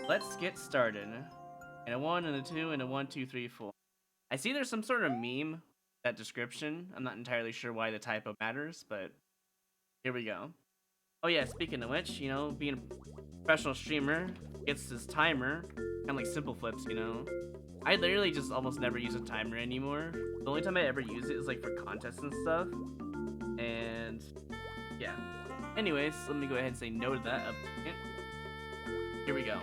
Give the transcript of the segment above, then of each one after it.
Let's get started. And a 1 and a 2 and a 1, 2, 3, 4. I see there's some sort of meme, that description. I'm not entirely sure why the typo matters, but here we go. Oh yeah, speaking of which, you know, being a professional streamer gets this timer, kind of like Simple Flips, you know. I literally just almost never use a timer anymore. The only time I ever use it is like for contests and stuff. And yeah. Anyways, let me go ahead and say no to that. Here we go.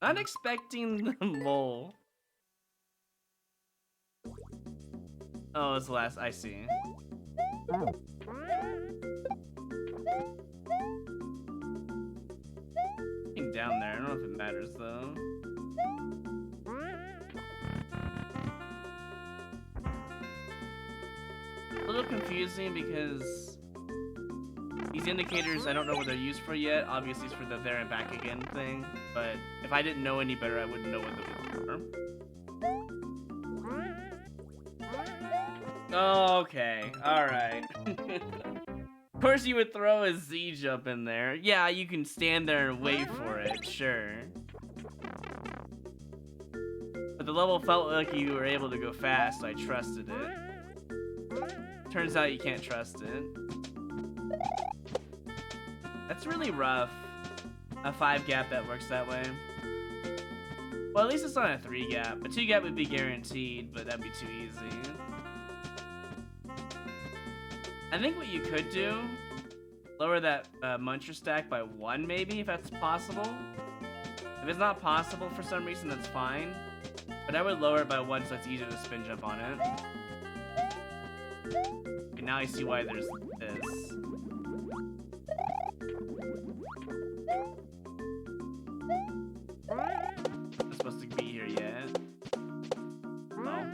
Not expecting the mole. Oh, it's the last. I see. Getting down there. I don't know if it matters though. A little confusing because these indicators, I don't know what they're used for yet. Obviously, it's for the there and back again thing. But if I didn't know any better, I wouldn't know what they were for. Okay, alright. Of course you would throw a Z jump in there. Yeah, you can stand there and wait for it, sure. But the level felt like you were able to go fast, so I trusted it. Turns out you can't trust it. That's really rough. A 5 gap that works that way. Well, at least it's not a 3 gap. A 2 gap would be guaranteed, but that'd be too easy. I think what you could do, lower that muncher stack by 1 maybe, if that's possible. If it's not possible for some reason, that's fine. But I would lower it by 1 so it's easier to spin jump on it. And now I see why there's this. Not supposed to be here yet. No.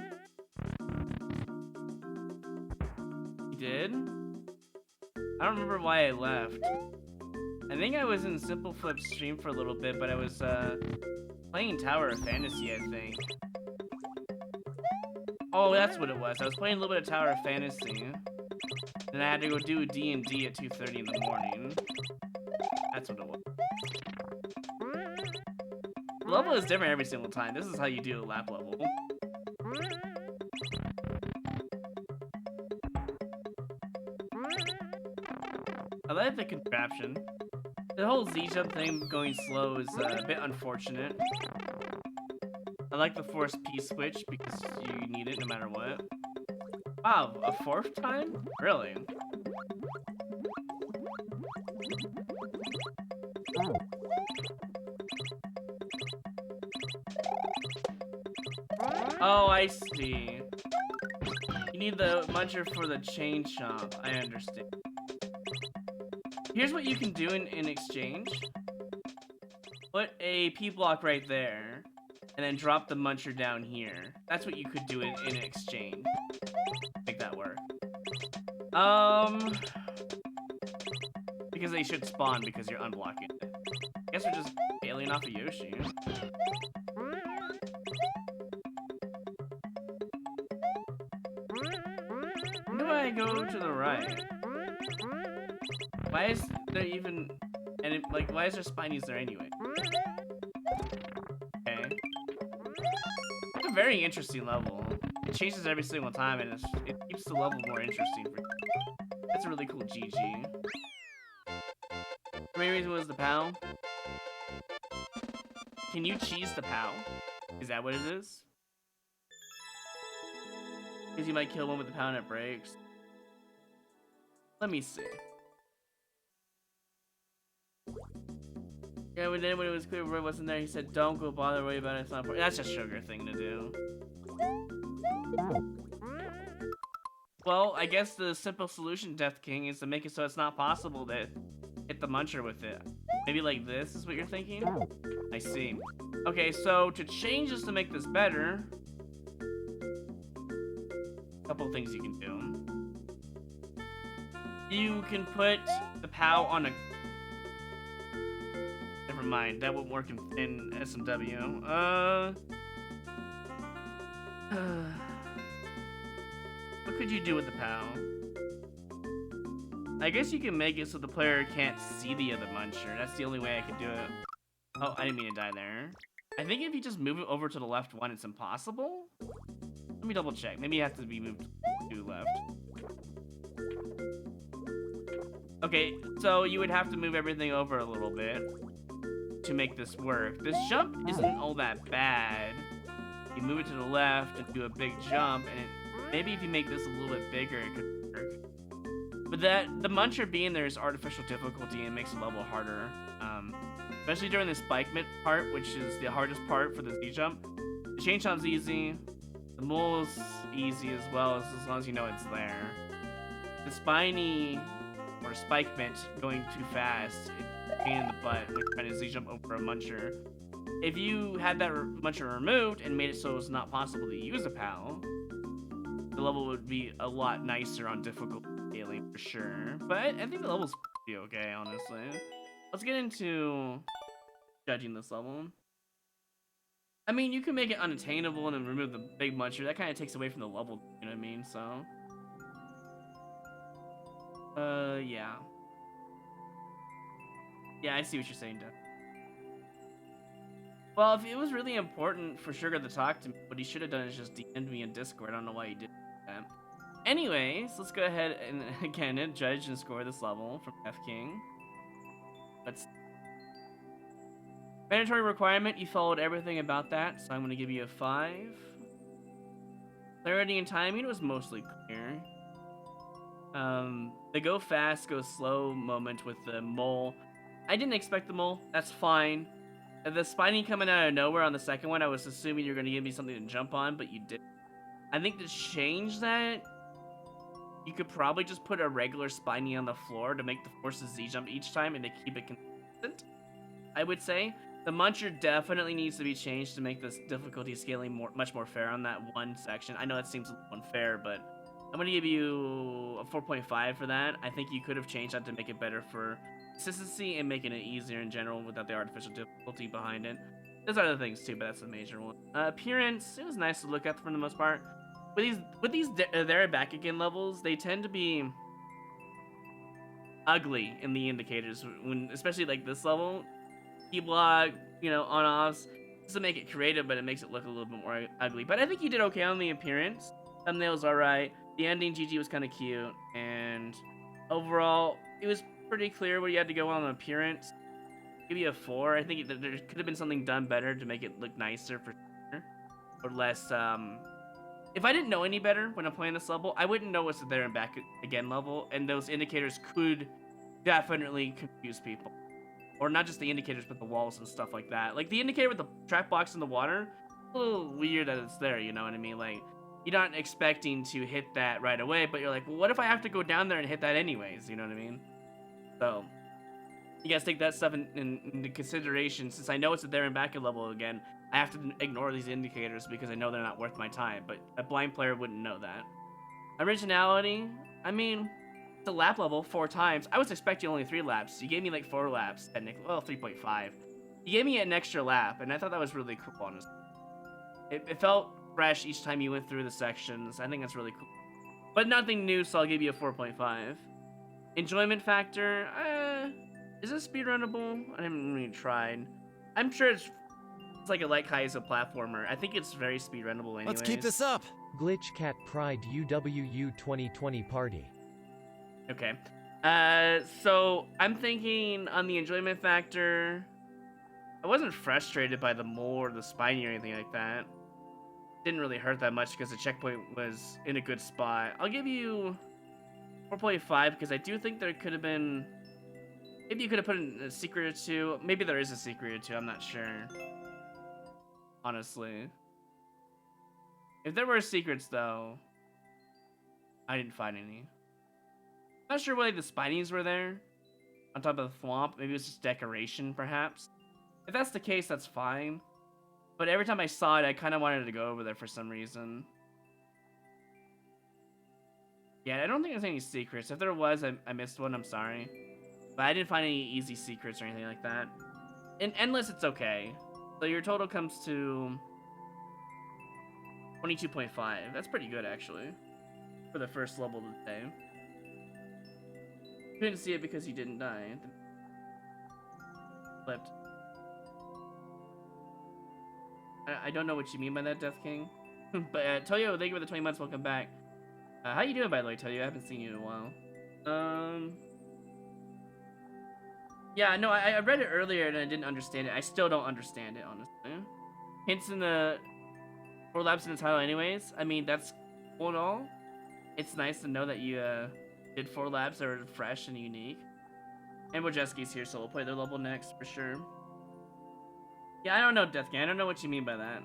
You did? I don't remember why I left. I think I was in Simple Flip stream for a little bit, but I was playing Tower of Fantasy, I think. Oh, that's what it was. I was playing a little bit of Tower of Fantasy. Then I had to go do a D&D at 2:30 in the morning. That's what it was. The level is different every single time. This is how you do a lap level. I like the contraption. The whole Z-jump thing going slow is a bit unfortunate. I like the force P switch because you need it no matter what. Wow, a 4th time? Really? Oh, I see. You need the muncher for the chain chomp. I understand. Here's what you can do in exchange. Put a P block right there, and then drop the muncher down here. That's what you could do in exchange. Make that work. Because they should spawn because you're unblocking it. I guess we're just bailing off of Yoshi. When do I go to the right? Why is there even... And it, like, why is there spinies there anyway? Okay. It's a very interesting level. It changes every single time, and it keeps the level more interesting. That's a really cool GG. The main reason was the POW. Can you cheese the POW? Is that what it is? Because you might kill one with the POW and it breaks. Let me see. Yeah, but then when it was clear Roy wasn't there, he said, "Don't go bother worry about it. It's not important." That's a sugar thing to do. Well, I guess the simple solution, Death King, is to make it so it's not possible to hit the muncher with it. Maybe like this is what you're thinking? I see. Okay, so to change this to make this better, a couple of things you can do. You can put the POW on a... Never mind, that won't work in SMW. What could you do with the POW? I guess you can make it so the player can't see the other muncher. That's the only way I could do it. Oh, I didn't mean to die there. I think if you just move it over to the left one, it's impossible. Let me double check. Maybe it has to be moved to left. Okay, so you would have to move everything over a little bit to make this work. This jump isn't all that bad. You move it to the left and do a big jump, and maybe if you make this a little bit bigger, it could work. But the muncher being there is artificial difficulty and makes the level harder. Especially during the spike part, which is the hardest part for the Z jump. The chain chomp's easy. The mole's easy as well, as long as you know it's there. The spiny or spike mint going too fast, it's a pain in the butt when you're trying to Z jump over a muncher. If you had that muncher removed and made it so it's not possible to use a PAL, the level would be a lot nicer on difficulty scaling for sure. But I think the level's pretty okay, honestly. Let's get into judging this level. I mean, you can make it unattainable and then remove the big muncher. That kind of takes away from the level, you know what I mean? So, yeah. Yeah, I see what you're saying, Doug. Well, if it was really important for Sugar to talk to me, what he should have done is just DM'd me in Discord. I don't know why he did that. Anyways, let's go ahead and again judge and score this level from F King. Let's. Mandatory requirement, you followed everything about that, so I'm going to give you a 5. Clarity and timing was mostly clear. The go fast, go slow moment with the mole. I didn't expect the mole, that's fine. The spiny coming out of nowhere on the second one, I was assuming you were going to give me something to jump on, but you didn't. I think to change that, you could probably just put a regular spiny on the floor to make the forces Z jump each time and to keep it consistent, I would say. The muncher definitely needs to be changed to make this difficulty scaling much more fair on that one section. I know that seems unfair, but I'm going to give you a 4.5 for that. I think you could have changed that to make it better for consistency and making it easier in general without the artificial difficulty behind it. There's other things too, but that's the major one. Appearance, it was nice to look at for the most part. With these there back again levels, they tend to be ugly in the indicators, when especially like this level. Key block, you know, on-offs, doesn't make it creative, but it makes it look a little bit more ugly. But I think you did okay on the appearance. Thumbnail's alright. The ending GG was kind of cute, and overall, it was pretty clear where you had to go on appearance. I'll give you a 4. I think there could have been something done better to make it look nicer for sure, or less. If I didn't know any better when I'm playing this level, I wouldn't know what's there and back again level, and those indicators could definitely confuse people. Or not just the indicators, but the walls and stuff like that. Like, the indicator with the track box in the water, a little weird that it's there, you know what I mean? Like, you're not expecting to hit that right away, but you're like, well, what if I have to go down there and hit that anyways, you know what I mean? So, you guys take that stuff into consideration. Since I know it's a there and back level again, I have to ignore these indicators because I know they're not worth my time, but a blind player wouldn't know that. Originality, I mean, the lap level 4 times. I was expecting only 3 laps. You gave me like 4 laps, technically. Well, 3.5. You gave me an extra lap, and I thought that was really cool, honestly. It felt fresh each time you went through the sections. I think that's really cool. But nothing new, so I'll give you a 4.5. Enjoyment factor, is this speedrunnable? I haven't really tried. I'm sure it's like a light Kaizo platformer. I think it's very speedrunnable anyways. Let's keep this up! Glitch Cat Pride UWU 2020 Party. Okay. So I'm thinking on the enjoyment factor, I wasn't frustrated by the mole or the spiny or anything like that. Didn't really hurt that much because the checkpoint was in a good spot. I'll give you 4.5 because I do think there could have been, maybe you could have put in a secret or two. Maybe there is a secret or two, I'm not sure. Honestly. If there were secrets though, I didn't find any. Not sure why the spinies were there on top of the thwomp. Maybe it was just decoration, perhaps. If that's the case, that's fine. But every time I saw it, I kind of wanted to go over there for some reason. Yeah, I don't think there's any secrets. If there was, I missed one. I'm sorry. But I didn't find any easy secrets or anything like that. In Endless, it's okay. So your total comes to 22.5. That's pretty good, actually, for the first level of the day. Couldn't see it because you didn't die. Flipped. I don't know what you mean by that, Death King. But Toyo, thank you for the 20 months. Welcome back. How you doing, by the way, Toyo? I haven't seen you in a while. Yeah, no, I read it earlier and I didn't understand it. I still don't understand it, honestly. Hints in the 4 laps in the title anyways. I mean, that's cool and all. It's nice to know that you did 4 laps that are fresh and unique. And Wajesky's here, so we'll play their level next for sure. Yeah, I don't know, Death King. I don't know what you mean by that.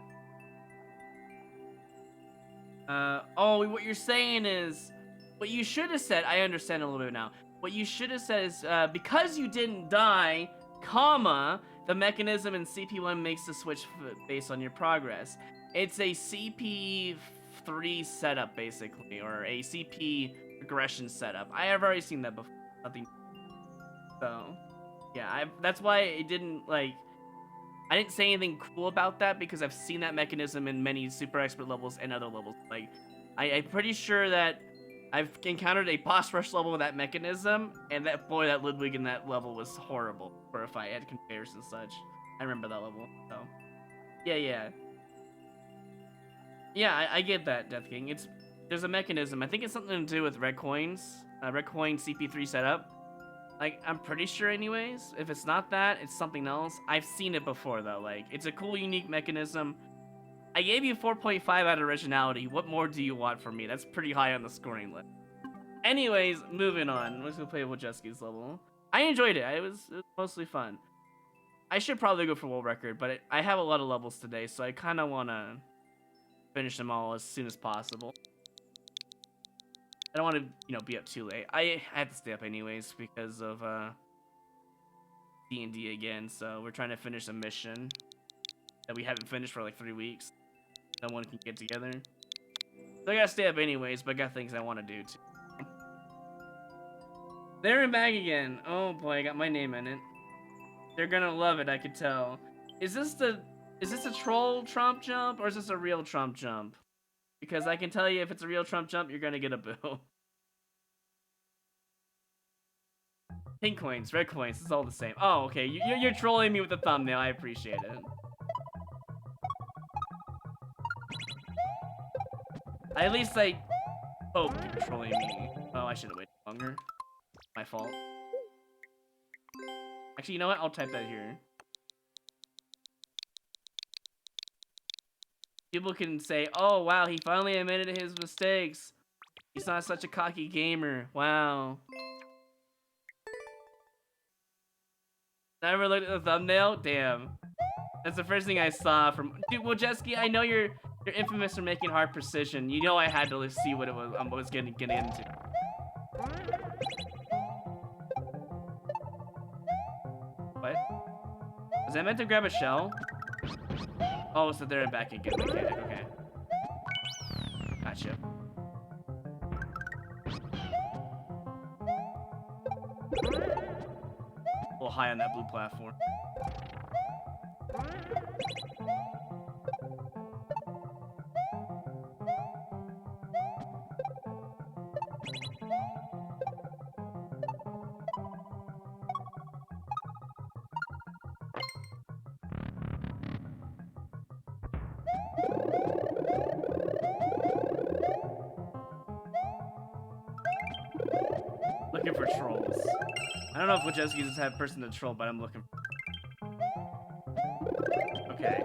Oh, what you're saying is, what you should have said, I understand a little bit now. What you should have said is, because you didn't die, comma, the mechanism in CP1 makes the switch based on your progress. It's a CP3 setup, basically, or a CP progression setup. I have already seen that before. Nothing. So, yeah, that's why it didn't, like, I didn't say anything cool about that because I've seen that mechanism in many super expert levels and other levels. Like, I'm pretty sure that I've encountered a boss rush level with that mechanism, and that boy, that Ludwig in that level was horrible. Or if I had comparisons and such, I remember that level. So, yeah. I get that, Death King. There's a mechanism. I think it's something to do with red coins, red coin CP3 setup. Like, I'm pretty sure anyways. If it's not that, it's something else. I've seen it before, though. Like, it's a cool, unique mechanism. I gave you 4.5 out of originality. What more do you want from me? That's pretty high on the scoring list. Anyways, moving on. Let's go play Wajesky's level. I enjoyed it. It was mostly fun. I should probably go for world record, but I have a lot of levels today, so I kind of want to finish them all as soon as possible. I don't want to, be up too late. I have to stay up anyways because of D&D again. So we're trying to finish a mission that we haven't finished for like 3 weeks. No one can get together. So I gotta stay up anyways, but I got things I want to do too. There and back again. Oh boy, I got my name in it. They're gonna love it, I could tell. Is this a troll Trump jump or is this a real Trump jump? Because I can tell you if it's a real Trump jump, you're gonna get a boo. Pink coins, red coins, it's all the same. Oh, okay, you're trolling me with the thumbnail, I appreciate it. I at least, like, hope you're trolling me. Oh, I should have waited longer. My fault. Actually, you know what? I'll type that here. People can say, oh, wow, he finally admitted his mistakes. He's not such a cocky gamer. Wow. Never looked at the thumbnail? Damn. That's the first thing I saw from... Dude, Wajesky, I know you're infamous for making hard precision. You know I had to see what it was I was getting into. What? Was I meant to grab a shell? Oh, so they're back again. Okay. Gotcha. A little high on that blue platform. Looking for trolls. I don't know if Wajesky is the type of person to troll, but I'm looking for... Okay.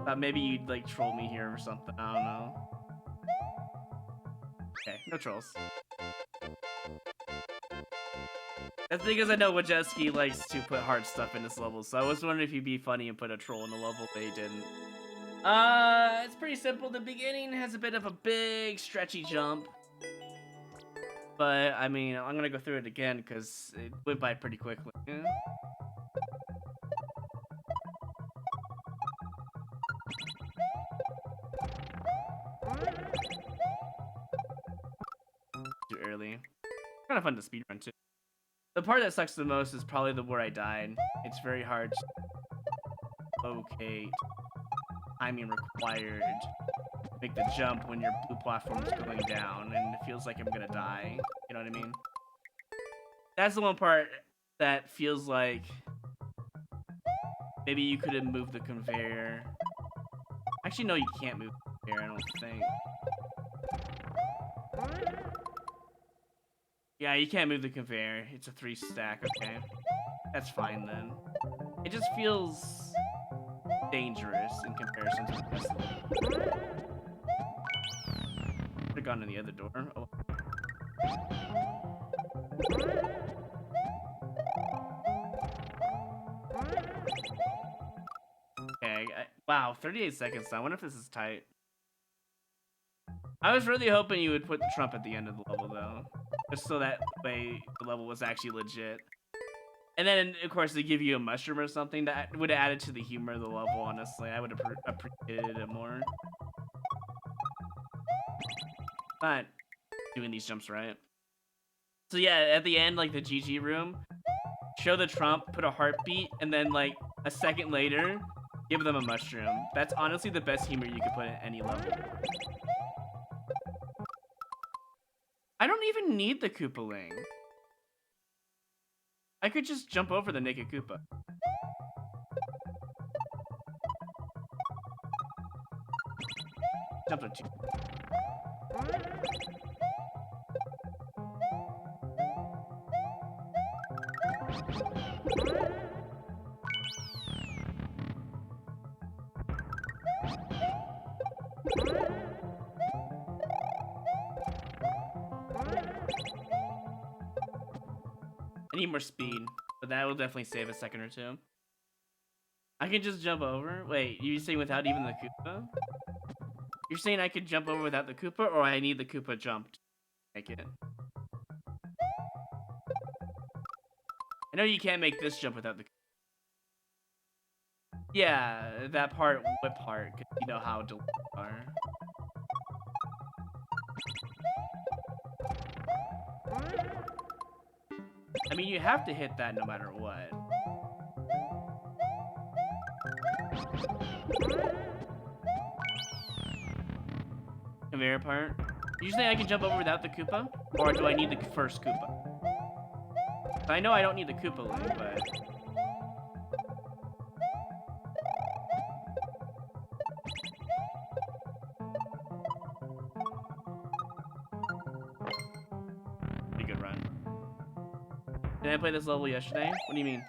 Thought maybe you'd, like, troll me here or something. I don't know. Okay, no trolls. That's because I know Wajesky likes to put hard stuff in this level, so I was wondering if he'd be funny and put a troll in the level, but he didn't. It's pretty simple. The beginning has a bit of a big, stretchy jump. But, I mean, I'm gonna go through it again because it went by pretty quickly. Yeah. Too early. Kind of fun to speedrun too. The part that sucks the most is probably where I died. It's very hard to locate. Timing required. Make the jump when your blue platform is going down, and it feels like I'm gonna die. You know what I mean? That's the one part that feels like maybe you could have moved the conveyor. Actually, no, you can't move the conveyor, I don't think. Yeah, you can't move the conveyor. It's a 3 stack, okay. That's fine then. It just feels dangerous in comparison to the rest of it. Could have gone to the other door. Oh. Okay, wow, 38 seconds now. I wonder if this is tight. I was really hoping you would put the trump at the end of the level, though. Just so that way the level was actually legit. And then, of course, they give you a mushroom or something that would have added to the humor of the level, honestly. I would have appreciated it more. But doing these jumps right. So yeah, at the end, like the GG room, show the trump, put a heartbeat, and then like a second later, give them a mushroom. That's honestly the best humor you could put at any level. I don't even need the Koopaling. I could just jump over the naked Koopa. Jump to 2. I need more speed, but that will definitely save a second or two. I can just jump over? Wait, you're saying without even the Koopa? You're saying I could jump over without the Koopa, or I need the Koopa jumped to make it? I know you can't make this jump without the Koopa. Yeah, that part, whip part, because you know how delayed they are. I mean, you have to hit that no matter what. Conveyor part. Usually I can jump over without the Koopa, or do I need the first Koopa? I know I don't need the Koopaling, but... Pretty good run. Did I play this level yesterday? What do you mean?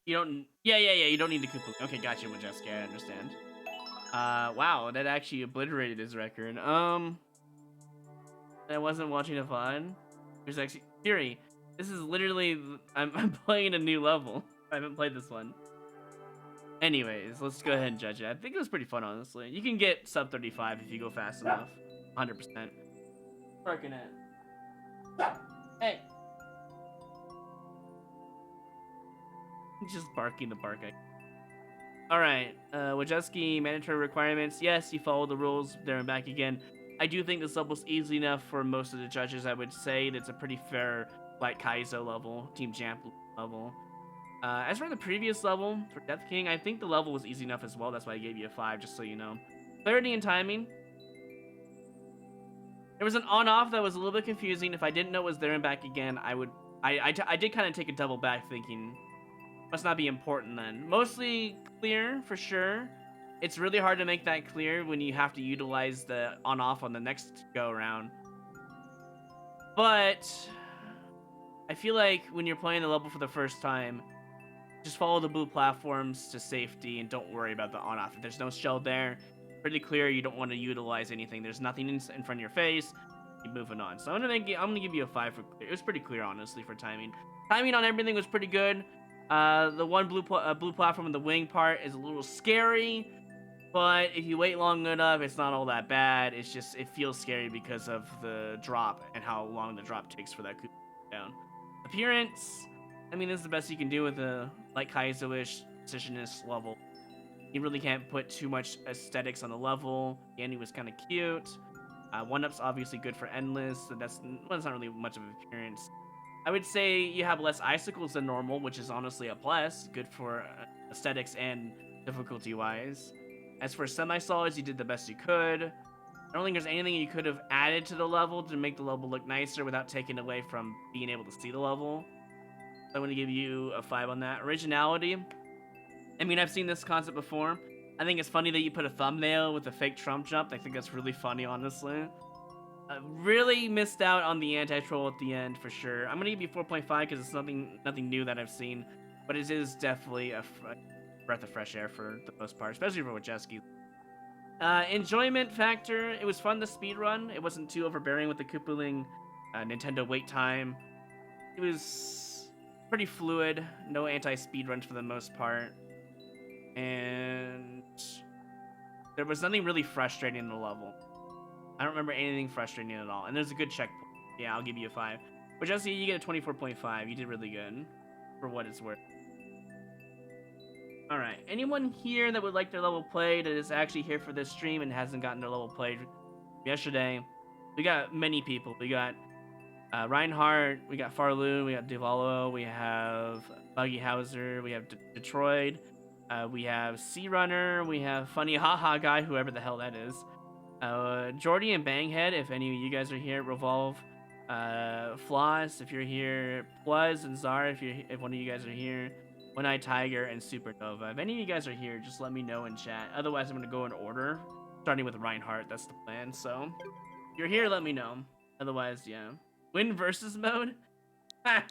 You don't... Yeah, you don't need the Koopaling. Okay, gotcha, Wajesky, I understand. Wow, that actually obliterated his record. I wasn't watching a VOD. There's actually... Fury, this is literally... I'm playing a new level. I haven't played this one. Anyways, let's go ahead and judge it. I think it was pretty fun, honestly. You can get sub 35 if you go fast enough. 100%. Barking at. Hey! Just barking the bark. Alright, Wajesky, mandatory requirements. Yes, you follow the rules there and back again. I do think this level's easy enough for most of the judges. I would say it's a pretty fair, like, Kaizo level, Team Champ level. As for the previous level, for Death King, I think the level was easy enough as well. That's why I gave you a 5, just so you know. Clarity and timing. There was an on-off that was a little bit confusing. If I didn't know it was there and back again, I did kind of take a double back thinking, must not be important then. Mostly clear, for sure. It's really hard to make that clear when you have to utilize the on-off on the next go-around. But I feel like when you're playing the level for the first time, just follow the blue platforms to safety and don't worry about the on-off. If there's no shell there, pretty clear you don't want to utilize anything. There's nothing in front of your face. Keep moving on. So I'm gonna give you a 5 for clear. It was pretty clear, honestly, for timing. Timing on everything was pretty good. The one blue platform in the wing part is a little scary, but if you wait long enough, it's not all that bad. It's just, it feels scary because of the drop and how long the drop takes for that Koopa to go down. Appearance, I mean, this is the best you can do with a like Kaizo-ish precisionist level. You really can't put too much aesthetics on the level. The ending was kind of cute. 1-up's obviously good for endless, so that's not really much of an appearance. I would say you have less icicles than normal, which is honestly a plus. Good for aesthetics and difficulty-wise. As for semi-solids, you did the best you could. I don't think there's anything you could have added to the level to make the level look nicer without taking away from being able to see the level. So I'm going to give you a 5 on that. Originality. I mean, I've seen this concept before. I think it's funny that you put a thumbnail with a fake Trump jump. I think that's really funny, honestly. Really missed out on the anti-troll at the end, for sure. I'm going to give you 4.5 because it's nothing new that I've seen. But it is definitely a breath of fresh air for the most part, especially for Wajesky. Enjoyment factor. It was fun to speedrun. It wasn't too overbearing with the Koopaling Nintendo wait time. It was pretty fluid. No anti-speedruns for the most part. And there was nothing really frustrating in the level. I don't remember anything frustrating at all. And there's a good checkpoint. Yeah, I'll give you a 5. But Jesse, you get a 24.5. You did really good for what it's worth. Alright, anyone here that would like their level played that is actually here for this stream and hasn't gotten their level played yesterday? We got many people. We got Reinhardt, we got Farloon, we got Diavalo, we have Buggy Hauser, we have Detroit, we have Sea Runner, we have Funny Haha Guy, whoever the hell that is. Jordy and Banghead, if any of you guys are here. Revolve, Floss, if you're here. Pluz and Zara, if one of you guys are here. One Eye Tiger and Supernova. If any of you guys are here, just let me know in chat. Otherwise, I'm gonna go in order, starting with Reinhardt. That's the plan. So, if you're here, let me know. Otherwise, yeah. Win versus mode. Ha!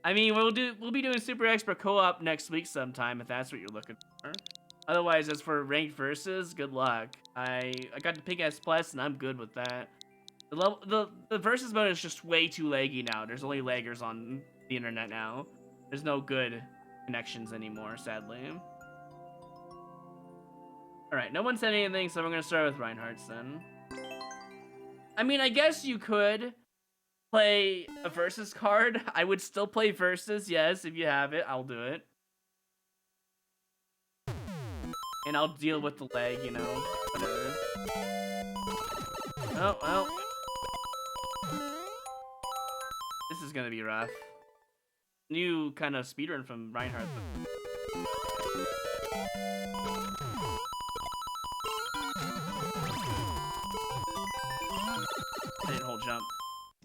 I mean, we'll be doing Super Expert co-op next week sometime if that's what you're looking for. Otherwise, as for ranked versus, good luck. I got the Pig S Plus and I'm good with that. The versus mode is just way too laggy now. There's only laggers on the internet now. There's no good connections anymore, sadly. Alright, no one said anything, so we're gonna start with Reinhardt's then. I mean, I guess you could play a versus card. I would still play versus, yes, if you have it, I'll do it. And I'll deal with the lag, you know, whatever. Oh, well. This is gonna be rough. New kind of speedrun from Reinhardt. I didn't hold jump.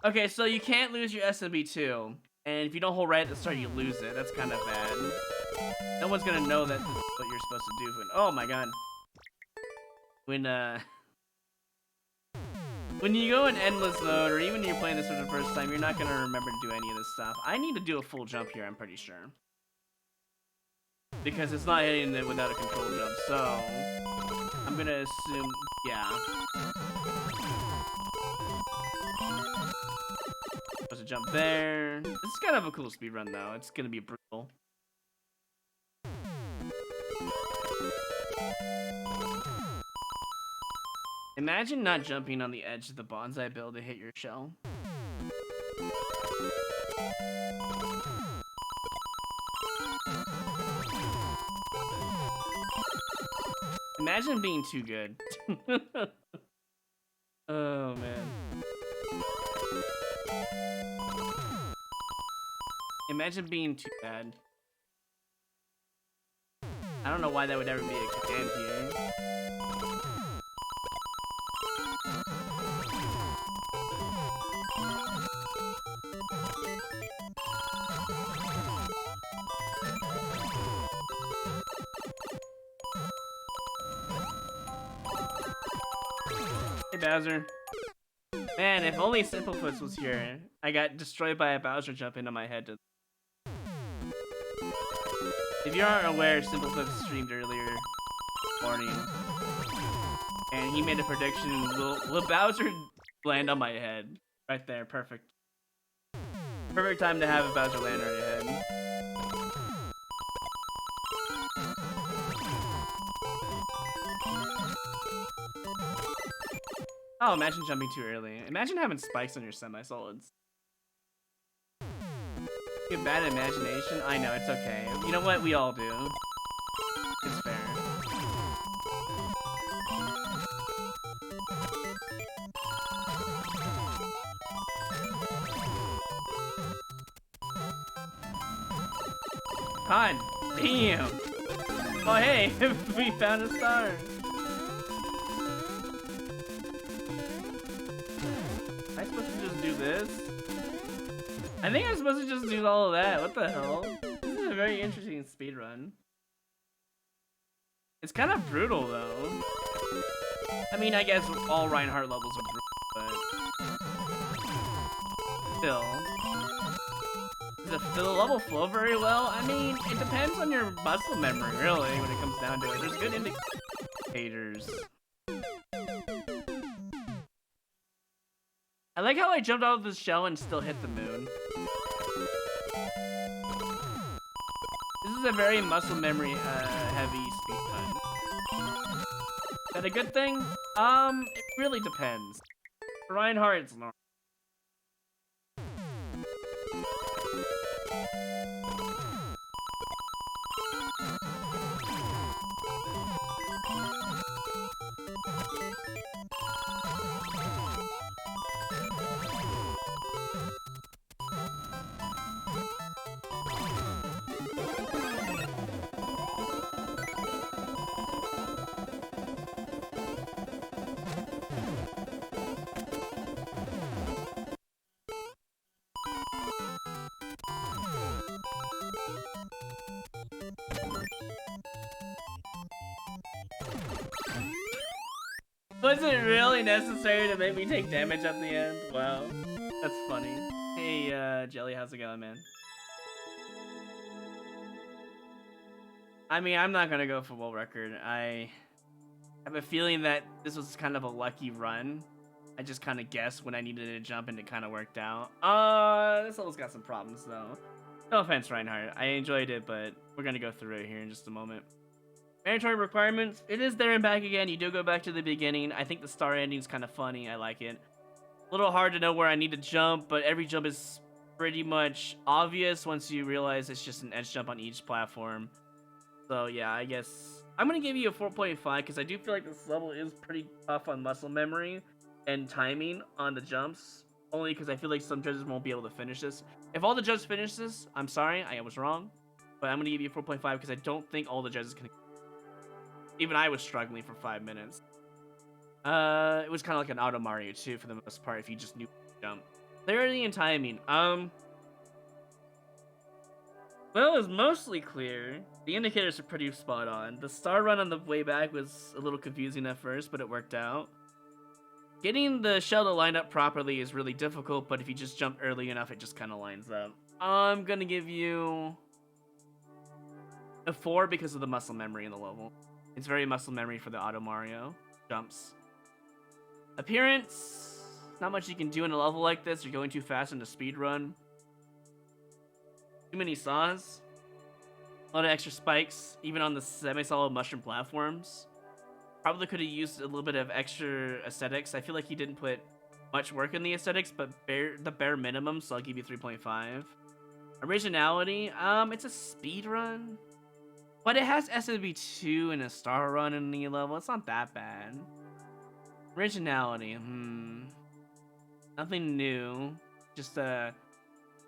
Okay, so you can't lose your SMB2. And if you don't hold right at the start, you lose it. That's kind of bad. No one's gonna know that this is what you're supposed to do. Oh my god. When you go in endless mode, or even when you're playing this for the first time, you're not going to remember to do any of this stuff. I need to do a full jump here, I'm pretty sure. Because it's not hitting it without a control jump, so... I'm going to assume... yeah. Supposed to jump there. This is kind of a cool speedrun, though. It's going to be brutal. Imagine not jumping on the edge of the bonsai build to hit your shell. Imagine being too good. Oh, man. Imagine being too bad. I don't know why that would ever be a command here. Hey, Bowser. Man, if only Simplefoots was here. I got destroyed by a Bowser jump into my head. If you aren't aware, Simplefoots streamed earlier morning. And he made a prediction, will Bowser land on my head? Right there, perfect. Perfect time to have a Bowser land on your head. Oh, imagine jumping too early. Imagine having spikes on your semi-solids. You have bad imagination? I know, it's okay. You know what? We all do. It's fair. God damn! Oh hey, we found a star. Am I supposed to just do this? I think I'm supposed to just do all of that. What the hell? This is a very interesting speedrun. It's kind of brutal though. I mean, I guess all Reinhardt levels are brutal, but still. Does the level flow very well? I mean, it depends on your muscle memory, really, when it comes down to it. There's good indicators. I like how I jumped out of the shell and still hit the moon. This is a very muscle memory heavy speedrun. Is that a good thing? It really depends. For Reinhardt, it's normal. Was it really necessary to make me take damage at the end? Wow, that's funny. Hey, Jelly, how's it going, man? I mean, I'm not gonna go for world record. I have a feeling that this was kind of a lucky run. I just kind of guessed when I needed to jump and it kind of worked out. This level's got some problems though. No offense, Reinhardt. I enjoyed it, but we're gonna go through it here in just a moment. Mandatory requirements. It is there and back again. You do go back to the beginning. I think the star ending's kind of funny. I like it. A little hard to know where I need to jump, but every jump is pretty much obvious once you realize it's just an edge jump on each platform. So yeah, I guess I'm gonna give you a 4.5 because I do feel like this level is pretty tough on muscle memory and timing on the jumps. Only because I feel like some judges won't be able to finish this. If all the judges finish this, I'm sorry, I was wrong. But I'm gonna give you a 4.5 because I don't think all the judges can. Even I was struggling for 5 minutes. It was kind of like an Auto Mario too, for the most part, if you just knew to jump. Clarity and timing. Well, it was mostly clear. The indicators are pretty spot on. The star run on the way back was a little confusing at first, but it worked out. Getting the shell to line up properly is really difficult, but if you just jump early enough, it just kind of lines up. I'm gonna give you a 4 because of the muscle memory in the level. It's very muscle memory for the Auto Mario jumps. Appearance, not much you can do in a level like this. You're going too fast in the speed run. Too many saws. A lot of extra spikes, even on the semi-solid mushroom platforms. Probably could have used a little bit of extra aesthetics. I feel like he didn't put much work in the aesthetics, but the bare minimum, so I'll give you 3.5. Originality, it's a speed run. But it has SMB2 and a star run in the level. It's not that bad. Originality, nothing new. Just a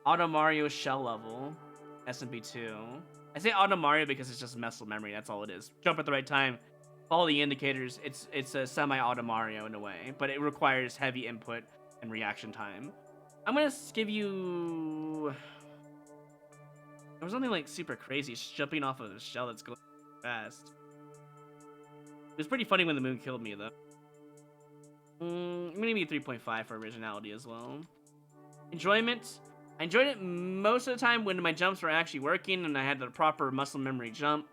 Auto Mario shell level. SMB2. I say Auto Mario because it's just muscle memory. That's all it is. Jump at the right time. Follow the indicators. It's a semi-Auto Mario in a way. But it requires heavy input and reaction time. I'm going to give you... There was something like super crazy, jumping off of a shell that's going fast. It was pretty funny when the moon killed me, though. I'm gonna give you 3.5 for originality as well. Enjoyment. I enjoyed it most of the time when my jumps were actually working and I had the proper muscle memory jump.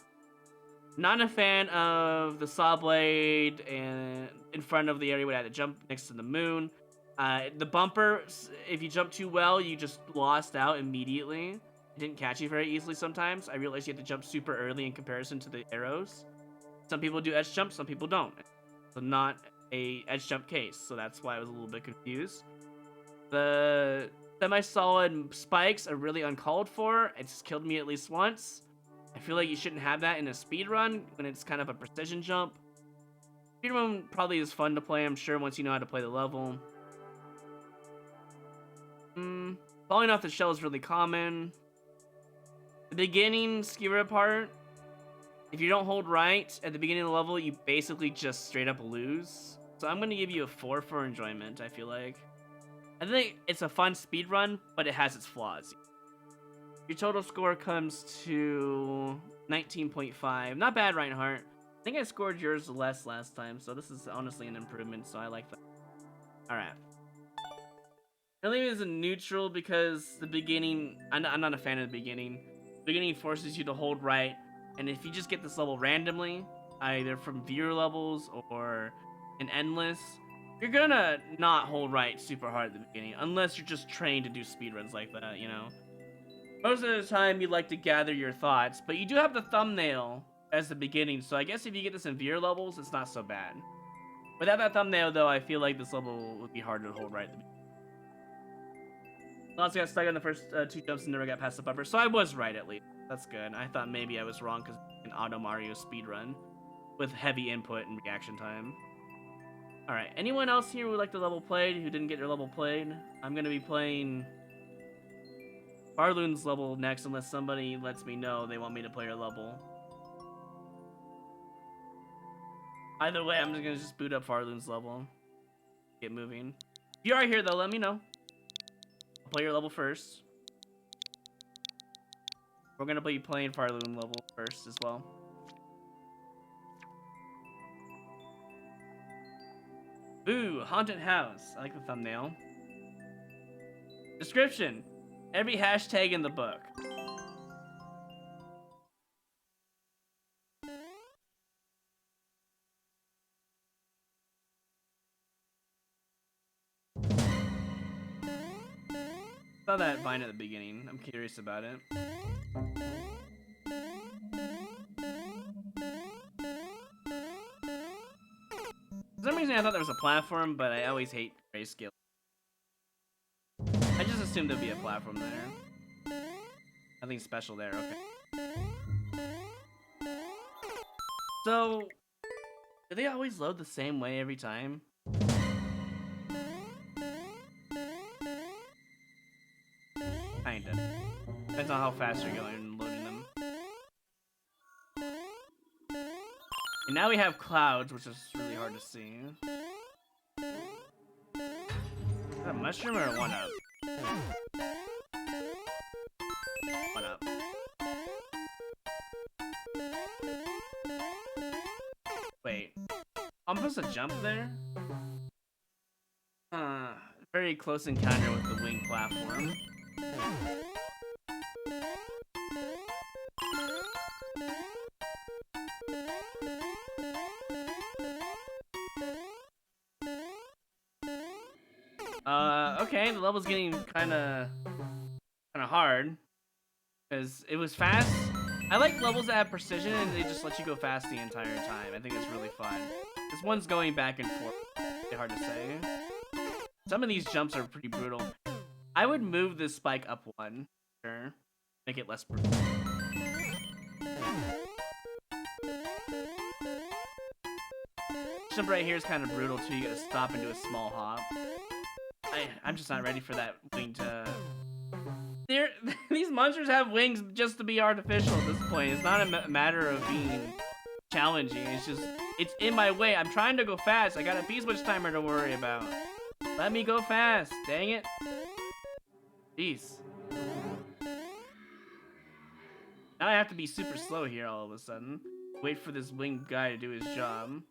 Not a fan of the saw blade and in front of the area where I had to jump next to the moon. The bumper, if you jump too well, you just lost out immediately. It didn't catch you very easily sometimes. I realized you have to jump super early in comparison to the arrows. Some people do edge jumps, some people don't. So not a edge jump case, so that's why I was a little bit confused. The semi-solid spikes are really uncalled for. It's killed me at least once. I feel like you shouldn't have that in a speed run when it's kind of a precision jump. Speedrun probably is fun to play, I'm sure, once you know how to play the level. Falling off the shell is really common. The beginning skewer part, If you don't hold right at the beginning of the level, you basically just straight up lose. So I'm gonna give you a 4 for enjoyment, I feel like. I think it's a fun speed run, but it has its flaws. Your total score comes to 19.5. Not bad, Reinhardt. I think I scored yours less last time, so this is honestly an improvement, so I like that. Alright. I leave it as a neutral because the beginning... I'm not a fan of the beginning. The beginning forces you to hold right, and if you just get this level randomly, either from viewer levels or an endless, you're gonna not hold right super hard at the beginning, unless you're just trained to do speedruns like that, you know? Most of the time, you like to gather your thoughts, but you do have the thumbnail as the beginning, so I guess if you get this in viewer levels, it's not so bad. Without that thumbnail, though, I feel like this level would be harder to hold right at the beginning. Lots got stuck on the first 2 jumps and never got past the buffer, so I was right at least. That's good. I thought maybe I was wrong because an auto Mario speedrun with heavy input and reaction time. Alright, anyone else here who would like the level played who didn't get their level played? I'm going to be playing Farloon's level next unless somebody lets me know they want me to play your level. Either way, I'm just going to boot up Farloon's level. Get moving. If you are here though, let me know. I'll play your level first. We're going to be playing Farloon level first as well. Ooh, haunted house. I like the thumbnail. Description. Every hashtag in the book. Saw that vine at the beginning. I'm curious about it. For some reason I thought there was a platform, but I always hate grayscale. I just assumed there'd be a platform there. Nothing special there, okay. So, do they always load the same way every time? Kinda. Depends on how fast you're going and loading them. And now we have clouds, which is really hard to see. Is that a mushroom or a 1-up? 1-up. Wait. I'm supposed to jump there? Very close encounter with the wing platform. Okay, the level's getting kinda hard. Because it was fast. I like levels that have precision and they just let you go fast the entire time. I think that's really fun. This one's going back and forth. It's hard to say. Some of these jumps are pretty brutal. I would move this spike up 1. Sure. Make it less brutal. This jump right here is kind of brutal too. You gotta stop and do a small hop. I'm just not ready for that wing to... These monsters have wings just to be artificial at this point. It's not a matter of being challenging. It's just, it's in my way. I'm trying to go fast. I got a beast witch timer to worry about. Let me go fast. Dang it. Jeez. Now I have to be super slow here all of a sudden. Wait for this winged guy to do his job.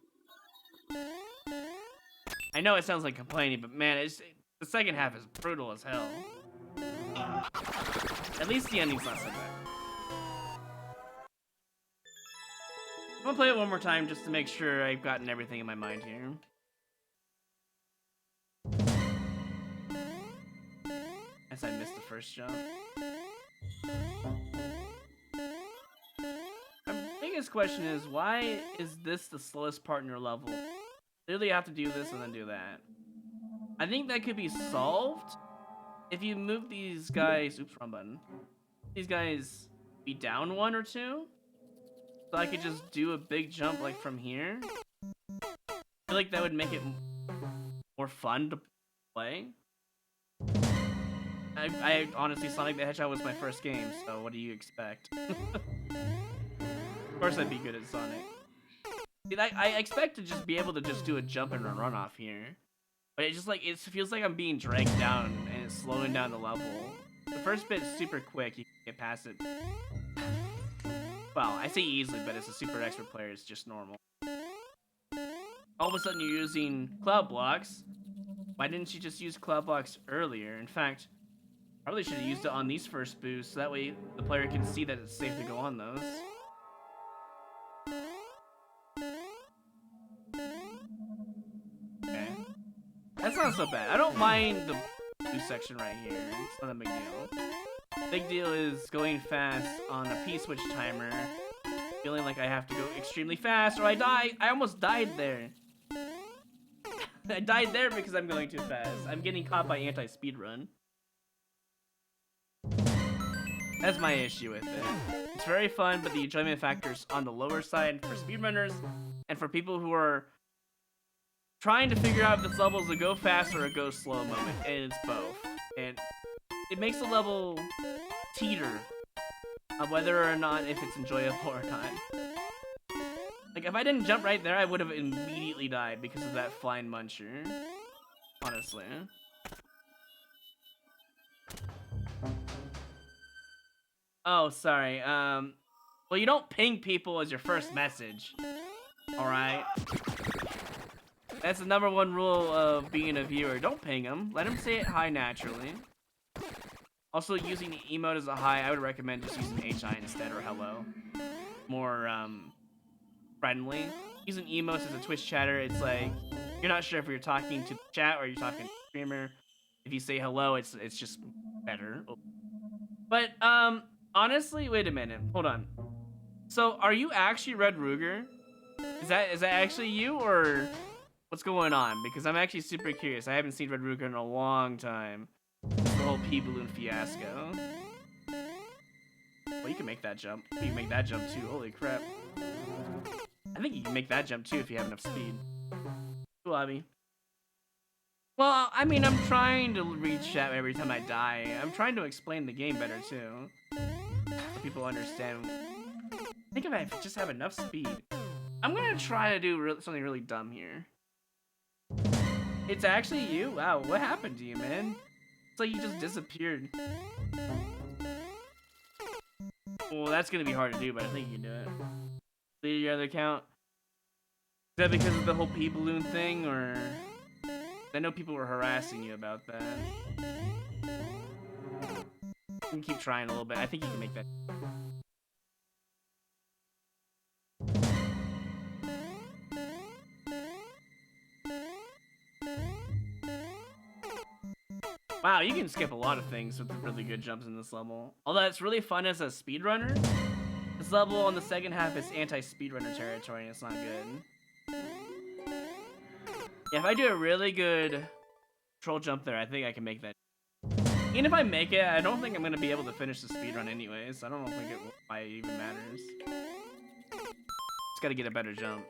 I know it sounds like complaining, but man, the second half is brutal as hell. At least the ending's not so bad. I'm gonna play it one more time just to make sure I've gotten everything in my mind here. Guess I missed the first jump. My biggest question is, why is this the slowest part in your level? Clearly you have to do this and then do that. I think that could be solved if you move these guys... Oops, wrong button. These guys be down 1 or 2. So I could just do a big jump like from here. I feel like that would make it more fun to play. I honestly, Sonic the Hedgehog was my first game, so what do you expect? Of course I'd be good at Sonic. See, I expect to just be able to just do a jump and a run off here. But it just like, it feels like I'm being dragged down and it's slowing down the level. The first bit's super quick, you can get past it. Well, I say easily, but as a super expert player, it's just normal. All of a sudden you're using cloud blocks. Why didn't you just use cloud blocks earlier? In fact, probably should have used it on these first boosts, so that way the player can see that it's safe to go on those. Okay. That's not so bad. I don't mind the boost section right here. It's not a big deal. Big deal is going fast on a P-switch timer, feeling like I have to go extremely fast or I die. I almost died there. I died there because I'm going too fast. I'm getting caught by anti-speedrun. That's my issue with it. It's very fun, but the enjoyment factor's on the lower side for speedrunners and for people who are trying to figure out if this level is a go fast or a go slow moment, and it's both. And it makes the level teeter on whether or not if it's enjoyable or not. Like, if I didn't jump right there, I would have immediately died because of that flying muncher. Honestly. Oh, sorry. Well, you don't ping people as your first message. Alright? That's the #1 rule of being a viewer. Don't ping them. Let them say it hi naturally. Also, using the emote as a hi, I would recommend just using HI instead or hello. More, friendly. Using emotes as a Twitch chatter, it's like, you're not sure if you're talking to the chat or you're talking to the streamer. If you say hello, it's just better. But, honestly, wait a minute. Hold on. So, are you actually Red Ruger? Is that actually you, or what's going on? Because I'm actually super curious. I haven't seen Red Ruger in a long time. The whole P-balloon fiasco. Well, you can make that jump. You can make that jump too. Holy crap. I think you can make that jump too if you have enough speed. Cool, Abby. Well, I mean, I'm trying to read chat every time I die. I'm trying to explain the game better too. So people understand. I think if I just have enough speed. I'm gonna try to do something really dumb here. It's actually you? Wow, what happened to you, man? It's like you just disappeared. Well, that's gonna be hard to do, but I think you can do it. Delete your other account. Is that because of the whole P-balloon thing, or? I know people were harassing you about that. You can keep trying a little bit. I think you can make that. Wow, you can skip a lot of things with really good jumps in this level. Although it's really fun as a speedrunner, this level on the second half is anti-speedrunner territory and it's not good. Yeah, if I do a really good control jump there, I think I can make that. Even if I make it, I don't think I'm going to be able to finish the speedrun anyways. I don't think why it even matters. Just got to get a better jump.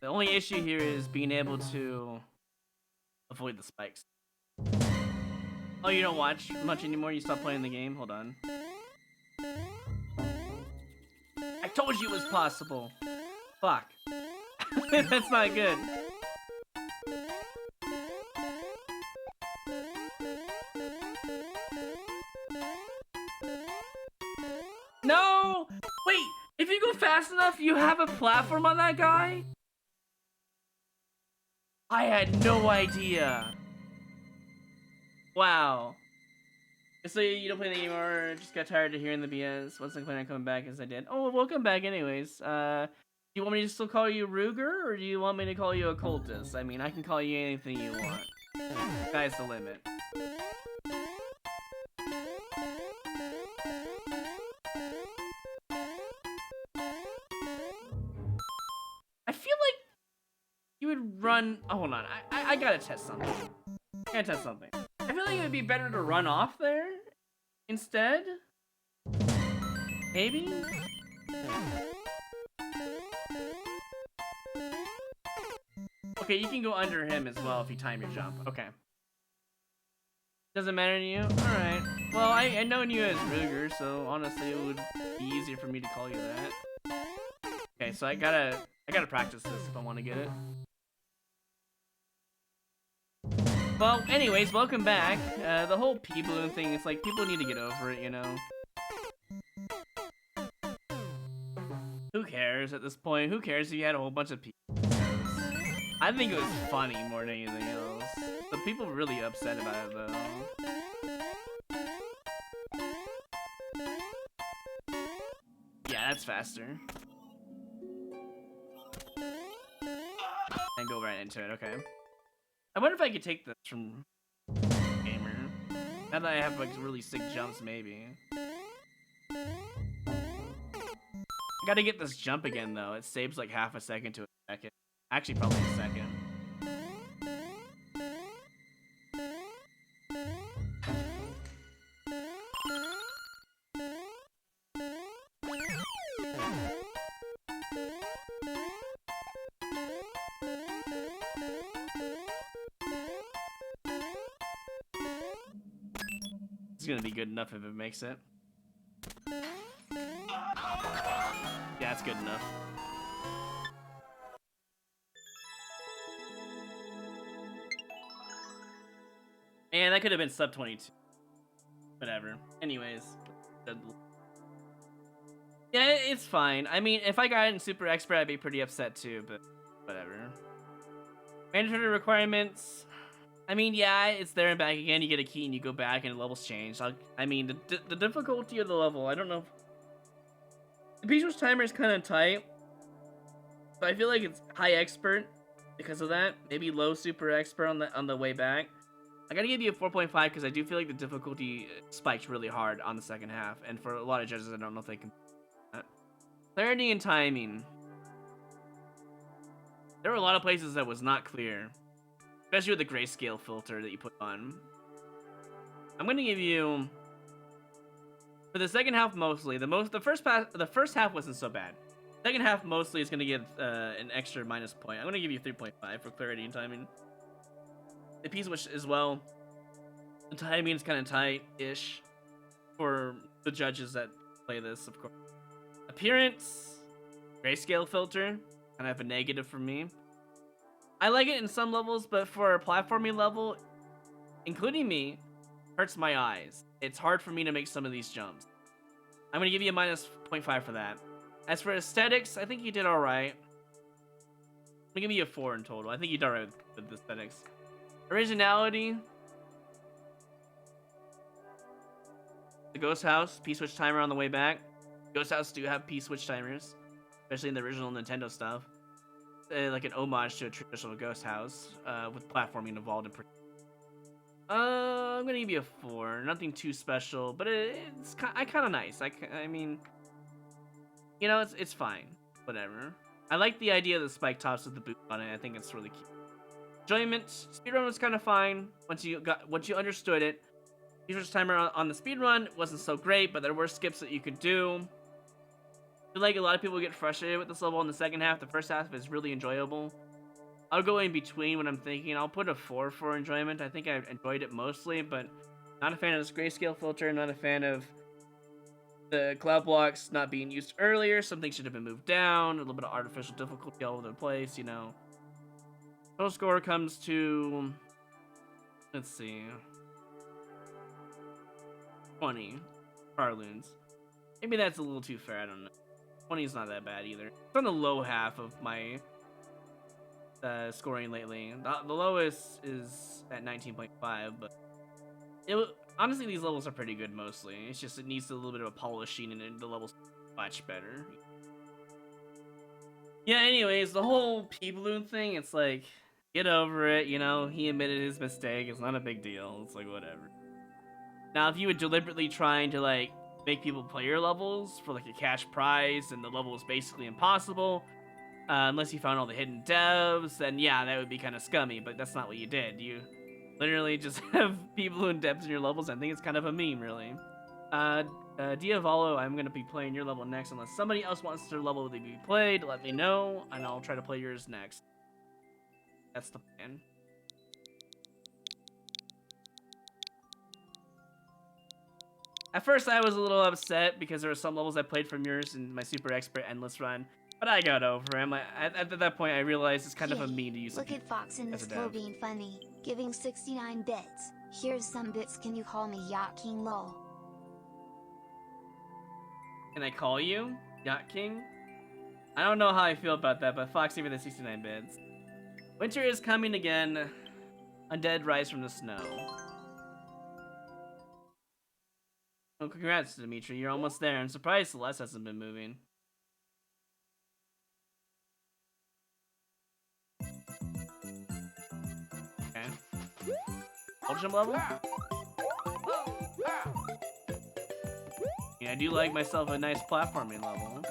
The only issue here is being able to avoid the spikes. Oh, you don't watch much anymore? You stopped playing the game? Hold on. I told you it was possible. Fuck. That's not good. No! Wait! If you go fast enough, you have a platform on that guy? I had no idea. Wow. So you don't play the game or just got tired of hearing the BS? What's the plan on coming back as I did? Oh, welcome back anyways. Do you want me to still call you Ruger or do you want me to call you a cultist? I mean, I can call you anything you want. Sky's the limit. I feel like you would run. Oh, hold on. I gotta test something. I gotta test something. I feel like it would be better to run off there instead. Maybe? Okay, Okay, you can go under him as well if you time your jump. Okay. Doesn't matter to you? Alright. Well, I known you as Ruger, so honestly it would be easier for me to call you that. Okay, so I gotta practice this if I want to get it. Well, anyways, welcome back. The whole pea balloon thing, it's like people need to get over it, you know? Who cares at this point? Who cares if you had a whole bunch of people? I think it was funny more than anything else. But people were really upset about it though. Yeah, that's faster. And go right into it, okay. I wonder if I could take this from Gamer. Now that I have like really sick jumps, maybe. I gotta get this jump again though. It saves like half a second to a second. Actually, probably a second. It's gonna be good enough if it makes it. Yeah, it's good enough. And that could have been sub 22. Whatever. Anyways. Yeah, it's fine. I mean, if I got it in Super Expert, I'd be pretty upset too, but whatever. Mandatory requirements. I mean, yeah, it's there and back again. You get a key and you go back and the levels change. I mean, the difficulty of the level, I don't know. The Peach's timer is kind of tight, but I feel like it's high expert because of that. Maybe low super expert on the way back. I gotta give you a 4.5 because I do feel like the difficulty spiked really hard on the second half, and for a lot of judges, I don't know if they can. Clarity and timing. There were a lot of places that was not clear, especially with the grayscale filter that you put on. I'm gonna give you for the second half mostly. The first half wasn't so bad. Second half mostly is gonna get an extra minus point. I'm gonna give you 3.5 for clarity and timing. The piece which as well, the timing is kind of tight-ish for the judges that play this, of course. Appearance, grayscale filter, kind of a negative for me. I like it in some levels, but for a platforming level, including me, hurts my eyes. It's hard for me to make some of these jumps. I'm gonna give you a minus 0.5 for that. As for aesthetics, I think you did alright. I'm gonna give you a 4 in total. I think you did alright with the aesthetics. Originality. The Ghost House, P-switch timer on the way back. Ghost House do have P-switch timers, especially in the original Nintendo stuff. Like an homage to a traditional Ghost House, with platforming involved in. I'm gonna give you a 4. Nothing too special, but it's kind of nice. I mean, you know, it's fine. Whatever. I like the idea of the spike tops with the boot on it. I think it's really cute. Enjoyment. Speedrun was kind of fine once you understood it. User's timer on the speedrun wasn't so great, but there were skips that you could do. I feel like a lot of people get frustrated with this level in the second half. The first half is really enjoyable. I'll go in between when I'm thinking. I'll put a 4 for enjoyment. I think I enjoyed it mostly, but not a fan of this grayscale filter. Not a fan of the cloud blocks not being used earlier. Something should have been moved down. A little bit of artificial difficulty all over the place, you know. Total score comes to, let's see, 20 Farloons. Maybe that's a little too fair. I don't know. 20 is not that bad either. It's on the low half of my scoring lately. The lowest is at 19.5, but honestly, these levels are pretty good mostly. It's just it needs a little bit of a polishing, and the levels much better. Yeah. Anyways, the whole pea balloon thing. It's like, get over it. You know, he admitted his mistake. It's not a big deal. It's like whatever. Now, if you were deliberately trying to like make people play your levels for like a cash prize, and the level is basically impossible, unless you found all the hidden devs, then yeah, that would be kind of scummy, but that's not what you did. You literally just have people who devs in your levels. I think it's kind of a meme, really. Diavalo, I'm going to be playing your level next. Unless somebody else wants their level to be played, let me know, and I'll try to play yours next. That's the plan. At first, I was a little upset because there were some levels I played from yours in my Super Expert Endless run, but I got over him. At that point, I realized it's kind of a mean to use. Look at Fox in this flow being funny, giving 69 bits. Here's some bits. Can you call me Yacht King lol? Can I call you Yacht King? I don't know how I feel about that, but Fox even the 69 bits. Winter is coming again. Undead rise from the snow. Well, congrats, Dimitri. You're almost there. I'm surprised Celeste hasn't been moving. Okay. Ultimate level? Yeah, I do like myself a nice platforming level.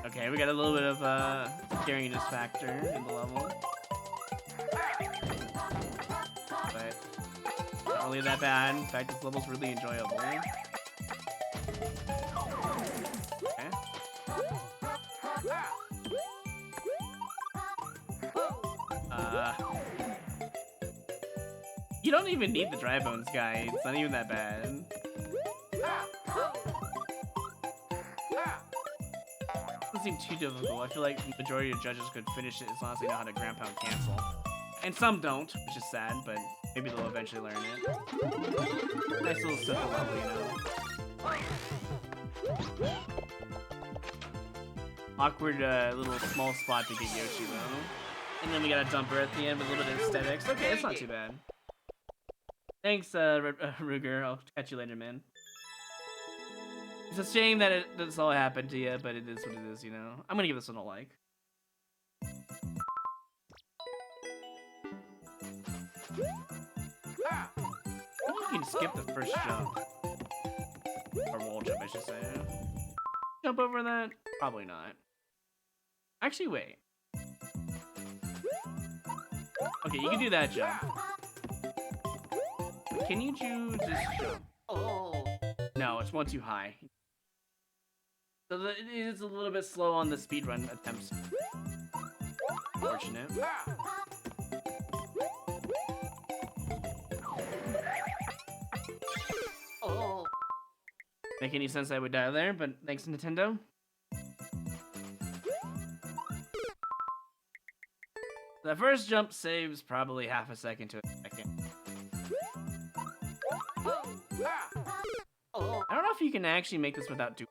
Okay, we got a little bit of scariness factor in the level. But not really that bad. In fact, this level's really enjoyable. Okay. You don't even need the dry bones guy. It's not even that bad. Doesn't seem too difficult. I feel like the majority of judges could finish it as long as they know how to ground pound cancel. And some don't, which is sad, but maybe they'll eventually learn it. Nice little simple level, you know. Awkward little small spot to get Yoshi though. And then we got a dumper at the end with a little bit of aesthetics. Okay, it's not too bad. Thanks, Ruger. I'll catch you later, man. It's a shame that this all happened to you, but it is what it is, you know. I'm gonna give this one a like. You can skip the first jump. Or wall jump, I should say. Jump over that? Probably not. Actually, wait. Okay, you can do that jump. Can you do this jump? Oh. No, it's one too high. So it is a little bit slow on the speedrun attempts. Unfortunate. Oh. Make any sense I would die there, but thanks Nintendo. The first jump saves probably half a second to a second. I don't know if you can actually make this without doing.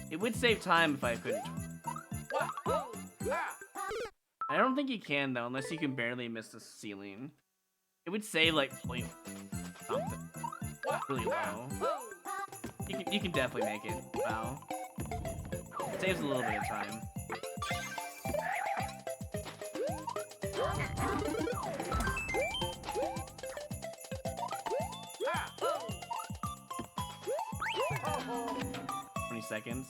It would save time if I couldn't. I don't think you can though, unless you can barely miss the ceiling. It would save like point something really low. You can definitely make it. Wow. It saves a little bit of time. Seconds.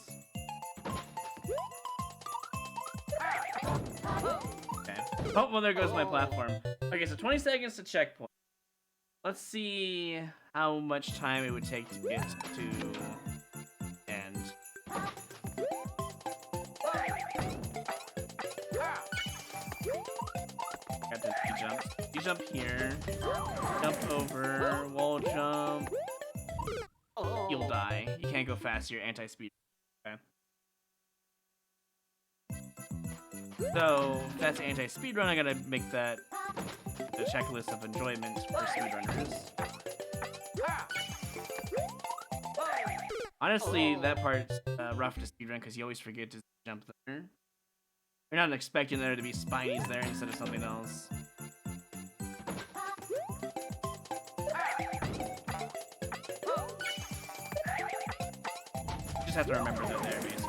Okay. Oh, well, there goes my platform. Okay, so 20 seconds to checkpoint. Let's see how much time it would take to get to end. Got the jump. You jump here. Jump over. Wall jump. You'll die. You can't go fast. You're anti-speed. Okay. So if that's anti-speedrun, I gotta make that the checklist of enjoyment for speedrunners. Honestly, that part's rough to speedrun because you always forget to jump there. You're not expecting there to be spinies there instead of something else. Just have to remember they're there, basically.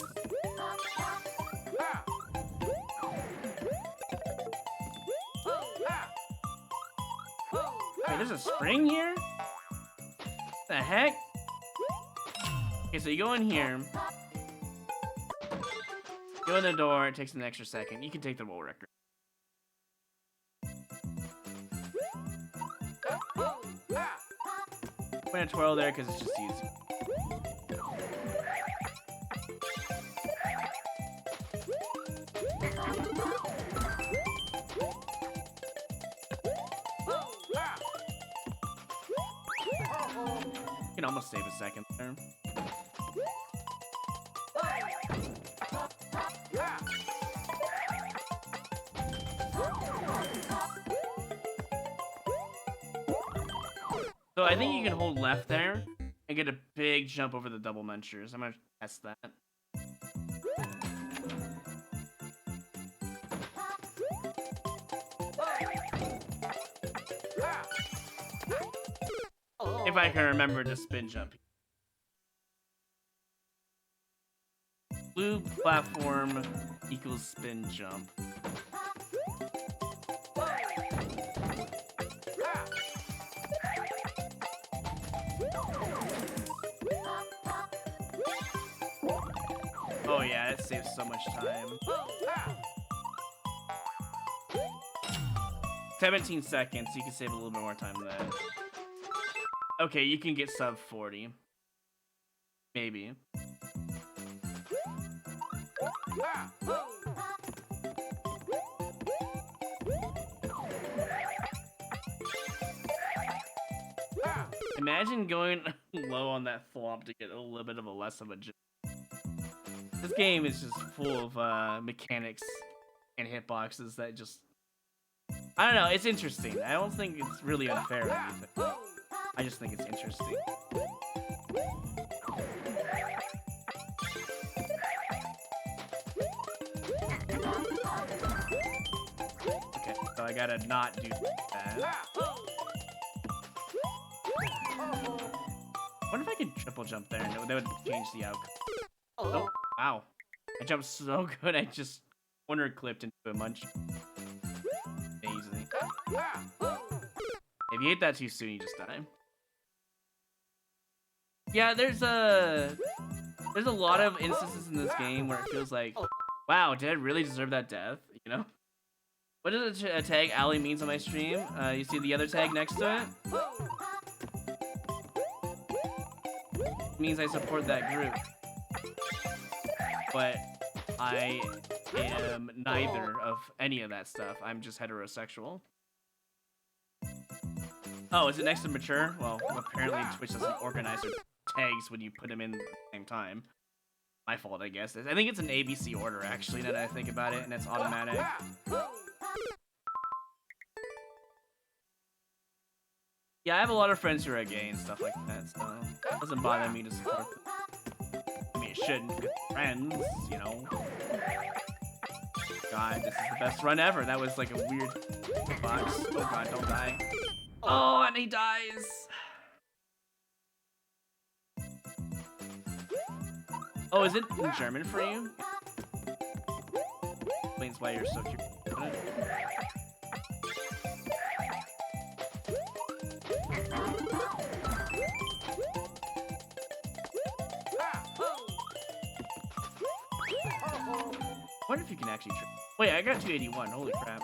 Wait, there's a spring here? What the heck? Okay, so you go in here. Go in the door, it takes an extra second. You can take the world record. I'm gonna twirl there because it's just easy. You can almost save a second there. So I think you can hold left there and get a big jump over the double munchers. I'm gonna test that. If I can remember to spin jump. Blue platform equals spin jump. Oh yeah, it saves so much time. 17 seconds, you can save a little bit more time than that. Okay, you can get sub 40. Maybe. Imagine going low on that flop to get a little bit of a less of a jump. This game is just full of mechanics and hitboxes that just... I don't know, it's interesting. I don't think it's really unfair or anything. I just think it's interesting. Okay, so I gotta not do that. I wonder if I can triple jump there. No, that would change the outcome. Oh, wow. I jumped so good, I just corner clipped into a munch. Amazing. If you hit that too soon, you just die. Yeah, there's a lot of instances in this game where it feels like, wow, did I really deserve that death? You know? What does a tag Ali means on my stream? You see the other tag next to it? It means I support that group. But I am neither of any of that stuff. I'm just heterosexual. Oh, is it next to mature? Well, apparently Twitch doesn't organize their tags when you put them in at the same time. My fault, I guess. I think it's an ABC order, actually, now that I think about it, and it's automatic. Yeah, I have a lot of friends who are gay and stuff like that, so it doesn't bother me to support them. I mean, it shouldn't, because friends, you know. God, this is the best run ever. That was like a weird box. Oh god, don't die. Oh, and he dies! Oh, is it in German for you? Explains why you're so curious about it. I wonder if you can actually wait, I got 281. Holy crap.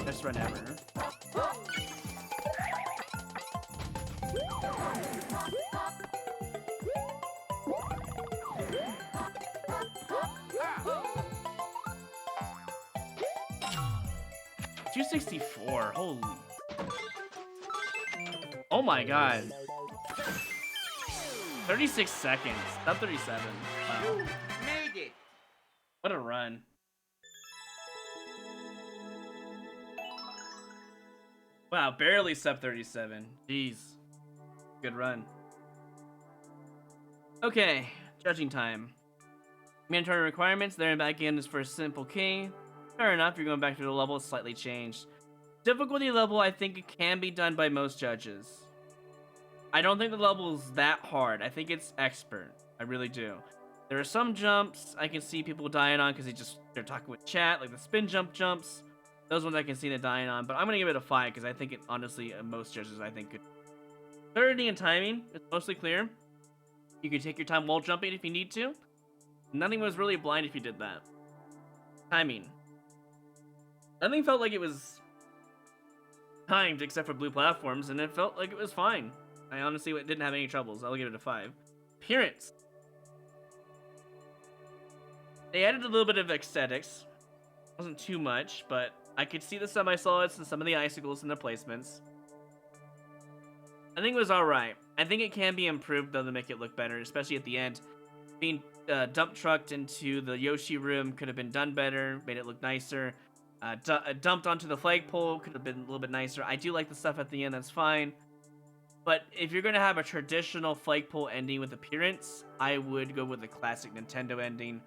Best run ever. $264. Holy. Oh my god. 36 seconds. Sub 37. Wow. Made it. What a run. Wow, barely sub 37. Jeez. Good run. Okay, judging time. Mandatory requirements. There and back in is for a simple key. Fair enough, you're going back to the level slightly changed. Difficulty level, I think it can be done by most judges. I don't think the level is that hard. I think it's expert. I really do. There are some jumps I can see people dying on because they're talking with chat, like the spin jump jumps. Those ones I can see them dying on, but I'm gonna give it a 5 because I think it honestly, most judges I think could. Clarity and timing is mostly clear. You can take your time while jumping if you need to. Nothing was really blind if you did that. Timing. Nothing felt like it was timed except for blue platforms, and it felt like it was fine. I honestly didn't have any troubles. I'll give it a 5. Appearance. They added a little bit of aesthetics. Wasn't too much, but I could see the semi-solids and some of the icicles in the placements. I think it was alright. I think it can be improved though to make it look better, especially at the end. Being dump trucked into the Yoshi room could have been done better, made it look nicer. Dumped onto the flagpole could have been a little bit nicer. I do like the stuff at the end, that's fine. But if you're going to have a traditional flagpole ending with appearance, I would go with the classic Nintendo ending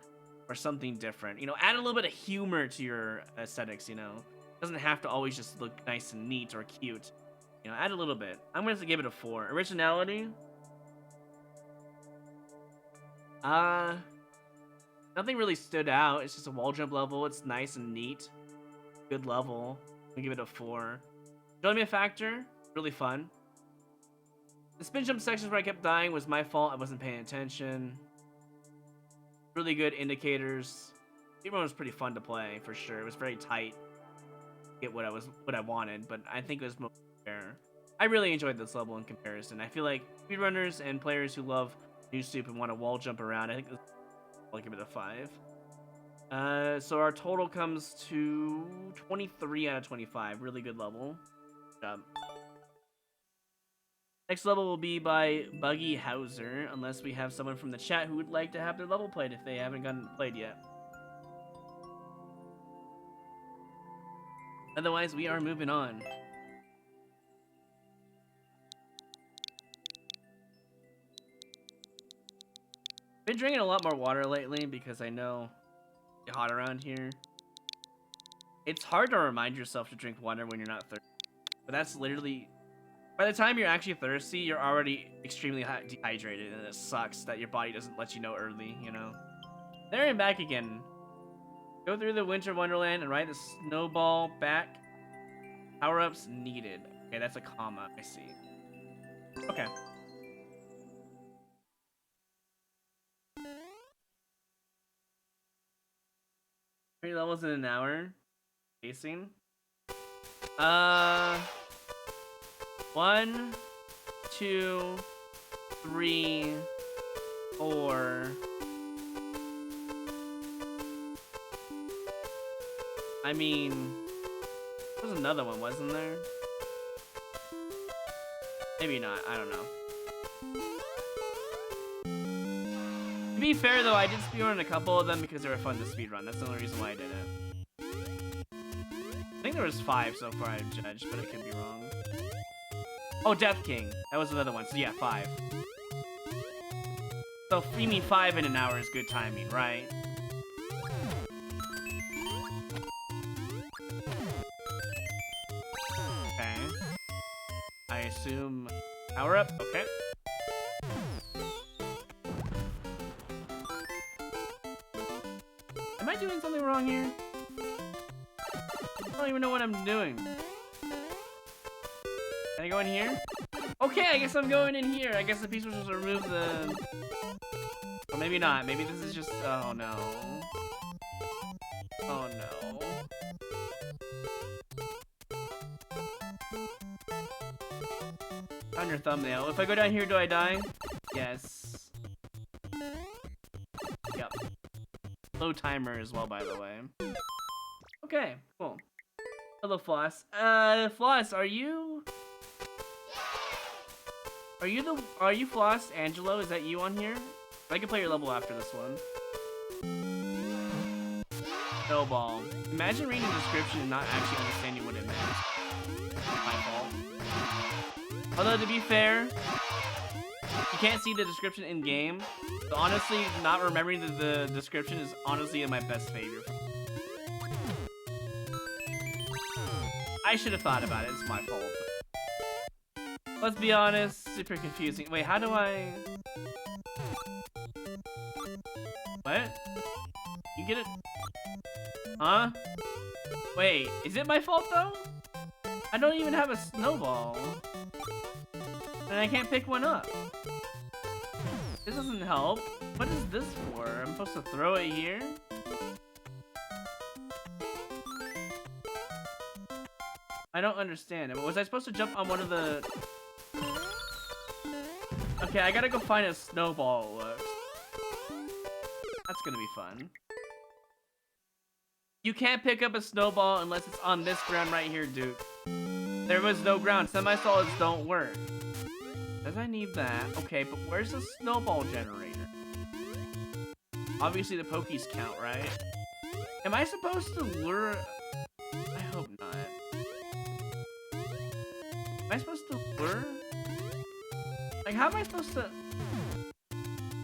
or something different. You know, add a little bit of humor to your aesthetics, you know. It doesn't have to always just look nice and neat or cute. You know, add a little bit. I'm going to give it a 4. Originality? Nothing really stood out. It's just a wall jump level. It's nice and neat. Good level. I'm going to give it a 4. Enjoyment factor? Really fun. The spin jump sections where I kept dying was my fault. I wasn't paying attention. Really good indicators. Speedrun was pretty fun to play, for sure. It was very tight. Get what I wanted, but I think it was more fair. I really enjoyed this level in comparison. I feel like speedrunners and players who love New Soup and want to wall jump around, I think I'll give it a 5. So our total comes to 23 out of 25. Really good level. Good job. Next level will be by Buggy Hauser, unless we have someone from the chat who would like to have their level played if they haven't gotten played yet. Otherwise, we are moving on. Been drinking a lot more water lately because I know it's hot around here. It's hard to remind yourself to drink water when you're not thirsty, but that's literally... By the time you're actually thirsty, you're already extremely dehydrated, and it sucks that your body doesn't let you know early, you know? There and back again. Go through the Winter Wonderland and ride the snowball back. Power-ups needed. Okay, that's a comma, I see. Okay. 3 levels in an hour. Pacing. 1, 2, 3, 4. I mean, there was another one, wasn't there? Maybe not, I don't know. To be fair though, I did speedrun a couple of them because they were fun to speedrun. That's the only reason why I did it. I think there was 5 so far I've judged, but I could be wrong. Oh, Death King. That was another one. So yeah, 5. So you mean 5 in an hour is good timing, right? Okay. I assume power up. Okay. Am I doing something wrong here? I don't even know what I'm doing. Can I go in here? Okay, I guess I'm going in here. I guess the piece was just remove the... Or maybe not. Maybe this is just... Oh, no. Oh, no. On your thumbnail. If I go down here, do I die? Yes. Yep. Low timer as well, by the way. Okay, cool. Hello, Floss. Floss, are you Floss Angelo? Is that you on here? I can play your level after this one. Snowball. Imagine reading the description and not actually understanding what it meant. My fault. Although, to be fair, you can't see the description in game. So honestly, not remembering the description is honestly in my best favor. I should have thought about it. It's my fault. Let's be honest, super confusing. Wait, how do I... What? You get it? Huh? Wait, is it my fault though? I don't even have a snowball. And I can't pick one up. This doesn't help. What is this for? I'm supposed to throw it here? I don't understand. Was I supposed to jump on one of the... Okay, I gotta go find a snowball, it looks. That's gonna be fun. You can't pick up a snowball unless it's on this ground right here, dude. There was no ground. Semi-solids don't work. Does I need that? Okay, but where's the snowball generator? Obviously the pokies count, right? Am I supposed to lure... I hope not. Am I supposed to lure? Like, how am I supposed to...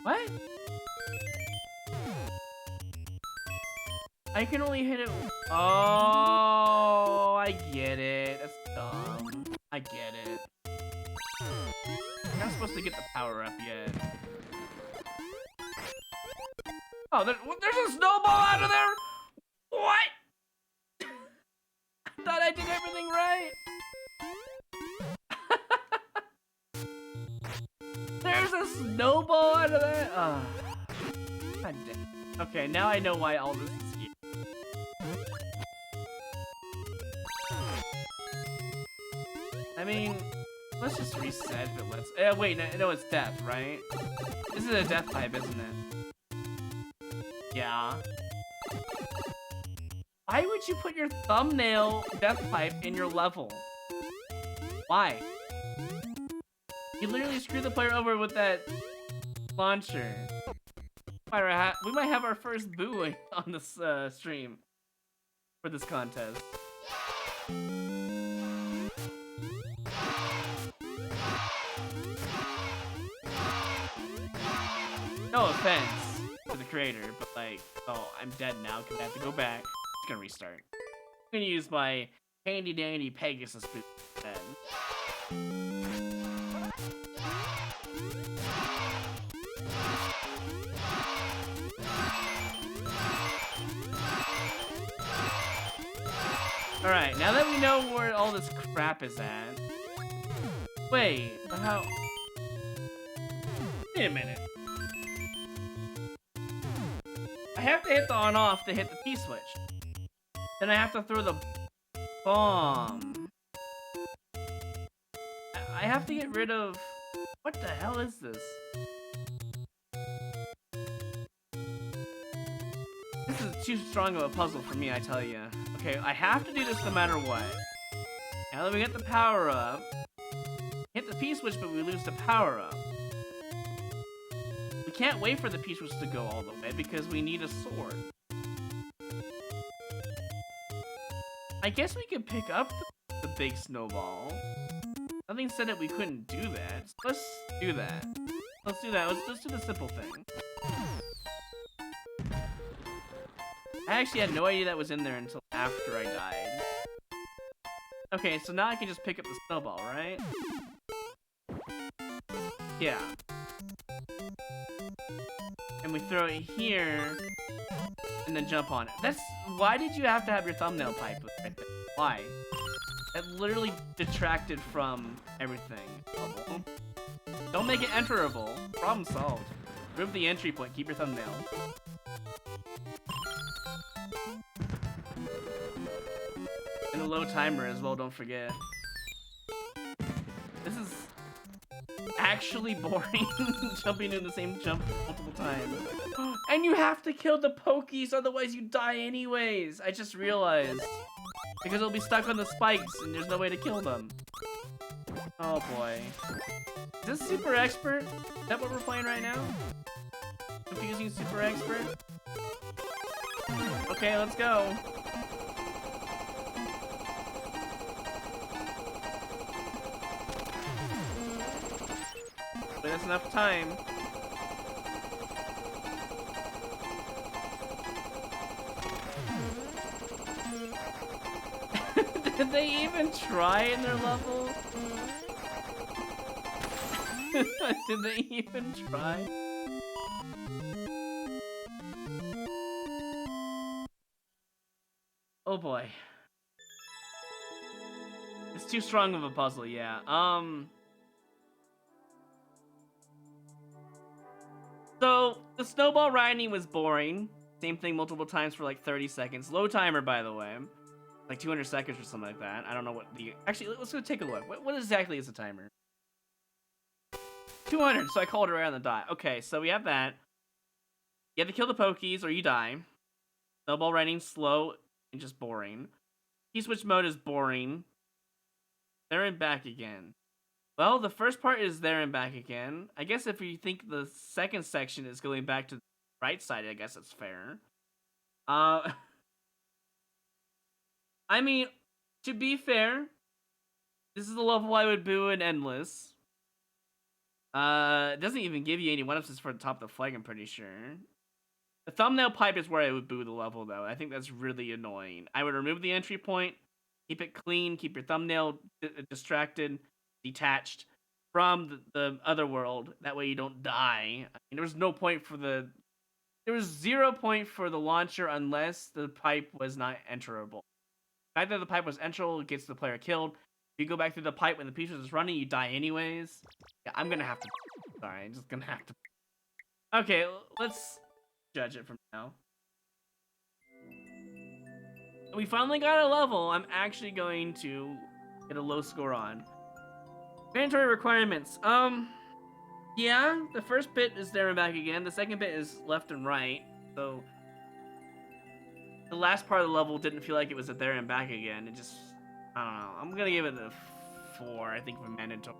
What? I can only hit it... Oh, I get it. That's dumb. I get it. I'm not supposed to get the power up yet. Oh, there's a snowball out of there? What? I thought I did everything right. There's a snowball out of there? Oh. God damn. Okay, now I know why all this is here. I mean, let's just reset if it lets... wait, no, it's death, right? This is a death type, isn't it? Yeah. Why would you put your thumbnail death pipe in your level? Why? You literally screwed the player over with that launcher. We might have our first boo on this stream for this contest. No offense to the creator, but like, oh, I'm dead now because I have to go back. It's gonna restart. I'm gonna use my handy dandy Pegasus boot instead. Alright, now that we know where all this crap is at... Wait, but how... Wait a minute. I have to hit the on-off to hit the P-switch. Then I have to throw the bomb. I have to get rid of... What the hell is this? This is too strong of a puzzle for me, I tell you. Okay, I have to do this no matter what. Now that we get the power up, hit the P-switch, but we lose the power up. We can't wait for the P-switch to go all the way because we need a sword. I guess we could pick up the big snowball. Nothing said that we couldn't do that. So let's do that. Let's do that. Let's do the simple thing. I actually had no idea that was in there until after I died. Okay, so now I can just pick up the snowball, right? Yeah. And we throw it here, and then jump on it. Why did you have to have your thumbnail pipe right there? Why? That literally detracted from everything. Don't make it enterable. Problem solved. Remove the entry point, keep your thumbnail. And a low timer as well, don't forget. This is actually boring, jumping in the same jump multiple times. And you have to kill the pokies, otherwise you die anyways. I just realized. Because they'll be stuck on the spikes and there's no way to kill them. Oh boy. Is this Super Expert? Is that what we're playing right now? Confusing Super Expert? Okay, let's go. Wait, that's enough time. Did they even try in their level? Did they even try? Oh boy. It's too strong of a puzzle, yeah. So the snowball riding was boring. Same thing multiple times for like 30 seconds. Low timer, by the way. Like 200 seconds or something like that. I don't know what the... Actually, let's go take a look. What exactly is the timer? 200, so I called it right on the dot. Okay, so we have that. You have to kill the Pokies or you die. Snowball riding, slow, and just boring. Key switch mode is boring. There and back again. Well, the first part is there and back again. I guess if you think the second section is going back to the right side, I guess it's fair. I mean, to be fair, this is the level I would boo in Endless. It doesn't even give you any one-ups for the top of the flag, I'm pretty sure. The thumbnail pipe is where I would boo the level, though. I think that's really annoying. I would remove the entry point, keep it clean, keep your thumbnail distracted, detached from the other world. That way you don't die. I mean, there was no point for the... There was 0 point for the launcher unless the pipe was not enterable. Either the pipe was enterable, it gets the player killed. If you go back through the pipe when the piece is running, you die anyways. Yeah, I'm gonna have to... Sorry, I'm just gonna have to... Okay, let's judge it from now. We finally got a level I'm actually going to get a low score on. Mandatory requirements. Yeah, the first bit is there and back again. The second bit is left and right. So the last part of the level didn't feel like it was a there and back again. It just, I don't know. I'm gonna give it a 4, I think, for mandatory.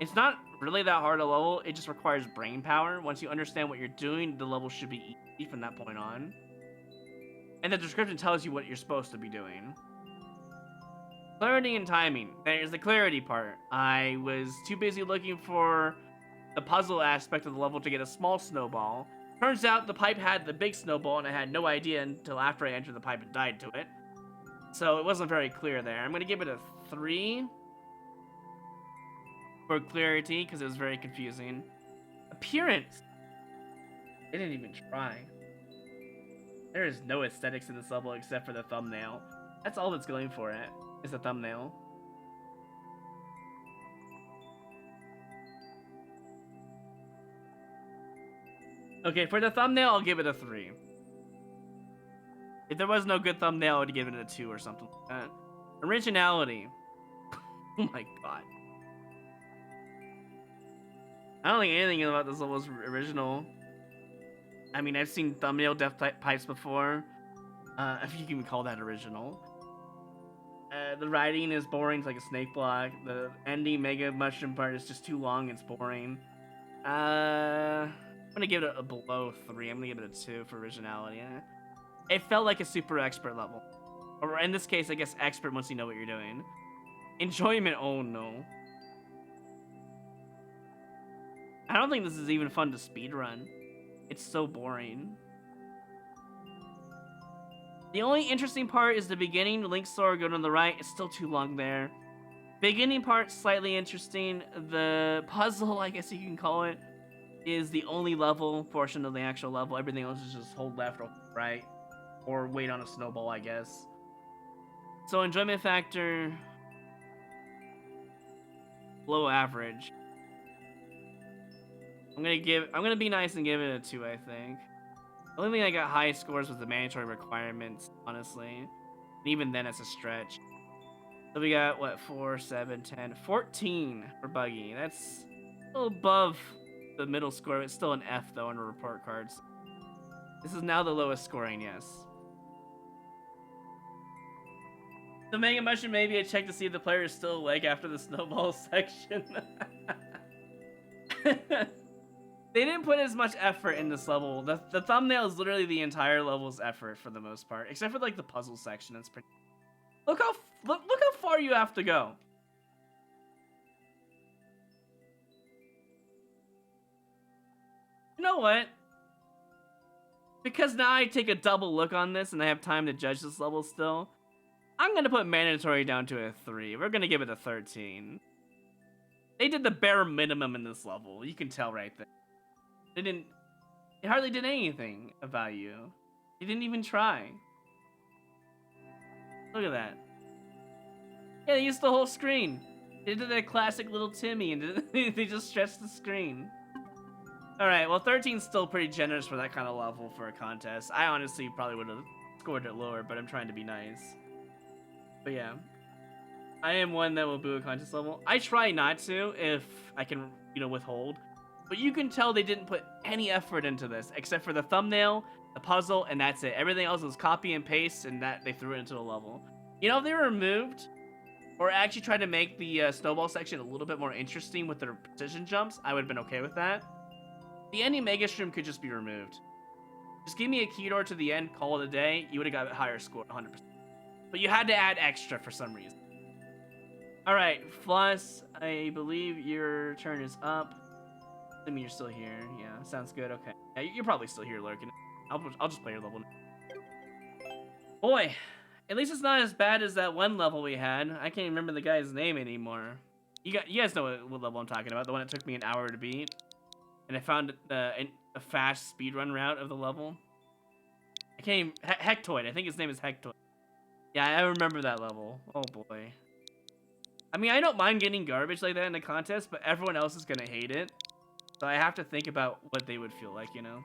It's not really that hard a level. It just requires brain power. Once you understand what you're doing, the level should be easy from that point on. And the description tells you what you're supposed to be doing. Clarity and timing. There's the clarity part. I was too busy looking for the puzzle aspect of the level to get a small snowball. Turns out the pipe had the big snowball and I had no idea until after I entered the pipe and died to it. So it wasn't very clear there. I'm going to give it a 3 for clarity because it was very confusing. Appearance. They didn't even try. There is no aesthetics in this level except for the thumbnail. That's all that's going for it, is the thumbnail. Okay, for the thumbnail, I'll give it a 3. If there was no good thumbnail, I would give it a 2 or something like that. Originality. Oh my god. I don't think anything about this level is original. I mean, I've seen thumbnail death pipes before. If you can call that original. The writing is boring, it's like a snake block. The ending mega mushroom part is just too long, it's boring. I'm gonna give it a below 3. I'm gonna give it a 2 for originality. It felt like a super expert level. Or in this case, I guess expert once you know what you're doing. Enjoyment, oh no. I don't think this is even fun to speedrun. It's so boring. The only interesting part is the beginning. Link Sword go to the right. It's still too long there. Beginning part, slightly interesting. The puzzle, I guess you can call it, is the only level portion of the actual level. Everything else is just hold left or right. Or wait on a snowball, I guess. So enjoyment factor, below average. I'm gonna be nice and give it a 2, I think. The only thing I got high scores was the mandatory requirements, honestly. And even then, it's a stretch. So we got, what, 4, 7, 10, 14 for Buggy. That's a little above the middle score. It's still an F, though, on the report cards. This is now the lowest scoring, yes. The Mega Mushroom, maybe I check to see if the player is still awake after the snowball section. They didn't put as much effort in this level. The thumbnail is literally the entire level's effort for the most part, except for like the puzzle section. It's pretty. Look how far you have to go. You know what? Because now I take a double look on this and I have time to judge this level still, I'm gonna put mandatory down to a 3. We're gonna give it a 13. They did the bare minimum in this level. You can tell right there. They hardly did anything of value. They didn't even try. Look at that. Yeah, they used the whole screen. They did that classic little Timmy and they just stretched the screen. Alright, well 13's still pretty generous for that kind of level for a contest. I honestly probably would have scored it lower, but I'm trying to be nice. But yeah. I am one that will boo a contest level. I try not to if I can, you know, withhold. But you can tell they didn't put any effort into this, except for the thumbnail, the puzzle, and that's it. Everything else was copy and paste, and that they threw it into the level. You know, if they were removed, or actually tried to make the snowball section a little bit more interesting with their precision jumps, I would have been okay with that. The ending Mega Stream could just be removed. Just give me a key door to the end, call it a day, you would have got a higher score, 100%. But you had to add extra for some reason. Alright, Floss, I believe your turn is up. I mean, you're still here. Yeah, sounds good. Okay. Yeah, you're probably still here lurking. I'll just play your level. Boy, at least it's not as bad as that one level we had. I can't remember the guy's name anymore. You guys know what level I'm talking about. The one that took me an hour to beat. And I found a fast speedrun route of the level. I can't even... Hectoid. I think his name is Hectoid. Yeah, I remember that level. Oh, boy. I mean, I don't mind getting garbage like that in a contest, but everyone else is going to hate it. So I have to think about what they would feel like, you know?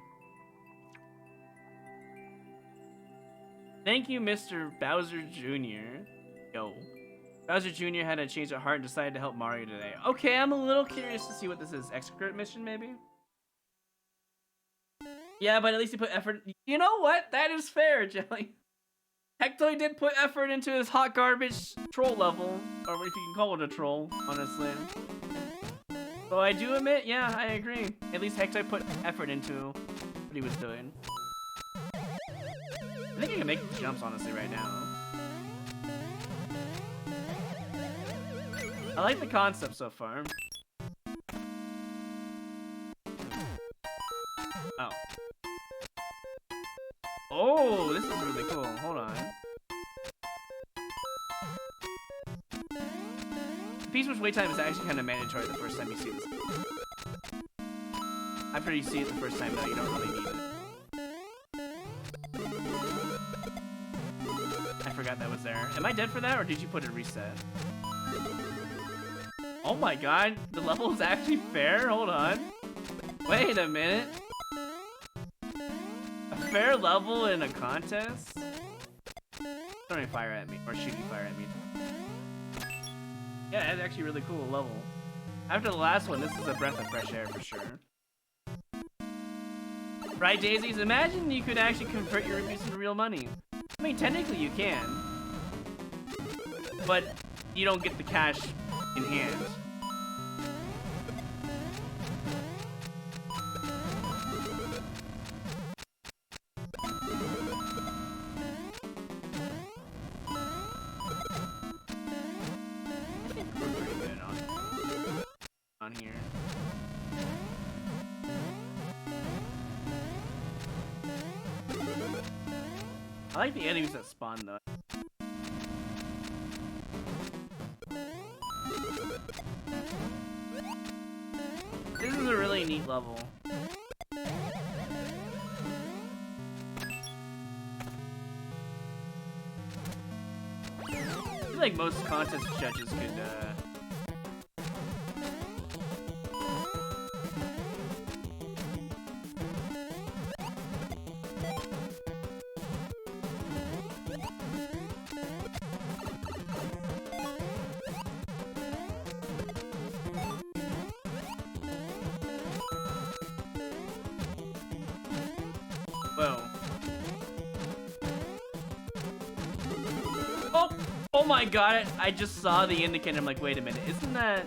Thank you, Mr. Bowser Jr. Yo. Bowser Jr. had a change of heart and decided to help Mario today. Okay, I'm a little curious to see what this is. Execute mission, maybe? Yeah, but at least he put effort. You know what? That is fair, Jelly. Hectoid did put effort into his hot garbage troll level. Or if you can call it a troll, honestly. So I do admit, yeah, I agree. At least Hectoid put effort into what he was doing. I think I can make the jumps, honestly, right now. I like the concept so far. Oh. Oh, this is really cool. Hold on. Piece which wait time is actually kind of mandatory the first time you see this. After you see it the first time, though, you don't really need it. I forgot that was there. Am I dead for that, or did you put a reset? Oh my god, the level is actually fair? Hold on. Wait a minute. A fair level in a contest? Throwing fire at me, or shooting fire at me. Yeah, that's actually a really cool level. After the last one, this is a breath of fresh air for sure. Right, Daisies? Imagine you could actually convert your rupees into real money. I mean, technically you can. But you don't get the cash in hand. Here. I like the enemies that spawn though. This is a really neat level. I feel like most contest judges could Oh my god, I just saw the indicator. I'm like, wait a minute, isn't that...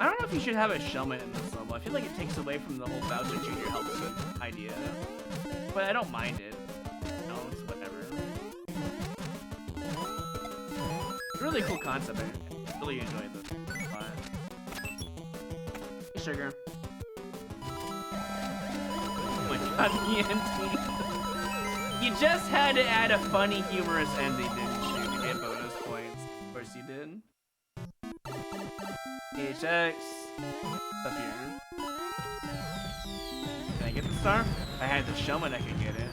I don't know if you should have a shellman in this level. I feel like it takes away from the whole Bowser Jr. helps you idea. But I don't mind it. No, it's whatever. Really cool concept. I really enjoyed this. Hey, Sugar. You just had to add a funny, humorous ending, didn't you, to get bonus points? Of course you did. HX. Up here. Can I get the star? If I had the shellman, I could get it.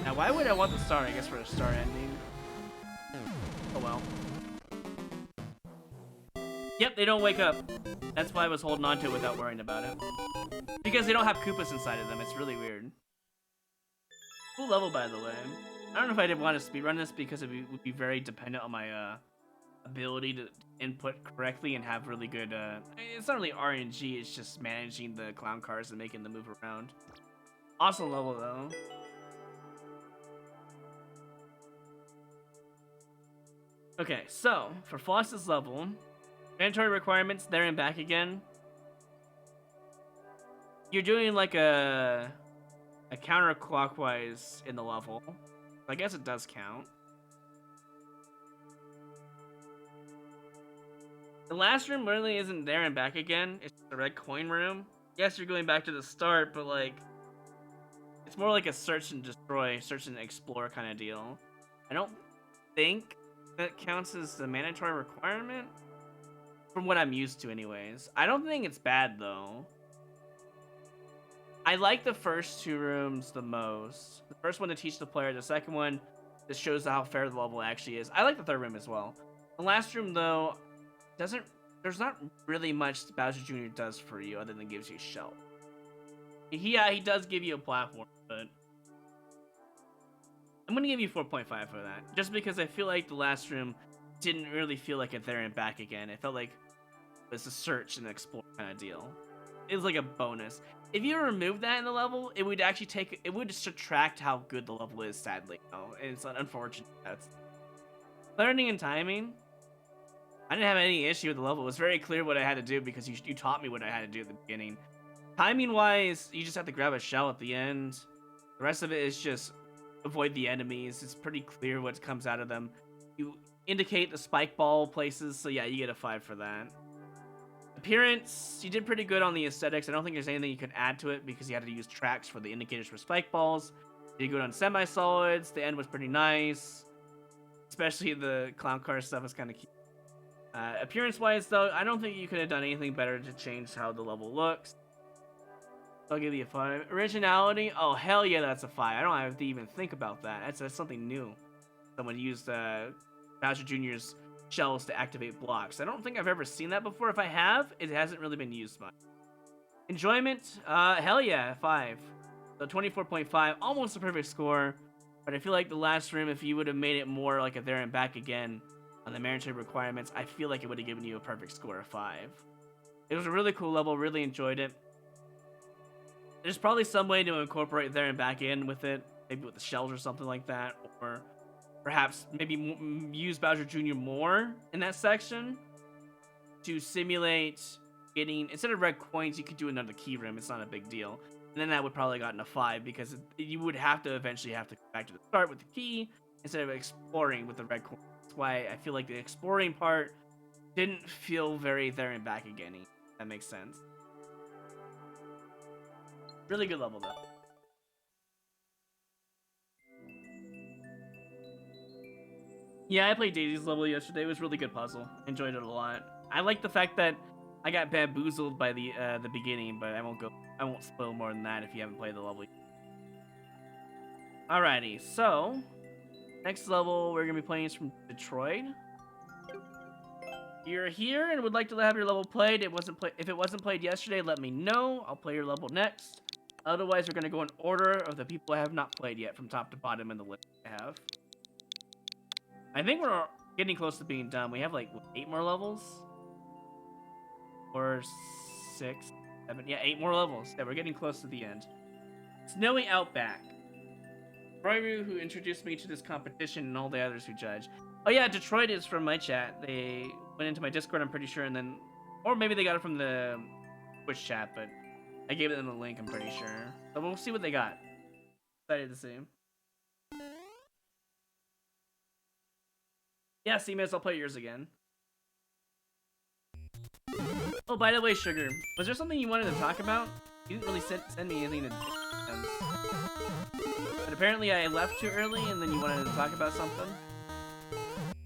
Now, why would I want the star? I guess for a star ending. Oh well. Yep, they don't wake up. That's why I was holding on to it without worrying about it. Because they don't have Koopas inside of them. It's really weird. Cool level, by the way. I don't know if I did want to speedrun this because it would be very dependent on my ability to input correctly and have really good... it's not really RNG, it's just managing the clown cars and making them move around. Awesome level, though. Okay, so, for Floss's level, mandatory requirements there and back again. You're doing like a counterclockwise in the level. I guess it does count. The last room really isn't there and back again. It's the red coin room. Yes, you're going back to the start, but like, it's more like a search and destroy, search and explore kind of deal. I don't think that counts as the mandatory requirement, from what I'm used to anyways. I don't think it's bad though. I like the first two rooms the most. The first one to teach the player, the second one that shows how fair the level actually is. I like the third room as well. The last room though, there's not really much Bowser Jr. does for you other than gives you a shell. He does give you a platform, but I'm gonna give you 4.5 for that. Just because I feel like the last room didn't really feel like a there and back again. It felt like it was a search and explore kind of deal. It was like a bonus. If you remove that in the level, it would actually it would subtract how good the level is, sadly. Oh, and it's unfortunate. That's learning and timing. I didn't have any issue with the level. It was very clear what I had to do because you taught me what I had to do at the beginning. Timing-wise, you just have to grab a shell at the end. The rest of it is just avoid the enemies. It's pretty clear what comes out of them. You indicate the spike ball places, so yeah, you get a 5 for that. Appearance, you did pretty good on the aesthetics. I don't think there's anything you could add to it because you had to use tracks for the indicators for spike balls. You did good on semi-solids. The end was pretty nice. Especially the clown car stuff was kind of cute. Appearance-wise, though, I don't think you could have done anything better to change how the level looks. I'll give you a 5. Originality, oh hell yeah, that's a 5. I don't have to even think about that. That's something new. Someone used Bowser Jr.'s shells to activate blocks. I don't think I've ever seen that before. If I have, it hasn't really been used much. Enjoyment, hell yeah, 5. So 24.5, almost a perfect score. But I feel like the last room, if you would have made it more like a there and back again on the mandatory requirements, I feel like it would have given you a perfect score of 5. It was a really cool level, really enjoyed it. There's probably some way to incorporate there and back in with it, maybe with the shells or something like that, or perhaps maybe use Bowser Jr. more in that section to simulate getting, instead of red coins, you could do another key room. It's not a big deal. And then that would probably gotten a 5 because you would have to eventually have to go back to the start with the key instead of exploring with the red coins. That's why I feel like the exploring part didn't feel very there and back again-y. That makes sense. Really good level though. Yeah, I played Daisy's level yesterday. It was a really good puzzle. Enjoyed it a lot. I like the fact that I got bamboozled by the beginning, but I won't spoil more than that if you haven't played the level yet. Alrighty, so next level we're gonna be playing is from Detroit. You're here and would like to have your level played. If it wasn't played yesterday, let me know. I'll play your level next. Otherwise, we're gonna go in order of the people I have not played yet, from top to bottom in the list I have. I think we're getting close to being done. We have like 8 more levels, or 6, 7. Yeah, 8 more levels. Yeah, we're getting close to the end. Snowy Outback. Royru, who introduced me to this competition, and all the others who judge. Oh yeah, Detroit is from my chat. They went into my Discord, I'm pretty sure, and then, or maybe they got it from the Twitch chat, but I gave them the link, I'm pretty sure. So we'll see what they got. Excited to see. Yeah, C-Miss, I'll play yours again. Oh, by the way, Sugar, was there something you wanted to talk about? You didn't really send me anything to but apparently I left too early and then you wanted to talk about something.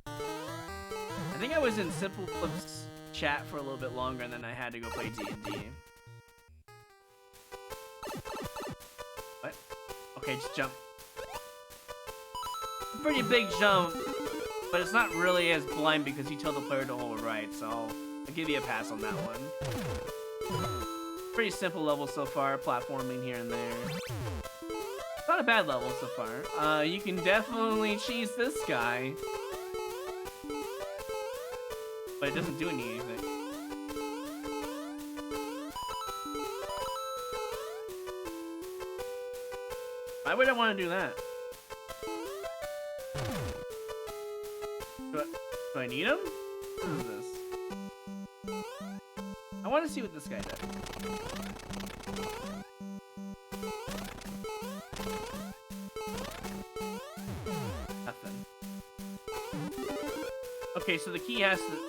I think I was in Simple Flip's chat for a little bit longer and then I had to go play D&D. What? Okay, just jump. Pretty big jump. But it's not really as blind because you tell the player to hold right, so I'll give you a pass on that one. Pretty simple level so far, platforming here and there. Not a bad level so far. You can definitely cheese this guy. But it doesn't do anything. Why would I want to do that? Do I need him? What is this? I want to see what this guy does. Nothing. Okay, so the key has to...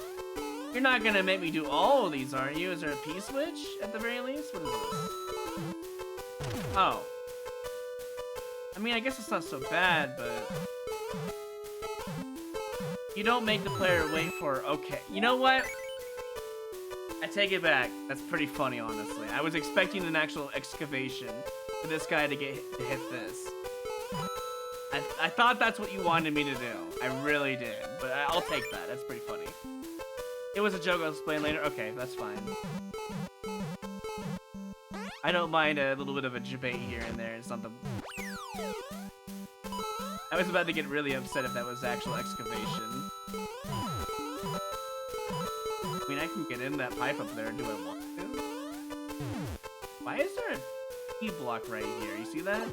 You're not gonna make me do all of these, are you? Is there a P-switch at the very least? What is this? Oh. I mean, I guess it's not so bad, but... You don't make the player wait for... Okay, you know what? I take it back. That's pretty funny, honestly. I was expecting an actual excavation for this guy to hit this. I thought that's what you wanted me to do. I really did, but I'll take that. That's pretty funny. It was a joke. I'll explain later. Okay, that's fine. I don't mind a little bit of a debate here and there. It's not the... I was about to get really upset if that was actual excavation. I mean, I can get in that pipe up there. Do I want to? Why is there a T block right here? You see that?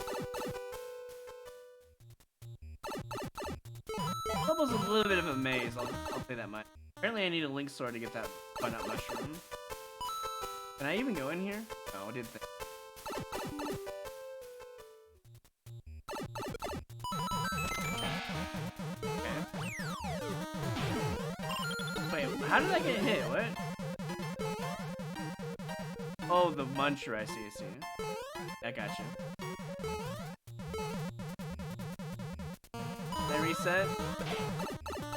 This level's a little bit of a maze. I'll say that much. Apparently, I need a link sword to get that fun-up mushroom. Can I even go in here? No, I didn't think. How did I get hit? What? Oh, the muncher. I see. I got you. Did I reset?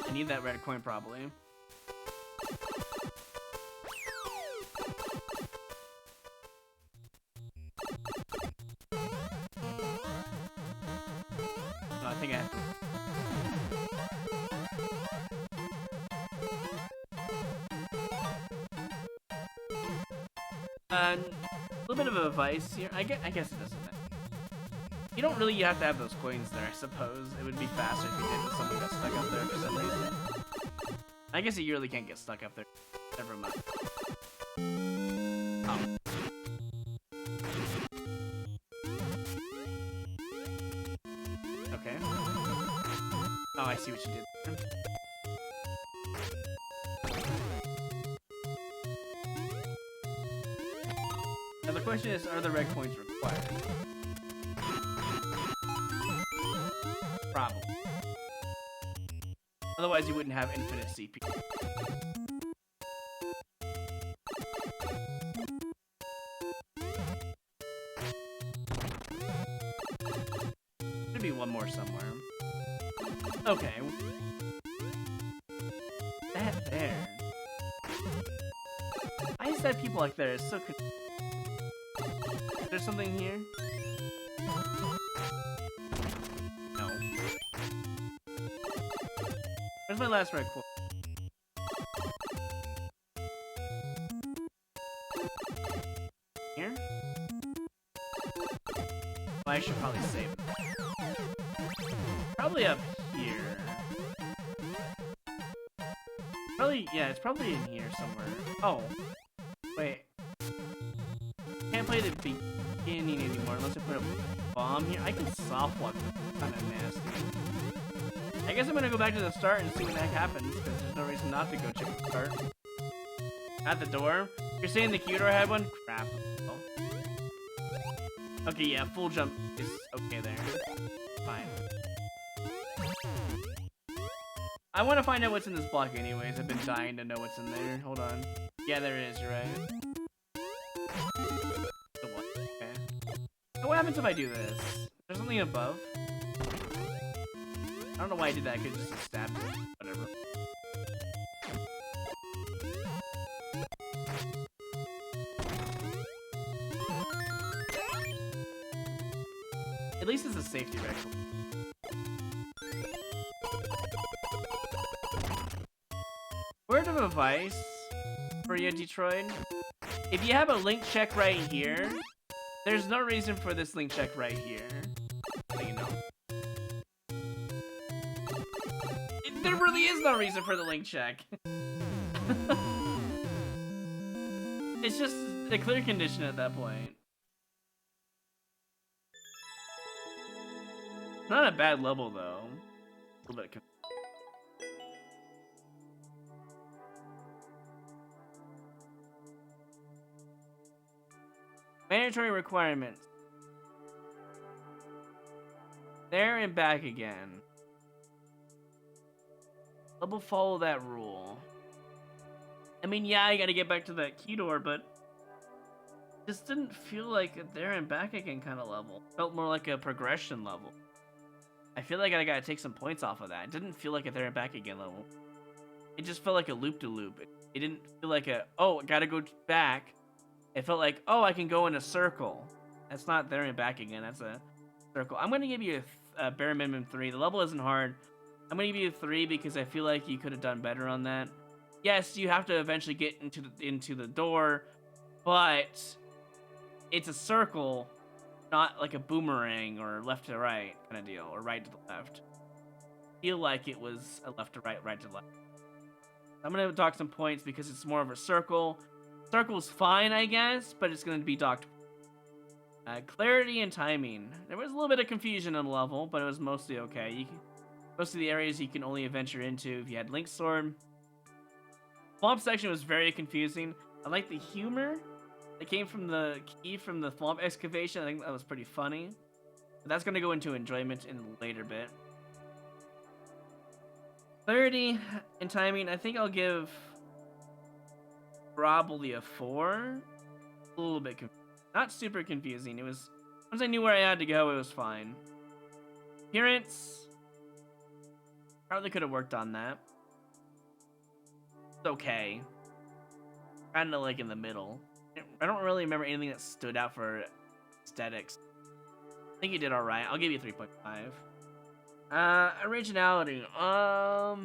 I need that red coin probably. No, I think I have to. A little bit of advice here. I guess it doesn't matter. You don't really have to have those coins there, I suppose. It would be faster if you did if someone got stuck up there for some reason. I guess you really can't get stuck up there. Never mind. Oh. Okay. Oh, I see what you did there. Now the question is, are the red coins required? Probably. Otherwise you wouldn't have infinite CP. Should be one more somewhere. Okay. That there. Why is that people like there? It's so confusing. Is there something here? No. Where's my last red coin? Here? Well, I should probably save it. Probably up here. Probably, yeah, it's probably in here somewhere. Oh. Wait. Can't play the beginning anymore unless I put a bomb here. I can soft walk. Kind of nasty. I guess I'm gonna go back to the start and see what the heck happens, because there's no reason not to go check the start. At the door? You're saying the Q door had one? Crap. Oh. Okay, yeah, full jump is okay there. Fine. I want to find out what's in this block anyways. I've been dying to know what's in there. Hold on. Yeah, there is, you're right. Okay. So what happens if I do this? There's something above? I don't know why I did that. I could just have stabbed it. Whatever. At least it's a safety record. of advice for you, Detroit. If you have a link check right here, there's no reason for this link check right here. So you know. There really is no reason for the link check. It's just a clear condition at that point. Not a bad level though. A little bit. Mandatory requirements. There and back again. Level follow that rule. I mean, yeah, I gotta get back to that key door, but this didn't feel like a there and back again kind of level. Felt more like a progression level. I feel like I gotta take some points off of that. It didn't feel like a there and back again level. It just felt like a loop-de-loop. It didn't feel like a, oh, gotta go back. It felt like, oh, I can go in a circle. That's not there and back again. That's a circle. I'm gonna give you a bare minimum 3. The level isn't hard. I'm gonna give you a 3 because I feel like you could have done better on that. Yes, you have to eventually get into the door, but it's a circle, not like a boomerang or left to right kind of deal, or right to the left. I feel like it was a left to right, right to left. I'm gonna dock some points because it's more of a circle. Circle's fine, I guess, but it's gonna be docked. Clarity and timing. There was a little bit of confusion on the level, but it was mostly okay. Most of the areas you can only venture into if you had Link Sword. Swamp section was very confusing. I like the humor that came from the key from the swamp excavation. I think that was pretty funny. But that's going to go into enjoyment in a later bit. Clarity and timing, I think I'll give probably a 4. A little bit confusing. Not super confusing. It was, once I knew where I had to go, it was fine. Appearance, probably could have worked on that. It's okay. Kind of like in the middle. I don't really remember anything that stood out for aesthetics. I think you did alright. I'll give you 3.5. Originality. I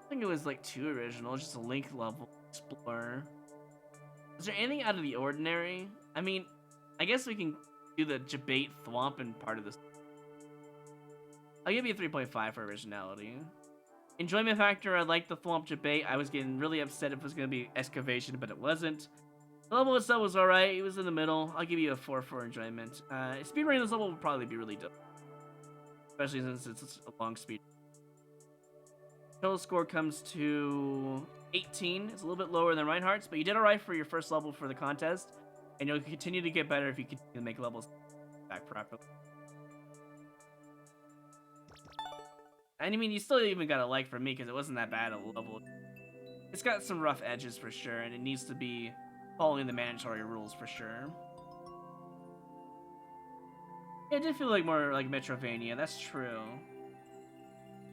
think it was like 2 original, just a Link level explorer. Is there anything out of the ordinary? I mean, I guess we can do the debate thwomp and part of this. I'll give you a 3.5 for originality. Enjoyment factor, I like the thwomp debate. I was getting really upset if it was going to be excavation, but it wasn't. The level itself was alright. It was in the middle. I'll give you a 4 for enjoyment. Speedrunning this level will probably be really dope. Especially since it's a long speed. Total score comes to 18. It's a little bit lower than Reinhardt's, but you did alright for your first level for the contest. And you'll continue to get better if you continue to make levels back properly. And I mean, you still even got a like from me because it wasn't that bad a level. It's got some rough edges for sure, and it needs to be following the mandatory rules for sure. Yeah, it did feel like more like Metrovania, that's true.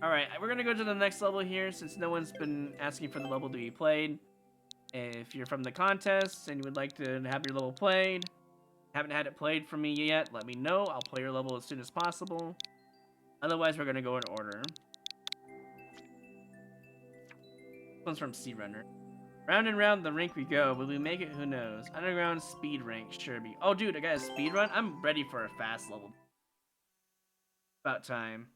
Alright, we're gonna go to the next level here since no one's been asking for the level to be played. If you're from the contest and you would like to have your level played, haven't had it played for me yet, let me know. I'll play your level as soon as possible. Otherwise, we're gonna go in order. This one's from Sea Runner. Round and round the rink we go. Will we make it? Who knows? Underground speed rank, Sherby. Oh, dude, I got a speed run? I'm ready for a fast level. About time.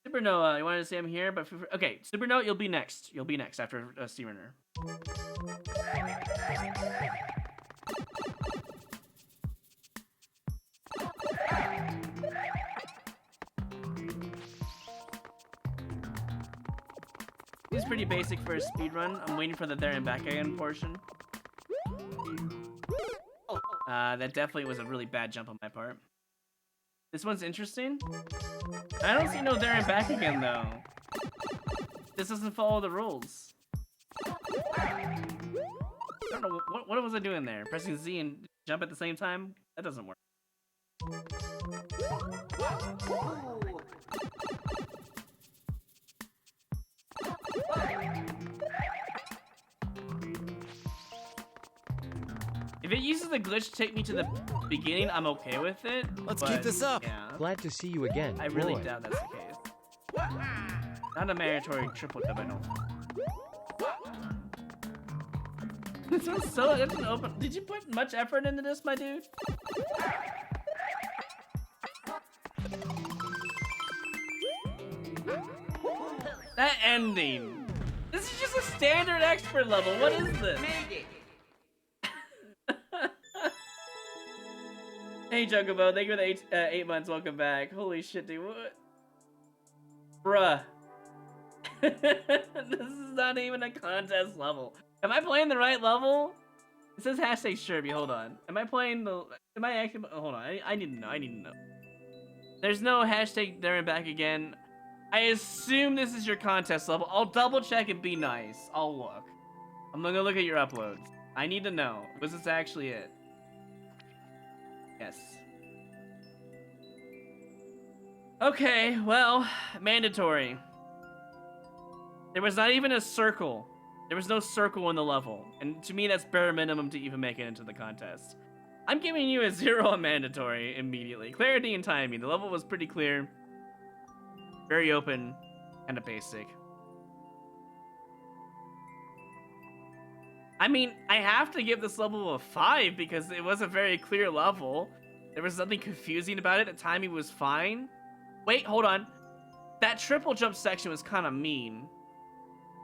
Supernova, you wanted to say I'm here, but okay, Supernova, you'll be next. You'll be next after Sea Runner. This is pretty basic for a speed run. I'm waiting for the there and back again portion. That definitely was a really bad jump on my part. This one's interesting. I don't see no there and back again though. This doesn't follow the rules. I don't know, what was I doing there? Pressing Z and jump at the same time? That doesn't work. If If it uses the glitch to take me to the beginning, I'm okay with it. Let's keep this up. Yeah. Glad to see you again. I really Roy. doubt that's the case. Not a mandatory triple dub, I don't think. This one's so that's an open. Did you put much effort into this, my dude? That ending. This is just a standard expert level. What is this? Hey Junkabo, thank you for the 8 months. Welcome back. Holy shit, dude. What? Bruh. This is not even a contest level. Am I playing the right level? It says hashtag Sherby. Hold on. Am I playing the... Am I actually... Hold on. I need to know. I need to know. There's no hashtag there and back again. I assume this is your contest level. I'll double check and be nice. I'll look. I'm gonna look at your uploads. I need to know. Was this actually it? Yes. Okay, well, mandatory. There was not even a circle. There was no circle in the level. And to me, that's bare minimum to even make it into the contest. I'm giving you a 0 on mandatory immediately. Clarity and timing. The level was pretty clear. Very open. Kind of basic. I mean, I have to give this level a 5 because it was a very clear level. There was nothing confusing about it. The timing was fine. Wait, hold on. That triple jump section was kind of mean.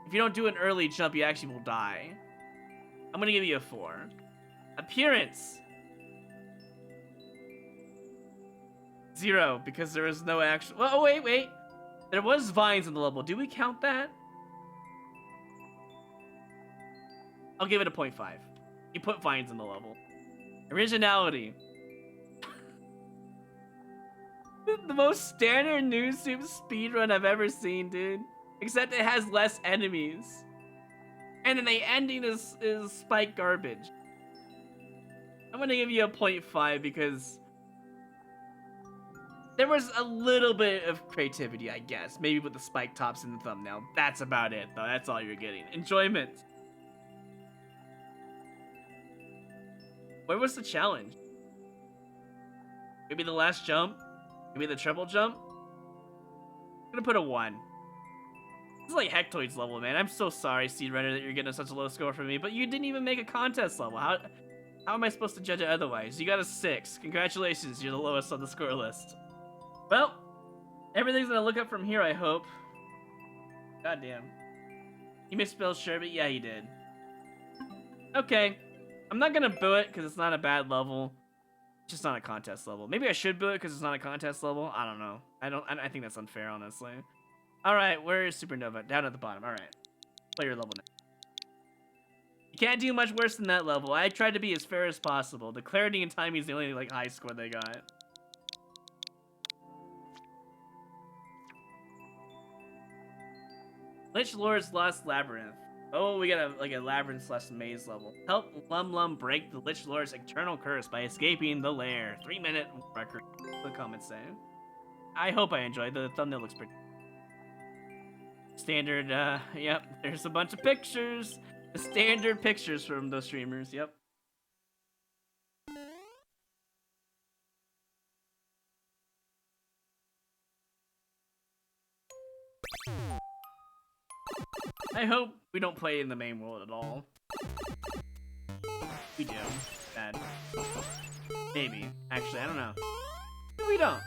If you don't do an early jump, you actually will die. I'm gonna give you a 4. Appearance. 0, because there was no actual... Oh, wait. There was vines in the level. Do we count that? I'll give it a 0.5. You put vines in the level. Originality. The most standard Noob Soup speedrun I've ever seen, dude. Except it has less enemies. And then the ending is spike garbage. I'm gonna give you a 0.5 because there was a little bit of creativity, I guess. Maybe with the spike tops in the thumbnail. That's about it, though. That's all you're getting. Enjoyment. Where was the challenge? Maybe the last jump? Maybe the triple jump? I'm gonna put a 1. This is like Hectoid's level, man. I'm so sorry, Seed Runner, that you're getting such a low score from me, but you didn't even make a contest level. How am I supposed to judge it otherwise? You got a 6. Congratulations, you're the lowest on the score list. Well, everything's gonna look up from here, I hope. Goddamn. You misspelled Sherby? Yeah, he did. Okay. I'm not gonna boo it because it's not a bad level. It's just not a contest level. Maybe I should boo it because it's not a contest level. I don't know. I think that's unfair, honestly. Alright, where is Supernova? Down at the bottom. Alright. Play your level now. You can't do much worse than that level. I tried to be as fair as possible. The clarity and timing is the only like high score they got. Lich Lord's Lost Labyrinth. Oh, we got a labyrinth / maze level. Help LumLum break the Lich Lord's eternal curse by escaping the lair. 3-minute record. The comments say. I hope I enjoyed. The thumbnail looks pretty. Standard. Yep. There's a bunch of pictures. The standard pictures from those streamers. Yep. I hope we don't play in the main world at all. We do. Bad. Maybe. Actually, I don't know. Maybe we don't.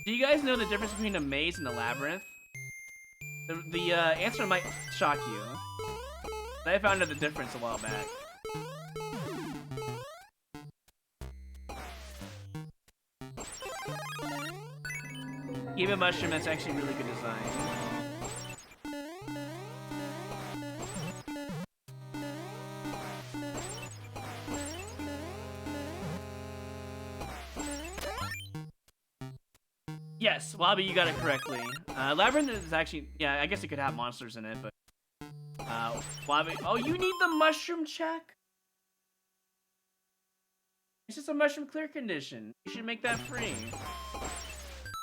Do you guys know the difference between a maze and a labyrinth? The answer might shock you. I found out the difference a while back. Give a mushroom, that's actually really good design. Yes, Wabi, you got it correctly. Labyrinth is actually, yeah, I guess it could have monsters in it, but Wabi, oh, you need the mushroom check? It's just a mushroom clear condition. You should make that free.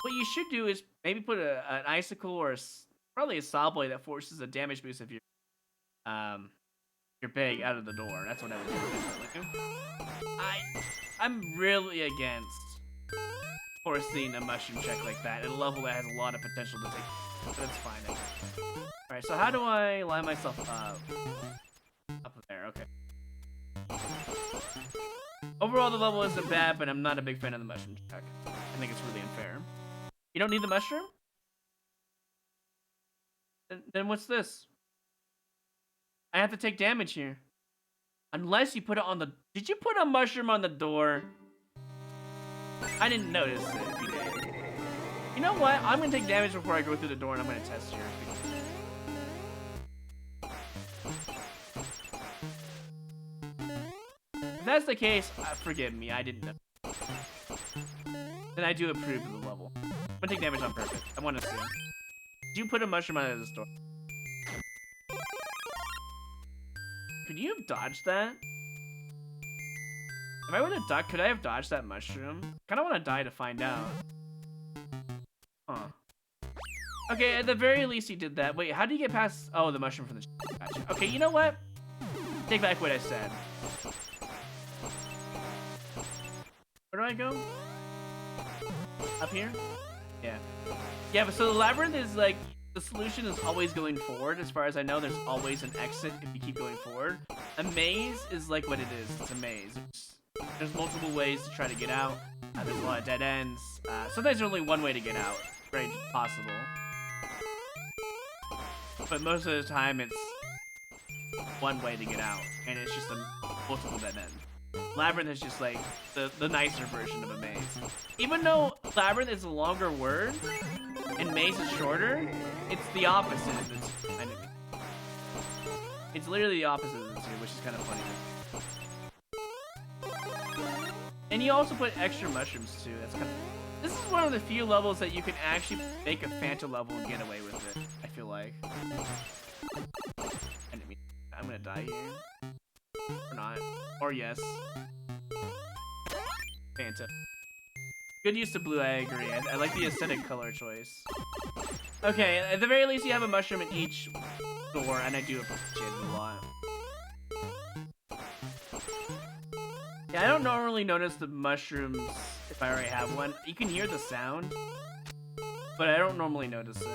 What you should do is maybe put an icicle or probably a sawblade that forces a damage boost if you're your bag out of the door. That's what I would do. I'm really against forcing a mushroom check like that at a level that has a lot of potential to take. But it's fine. Alright, so how do I line myself up? Up there, okay. Overall, the level isn't bad, but I'm not a big fan of the mushroom check. I think it's really unfair. You don't need the mushroom? Then what's this? I have to take damage here. Unless you put it on the... Did you put a mushroom on the door? I didn't notice it if you did. You know what? I'm going to take damage before I go through the door, and I'm going to test here. If that's the case, forgive me. I didn't know. Then I do approve of the level. I'm going to take damage on purpose. I want to see. Did you put a mushroom under this door? Could you have dodged that? If I would have ducked, could I have dodged that mushroom? Kind of want to die to find out. Huh. Okay, at the very least he did that. Wait, how do you get past... Oh, the mushroom from the... Gotcha. Okay, you know what? Take back what I said. Where do I go? Up here? Yeah. Yeah, but so the labyrinth is like... The solution is always going forward. As far as I know, there's always an exit if you keep going forward. A maze is like what it is. It's a maze. There's multiple ways to try to get out. There's a lot of dead ends. Sometimes there's only one way to get out. Very possible. But most of the time, it's one way to get out. And it's just a multiple dead end. Labyrinth is just like the nicer version of a maze. Even though labyrinth is a longer word, and maze is shorter, it's the opposite of the two. It's literally the opposite of the two, which is kind of funny. And you also put extra mushrooms too. That's kind of... This is one of the few levels that you can actually make a Phantom level and get away with it, I feel like. I'm gonna die here. Or not. Or yes. Phantom. Good use of blue, I agree. I like the aesthetic color choice. Okay, at the very least you have a mushroom in each door, and I do appreciate it a lot. Yeah, I don't normally notice the mushrooms if I already have one. You can hear the sound, but I don't normally notice it.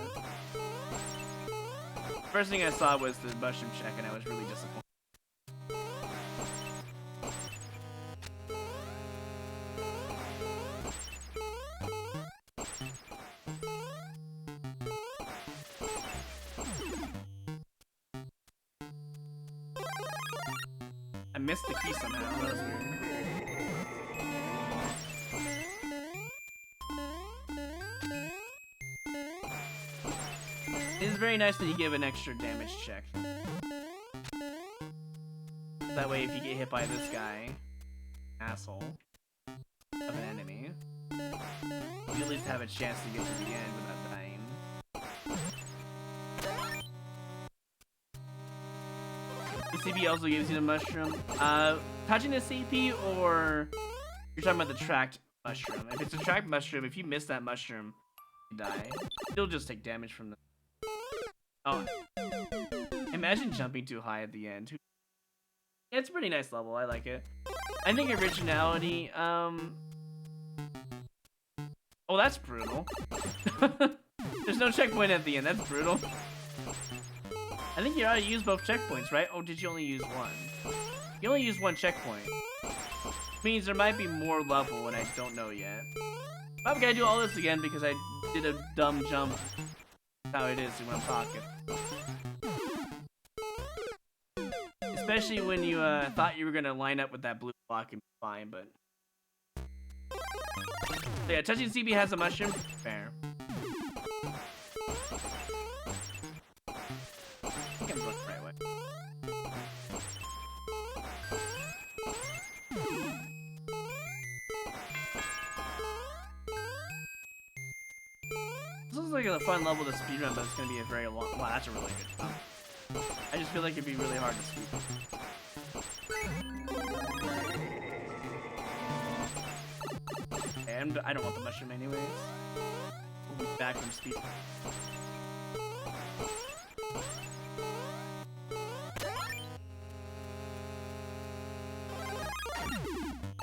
First thing I saw was the mushroom check, and I was really disappointed. I missed the key somehow. That was weird. It is very nice that you give an extra damage check. That way, if you get hit by this guy, asshole of an enemy, you at least have a chance to get to the end without dying. The CP also gives you the mushroom. Touching the CP, or you're talking about the tracked mushroom. If it's a tracked mushroom, if you miss that mushroom, you die. You'll just take damage from the... Oh. Imagine jumping too high at the end. Yeah, it's a pretty nice level. I like it. I think originality, Oh, that's brutal. There's no checkpoint at the end. That's brutal. I think you ought to use both checkpoints, right? Oh, did you only use one? You only used one checkpoint. Which means there might be more level, and I don't know yet. I'm gonna do all this again because I did a dumb jump. That's how it is when I'm talking. Especially when you thought you were gonna line up with that blue block and be fine, but... So yeah, touching CB has a mushroom. Fair. This looks like a fun level to speedrun, but it's gonna be a very long... Wow, that's a really good jump. I just feel like it'd be really hard to speed. And I don't want the mushroom anyways. We'll be back from speed.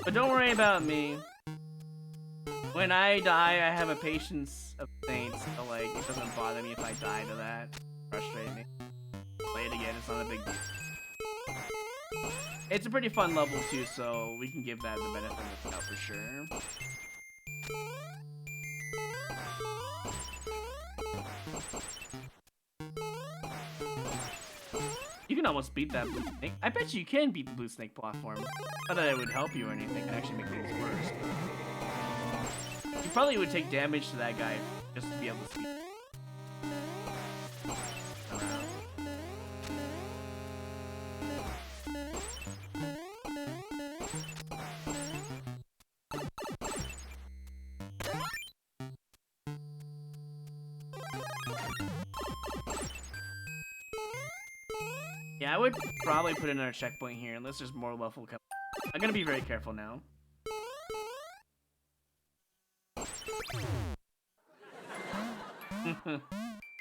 But don't worry about me. When I die, I have a patience of saints, so like it doesn't bother me if I die to that. Frustrate me. Play it again, it's not a big deal. It's a pretty fun level too, so we can give that the benefit of the doubt for sure. You can almost beat that blue snake. I bet you can beat the blue snake platform. Not that it would help you or anything, it actually make things worse. You probably would take damage to that guy just to be able to speed. Yeah, I would probably put another checkpoint here unless there's more level coming. I'm gonna be very careful now.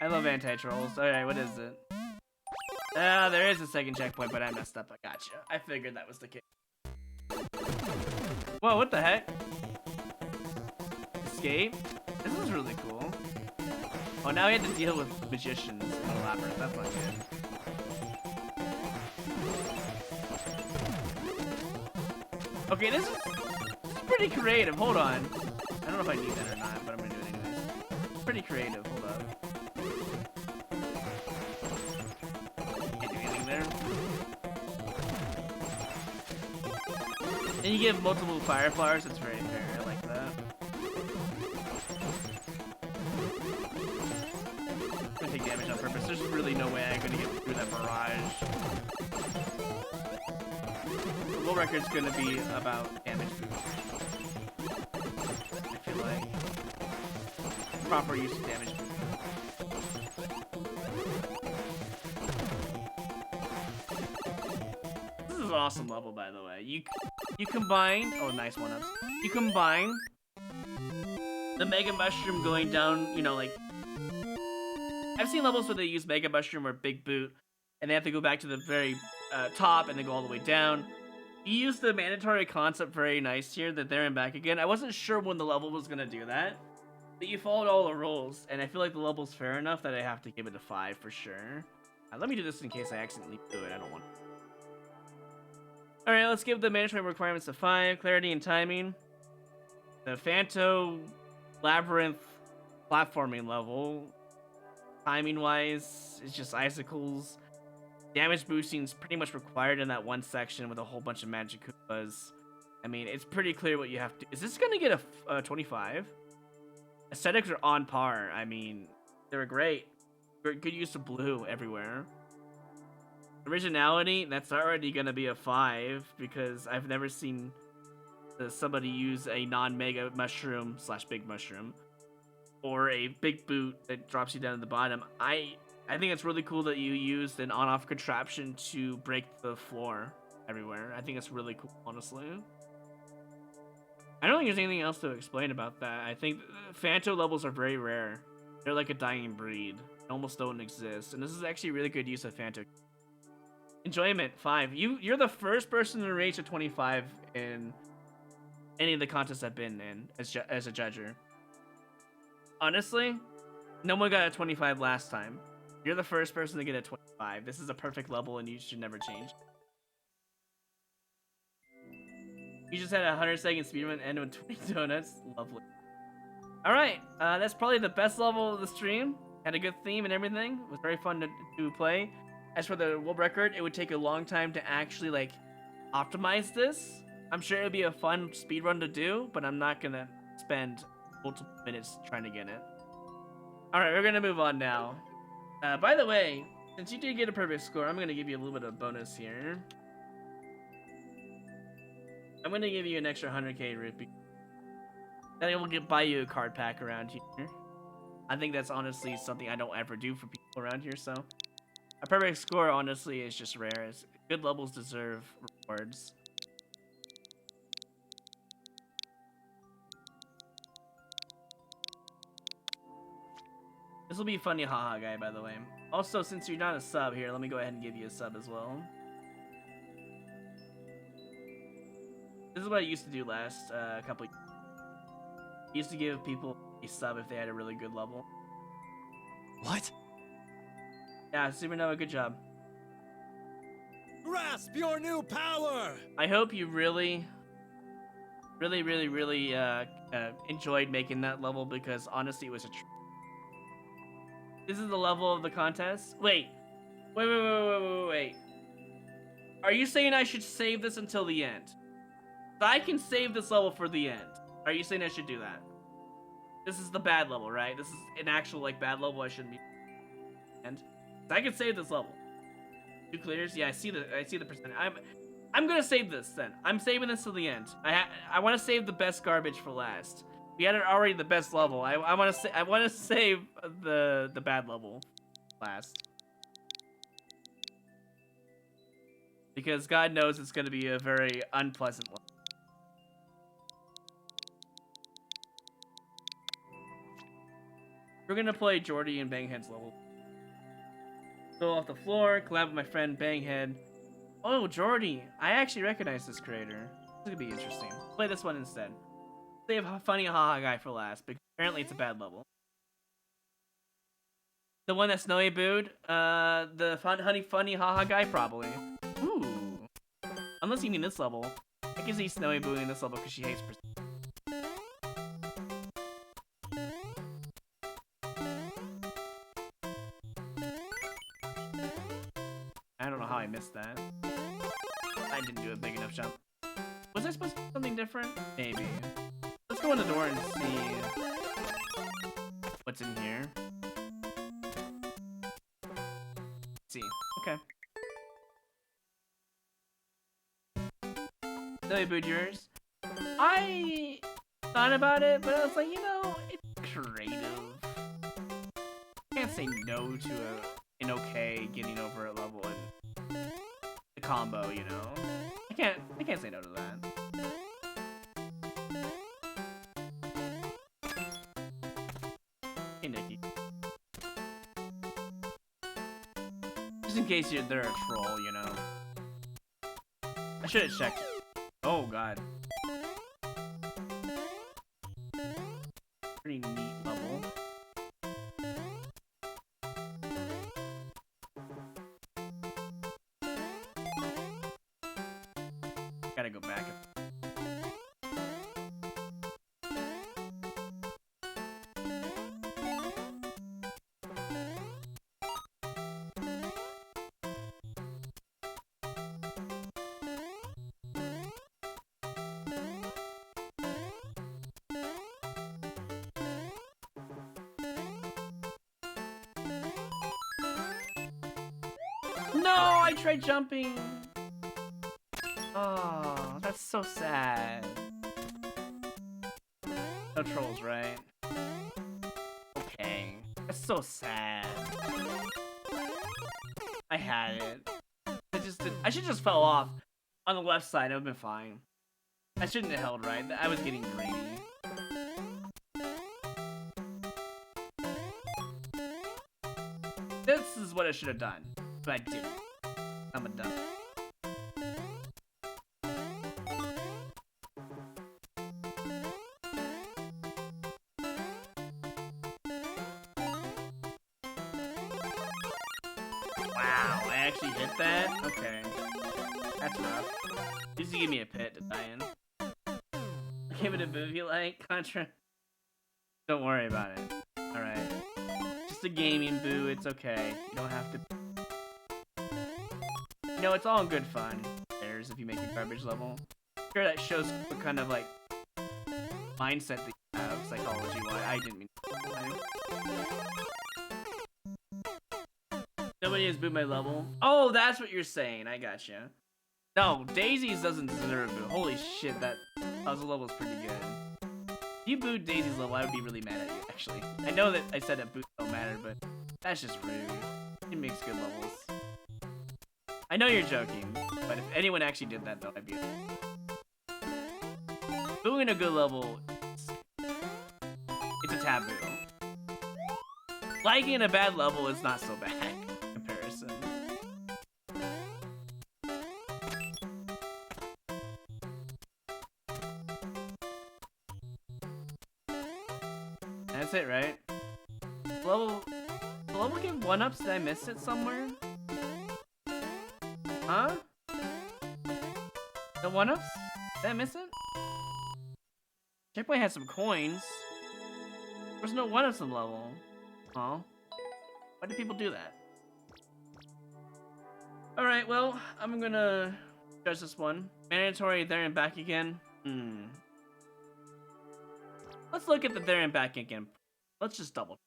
I love anti-trolls. Alright, what is it? There is a second checkpoint, but I messed up. I gotcha. I figured that was the case. Whoa, what the heck? Escape? This is really cool. Oh, now we have to deal with magicians in the labyrinth. That's not good. Okay, this is pretty creative. Hold on. I don't know if I need that or not, but I'm gonna do it anyways. It's pretty creative. Hold up. Can't do anything there. And you get multiple fire flowers. It's very fair. I like that. I'm gonna take damage on purpose. There's really no way I'm gonna get through that barrage. The world record's gonna be about damage boost. I feel like proper use of damage boost. This is an awesome level, by the way. You combine. Oh, nice one-ups. You combine the Mega Mushroom going down. You know, like I've seen levels where they use Mega Mushroom or Big Boot, and they have to go back to the very top and then go all the way down. You used the mandatory concept very nice here, that there and back again. I wasn't sure when the level was gonna do that, but you followed all the rules, and I feel like the level's fair enough that I have to give it a 5 for sure. Let me do this in case I accidentally do it. I don't want. All right, let's give the mandatory requirements a 5. Clarity and timing. The Phanto Labyrinth platforming level, timing-wise, is just icicles. Damage boosting is pretty much required in that one section with a whole bunch of magic Koopas. I mean, it's pretty clear what you have to. Is this gonna get a 25? Aesthetics are on par. I mean, they're great. Good use of blue everywhere. Originality, that's already gonna be a 5 because I've never seen somebody use a non-mega mushroom / big mushroom or a big boot that drops you down to the bottom. I think it's really cool that you used an on-off contraption to break the floor everywhere. I think it's really cool, honestly. I don't think there's anything else to explain about that. I think Phanto levels are very rare. They're like a dying breed. They almost don't exist. And this is actually really good use of Phanto. Enjoyment, 5. You're the first person to reach a 25 in any of the contests I've been in as a judger. Honestly, no one got a 25 last time. You're the first person to get a 25. This is a perfect level and you should never change. You just had a 100-second speedrun end with 20 donuts. Lovely. Alright, that's probably the best level of the stream. Had a good theme and everything. It was very fun to play. As for the world record, it would take a long time to actually like optimize this. I'm sure it would be a fun speedrun to do, but I'm not gonna spend multiple minutes trying to get it. Alright, we're gonna move on now. By the way, since you did get a perfect score, I'm going to give you a little bit of bonus here. I'm going to give you an extra 100k rupee. Then it will buy you a card pack around here. I think that's honestly something I don't ever do for people around here, so. A perfect score, honestly, is just rare. Good levels deserve rewards. This will be funny, haha, guy, by the way. Also, since you're not a sub here, let me go ahead and give you a sub as well. This is what I used to do last couple. I used to give people a sub if they had a really good level. What? Yeah, Supernova, good job. Grasp your new power! I hope you really enjoyed making that level, because honestly, it was a treat. This is the level of the contest? Wait. Are you saying I should save this until the end? So I can save this level for the end. Are you saying I should do that? This is the bad level, right? This is an actual, like, bad level I shouldn't be. And so I can save this level. 2 clears? Yeah, I see the percent. I'm gonna save this then. I'm saving this till the end. I want to save the best garbage for last. We had already the best level. I want to save the bad level last. Because God knows it's gonna be a very unpleasant one. We're gonna play Jordy and Banghead's level. Go off the floor, collab with my friend Banghead. Oh, Jordy. I actually recognize this creator. This could be interesting. Play this one instead. Save funny haha guy for last, but apparently it's a bad level. The one that Snowy booed? The funny haha guy, probably. Ooh. Unless you mean this level. I can see Snowy booing this level because she hates I don't know how I missed that. I didn't do a big enough jump. Was I supposed to do something different? Maybe. Let's go in the door and see what's in here. Let's see. Okay. Silly booed yours. I thought about it, but I was like, you know, it's creative. Can't say no to an okay getting over it level and the combo, you know. I can't say no to that. Hey Nikki. Just in case they're a troll, you know. I should have checked. Oh god. Pretty neat level. Gotta go back. No, I tried jumping. Oh, that's so sad. No trolls, right? Okay. That's so sad. I had it. I should just fell off on the left side. It would have been fine. I shouldn't have held right. I was getting greedy. This is what I should have done, but I didn't. I'm a dumb. Wow, I actually hit that? Okay. That's rough. At least you give me a pit to die in. I gave it a movie like Contra. Don't worry about it. Alright. Just a gaming boo, it's okay. You don't have to. You know, it's all in good fun. There's if you make a garbage level. Sure, that shows what kind of like mindset that you have, psychology wise. I didn't mean to. Nobody has booed my level. Oh, that's what you're saying. I gotcha. No, Daisy's doesn't deserve a boo. Holy shit, that puzzle level's pretty good. If you booed Daisy's level, I would be really mad at you, actually. I know that I said that boots don't matter, but that's just rude. It makes good levels. I know you're joking, but if anyone actually did that, though, I'd be booing a good level, it's a taboo. Liking a bad level is not so bad in comparison. That's it, right? The level give 1-ups? Did I miss it somewhere? Huh? The 1-ups? Did I miss it? Checkpoint had some coins. There's no 1-ups in the level. Oh. Why do people do that? Alright, well, I'm gonna judge this one. Mandatory there and back again. Let's look at the there and back again. Let's just double.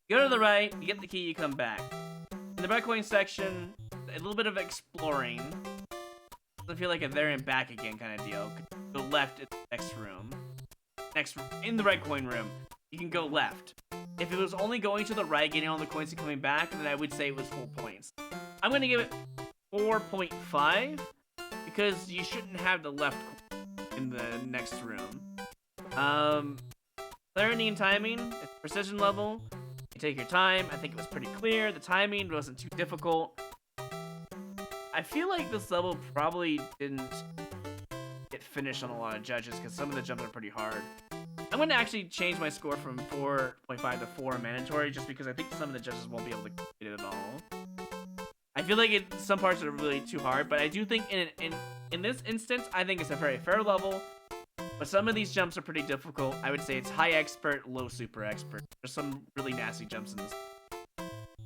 You go to the right, you get the key, you come back. In the breakpoint section, a little bit of exploring. Doesn't feel like a there and back again kind of deal. Go left in the next room. In the red coin room, you can go left. If it was only going to the right, getting all the coins and coming back, then I would say it was full points. I'm gonna give it 4.5 because you shouldn't have the left in the next room. Clarity and timing, it's precision level. You take your time. I think it was pretty clear. The timing wasn't too difficult. I feel like this level probably didn't get finished on a lot of judges because some of the jumps are pretty hard. I'm going to actually change my score from 4.5 to 4 mandatory just because I think some of the judges won't be able to complete it at all. I feel like some parts are really too hard, but I do think in this instance, I think it's a very fair level. But some of these jumps are pretty difficult. I would say it's high expert, low super expert. There's some really nasty jumps in this.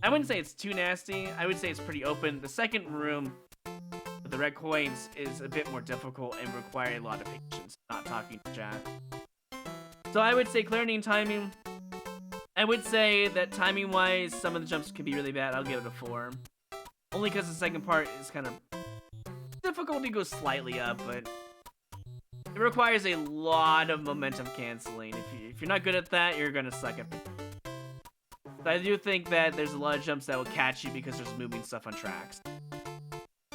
I wouldn't say it's too nasty. I would say it's pretty open. The second room with the red coins is a bit more difficult and require a lot of patience, not talking to chat. So I would say clarity and timing. I would say that timing-wise, some of the jumps could be really bad. I'll give it a 4. Only because the second part is kind of... difficulty goes slightly up, but... it requires a lot of momentum canceling. If you're not good at that, you're gonna suck at it. So I do think that there's a lot of jumps that will catch you because there's moving stuff on tracks.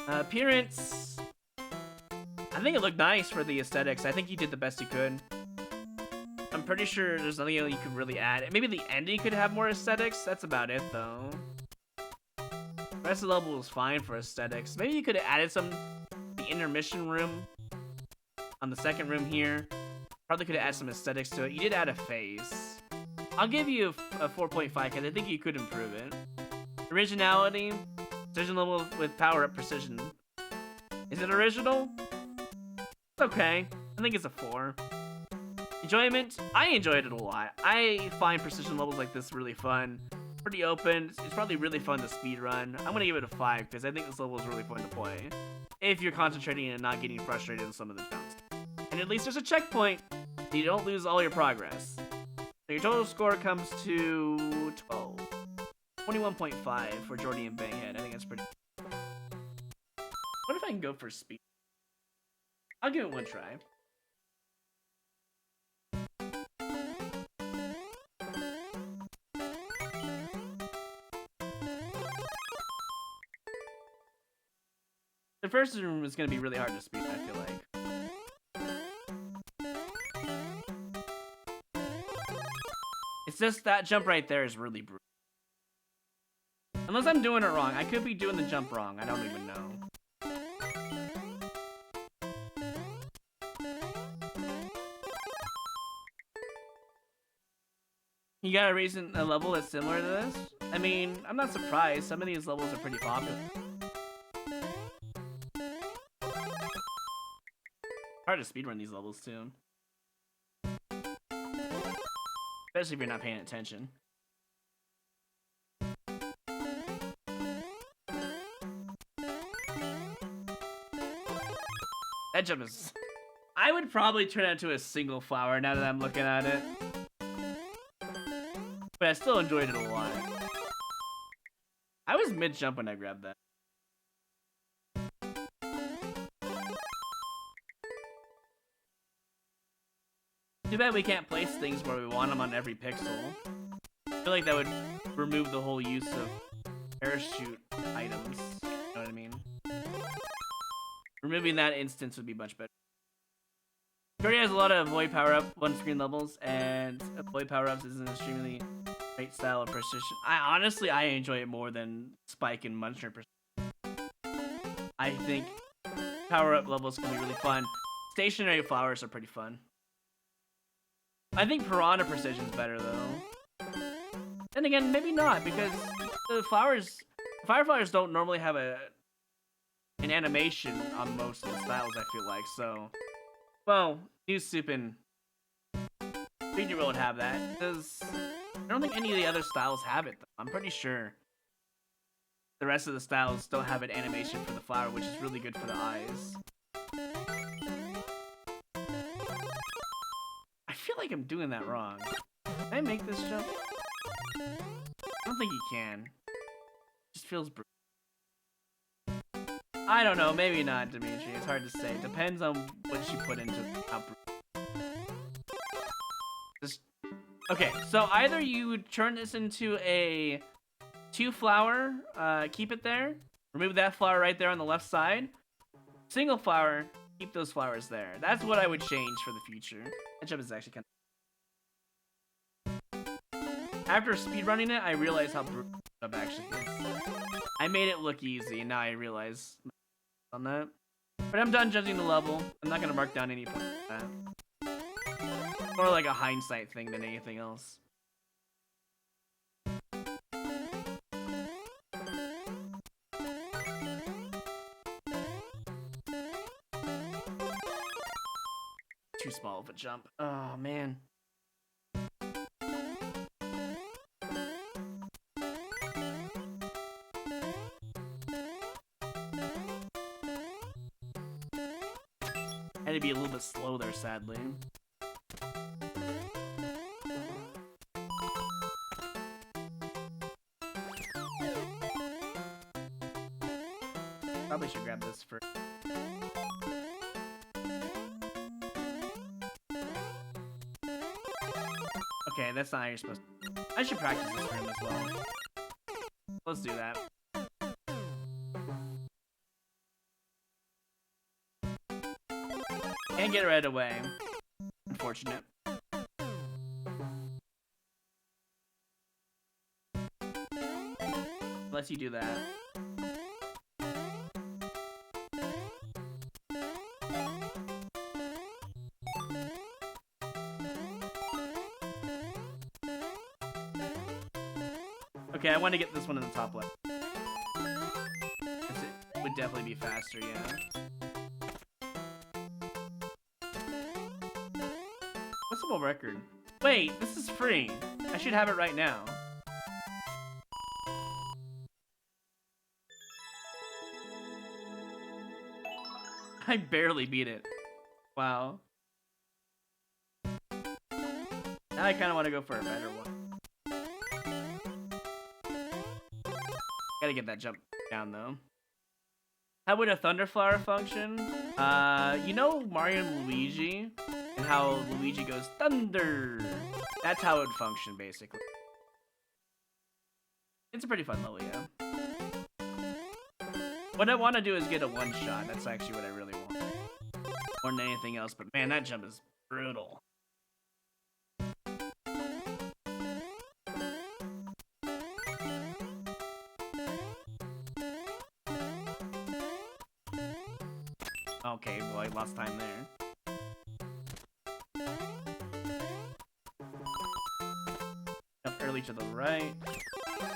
Appearance... I think it looked nice for the aesthetics. I think you did the best you could. I'm pretty sure there's nothing else you could really add. Maybe the ending could have more aesthetics. That's about it, though. The rest of the level was fine for aesthetics. Maybe you could have added some... the intermission room. On the second room here. Probably could have added some aesthetics to it. You did add a face. I'll give you a 4.5 because I think you could improve it. Originality. Precision level with power-up precision. Is it original? It's okay. I think it's a 4. Enjoyment. I enjoyed it a lot. I find precision levels like this really fun. Pretty open. It's probably really fun to speedrun. I'm going to give it a 5 because I think this level is really fun to play. If you're concentrating and not getting frustrated in some of the jumps. And at least there's a checkpoint, so you don't lose all your progress. So your total score comes to 12. 21.5 for Jordy and Banghead. I think that's pretty... what if I can go for speed? I'll give it one try. The first room is going to be really hard to speed, I feel like. It's just that jump right there is really brutal. Unless I'm doing it wrong. I could be doing the jump wrong. I don't even know. You got a level that's similar to this? I mean, I'm not surprised. Some of these levels are pretty popular. Hard to speedrun these levels too. Especially if you're not paying attention. That jump is... I would probably turn it into a single flower now that I'm looking at it. But I still enjoyed it a lot. I was mid-jump when I grabbed that. Too bad we can't place things where we want them on every pixel. I feel like that would remove the whole use of parachute items. You know what I mean? Removing that instance would be much better. Jordy has a lot of avoid power-up one-screen levels, and avoid power-ups is an extremely great style of precision. Honestly, I enjoy it more than Spike and Muncher precision. I think power-up levels can be really fun. Stationary flowers are pretty fun. I think Piranha Precision's better though. Then again, maybe not, because the Fireflowers don't normally have an animation on most of the styles, I feel like, so... Well, New Supin... Figure would have that, because I don't think any of the other styles have it, though. I'm pretty sure the rest of the styles don't have an animation for the flower, which is really good for the eyes. I feel like I'm doing that wrong. Can I make this jump? I don't think you can. It just feels brutal. I don't know, maybe not, Dimitri. It's hard to say. It depends on what you put into how brutal. Okay, so either you turn this into a 2-flower, keep it there, remove that flower right there on the left side, single flower, keep those flowers there. That's what I would change for the future. That jump is actually kind of... After speedrunning it, I realized how brutal the jump actually is. I made it look easy, and now I realize on that. But I'm done judging the level. I'm not going to mark down any points for that. More like a hindsight thing than anything else. Too small of a jump. Oh, man. Had to be a little bit slow there, sadly. Probably should grab this first. Okay, that's not how you're supposed to. I should practice this room as well. Let's do that. Can't get it right away. Unfortunate. Unless you do that. Okay, I want to get this one in the top left. It would definitely be faster, yeah. What's the world record? Wait, this is free. I should have it right now. I barely beat it. Wow. Now I kind of want to go for a better one. Gotta get that jump down though. How would a Thunderflower function? You know Mario and Luigi? And how Luigi goes, Thunder! That's how it would function, basically. It's a pretty fun level, yeah. What I want to do is get a one-shot. That's actually what I really want. More than anything else, but man, that jump is brutal. Okay, well, I lost time there. Up early to the right.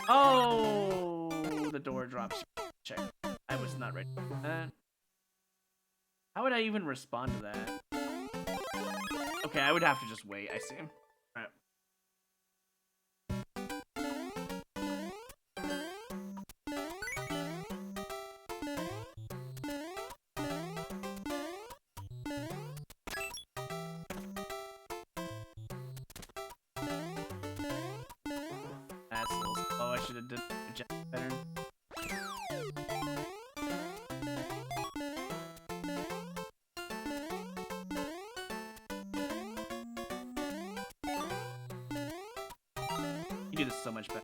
Oh, the door drops. Check. I was not ready for that. How would I even respond to that? Okay, I would have to just wait. I see. All right. That's a little slow. I should have done the jump better. You do this so much better.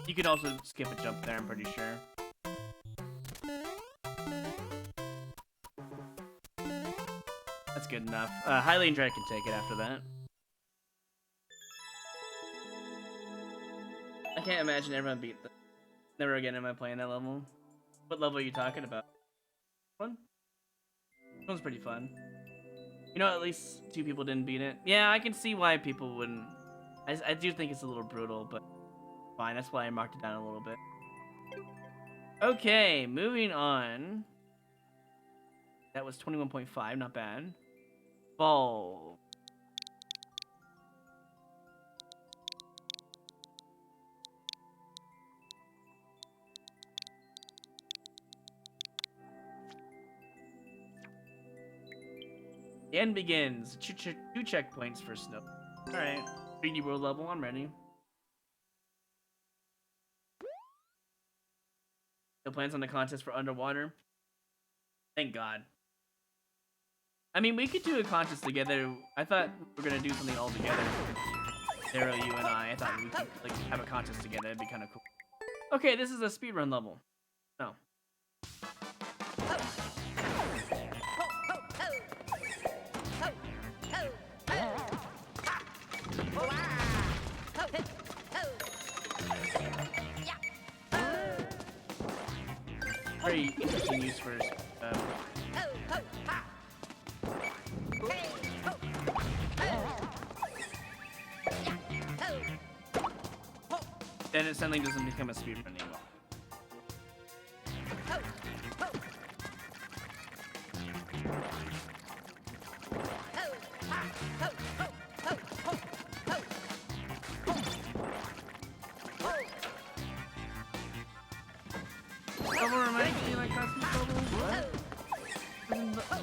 You could also skip a jump there, I'm pretty sure. That's good enough. Hylian Dread can take it after that. I can't imagine everyone beat this. Never again am I playing that level. What level are you talking about? One? This one's pretty fun. You know, at least 2 people didn't beat it. Yeah, I can see why people wouldn't. I do think it's a little brutal, but fine. That's why I marked it down a little bit. Okay, moving on. That was 21.5, not bad. Ball. The end begins. 2 checkpoints for snow. Alright. 3D world level, I'm ready. No plans on the contest for underwater. Thank God. I mean, we could do a contest together. I thought we were gonna do something all together. Darrow, you and I thought we could like have a contest together. It'd be kind of cool. Okay, this is a speedrun level. No. Very interesting use for then it suddenly doesn't become a speedrun anymore.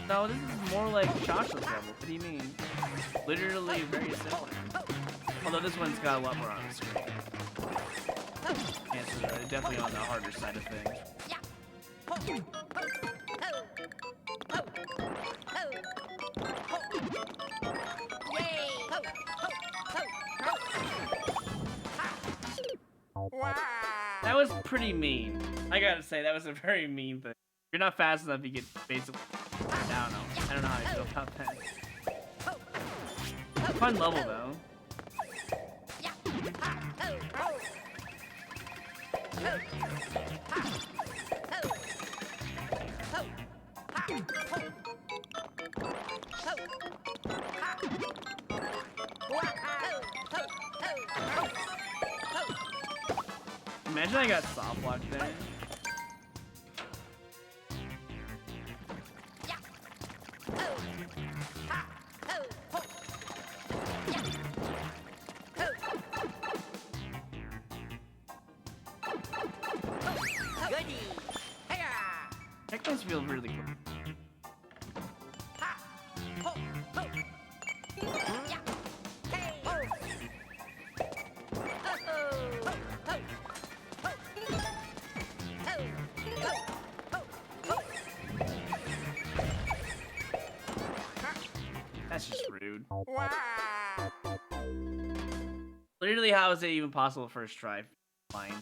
No, this is more like Shasha's level. What do you mean? Literally very similar. Although this one's got a lot more on the screen. Yeah, so definitely on the harder side of things. That was pretty mean. I gotta say, that was a very mean thing. If you're not fast enough, you get basically... I don't know how I feel about that. Fun level, though. Imagine I got soft blocked there. That must feel really cool. That's just rude. Literally, how is it even possible first try? Blind.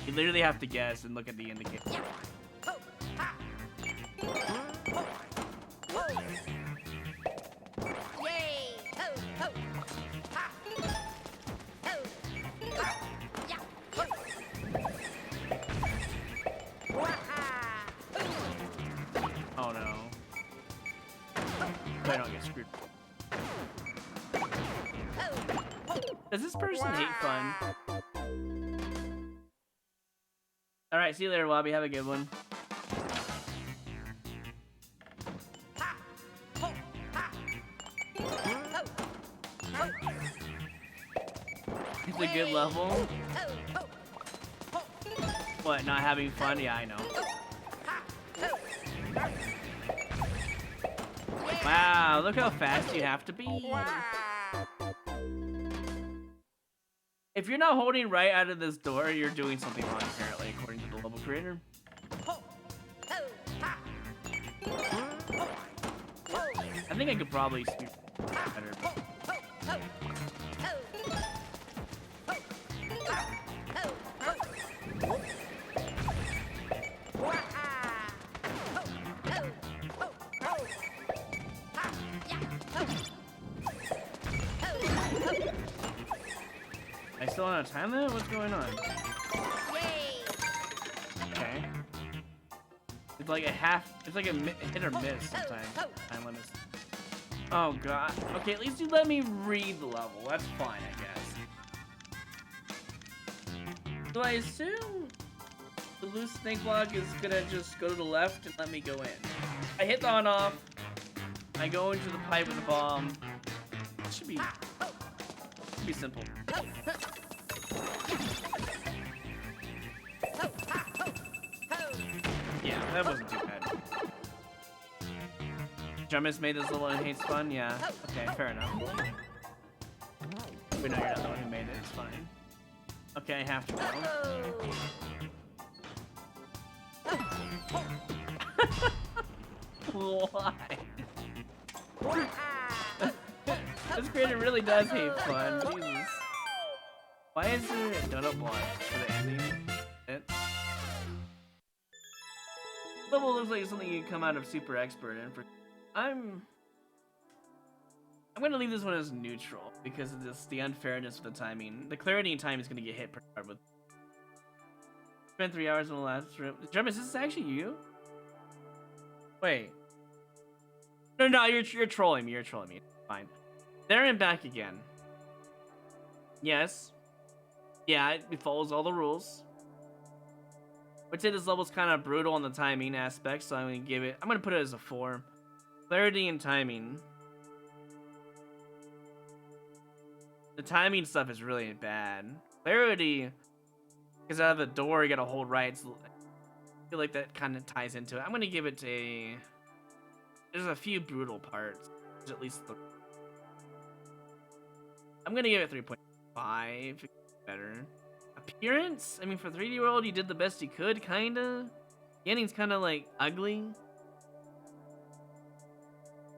You literally have to guess and look at the indicator. Oh no. I don't get screwed. Does this person hate fun? Alright, see you later, Wabi. Have a good one. It's a good level. What, not having fun? Yeah, I know. Wow, look how fast you have to be. If you're not holding right out of this door, you're doing something wrong, apparently, according to the level creator. I think I could probably speak better. I still on a time limit? What's going on? Okay. It's like a hit or miss sometimes. Time limits. Oh god. Okay, at least you let me read the level. That's fine, I guess. So I assume the loose snake block is gonna just go to the left and let me go in. I hit the on-off. I go into the pipe with the bomb. It should be simple. Yeah, that wasn't too bad. Drummers made this level and hates fun? Yeah. Okay, fair enough. We know you're not the one who made it, it's fine. Okay, I have to go. Why? This creator really does hate fun. Jesus. Why is there a donut block for the ending? Level looks like something you come out of super expert in. I'm gonna leave this one as neutral because of this, the unfairness of the timing. The clarity and time is gonna get hit pretty hard with. Spent 3 hours in the last room. Drum, is this actually you? Wait. No, you're trolling me. You're trolling me. Fine. There and back again. Yes. Yeah, it follows all the rules. I would say this level's kind of brutal on the timing aspect, so I'm gonna put it as a 4. Clarity and timing. The timing stuff is really bad. Clarity, because out of the door you gotta hold right. So I feel like that kind of ties into it. I'm gonna give it a. There's a few brutal parts. There's at least 3. I'm gonna give it 3.5. Better. Appearance? I mean, for 3D World, you did the best you could, kinda. The ending's kinda like ugly.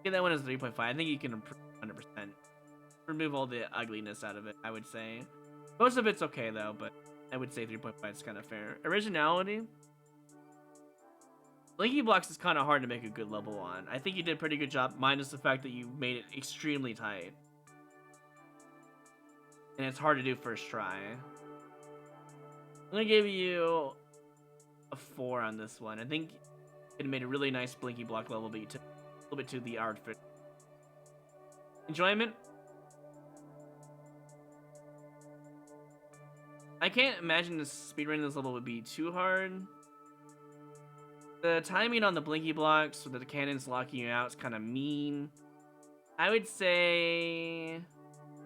Get that one as 3.5. I think you can improve 100%. Remove all the ugliness out of it, I would say. Most of it's okay though, but I would say 3.5 is kind of fair. Originality. Blinky blocks is kind of hard to make a good level on. I think you did a pretty good job, minus the fact that you made it extremely tight. And it's hard to do first try. I'm gonna give you a 4 on this one. I think it made a really nice Blinky block level, but you took a little bit to the outfit. Enjoyment. I can't imagine the speedrunning this level would be too hard. The timing on the Blinky blocks so that the cannons locking you out is kind of mean. I would say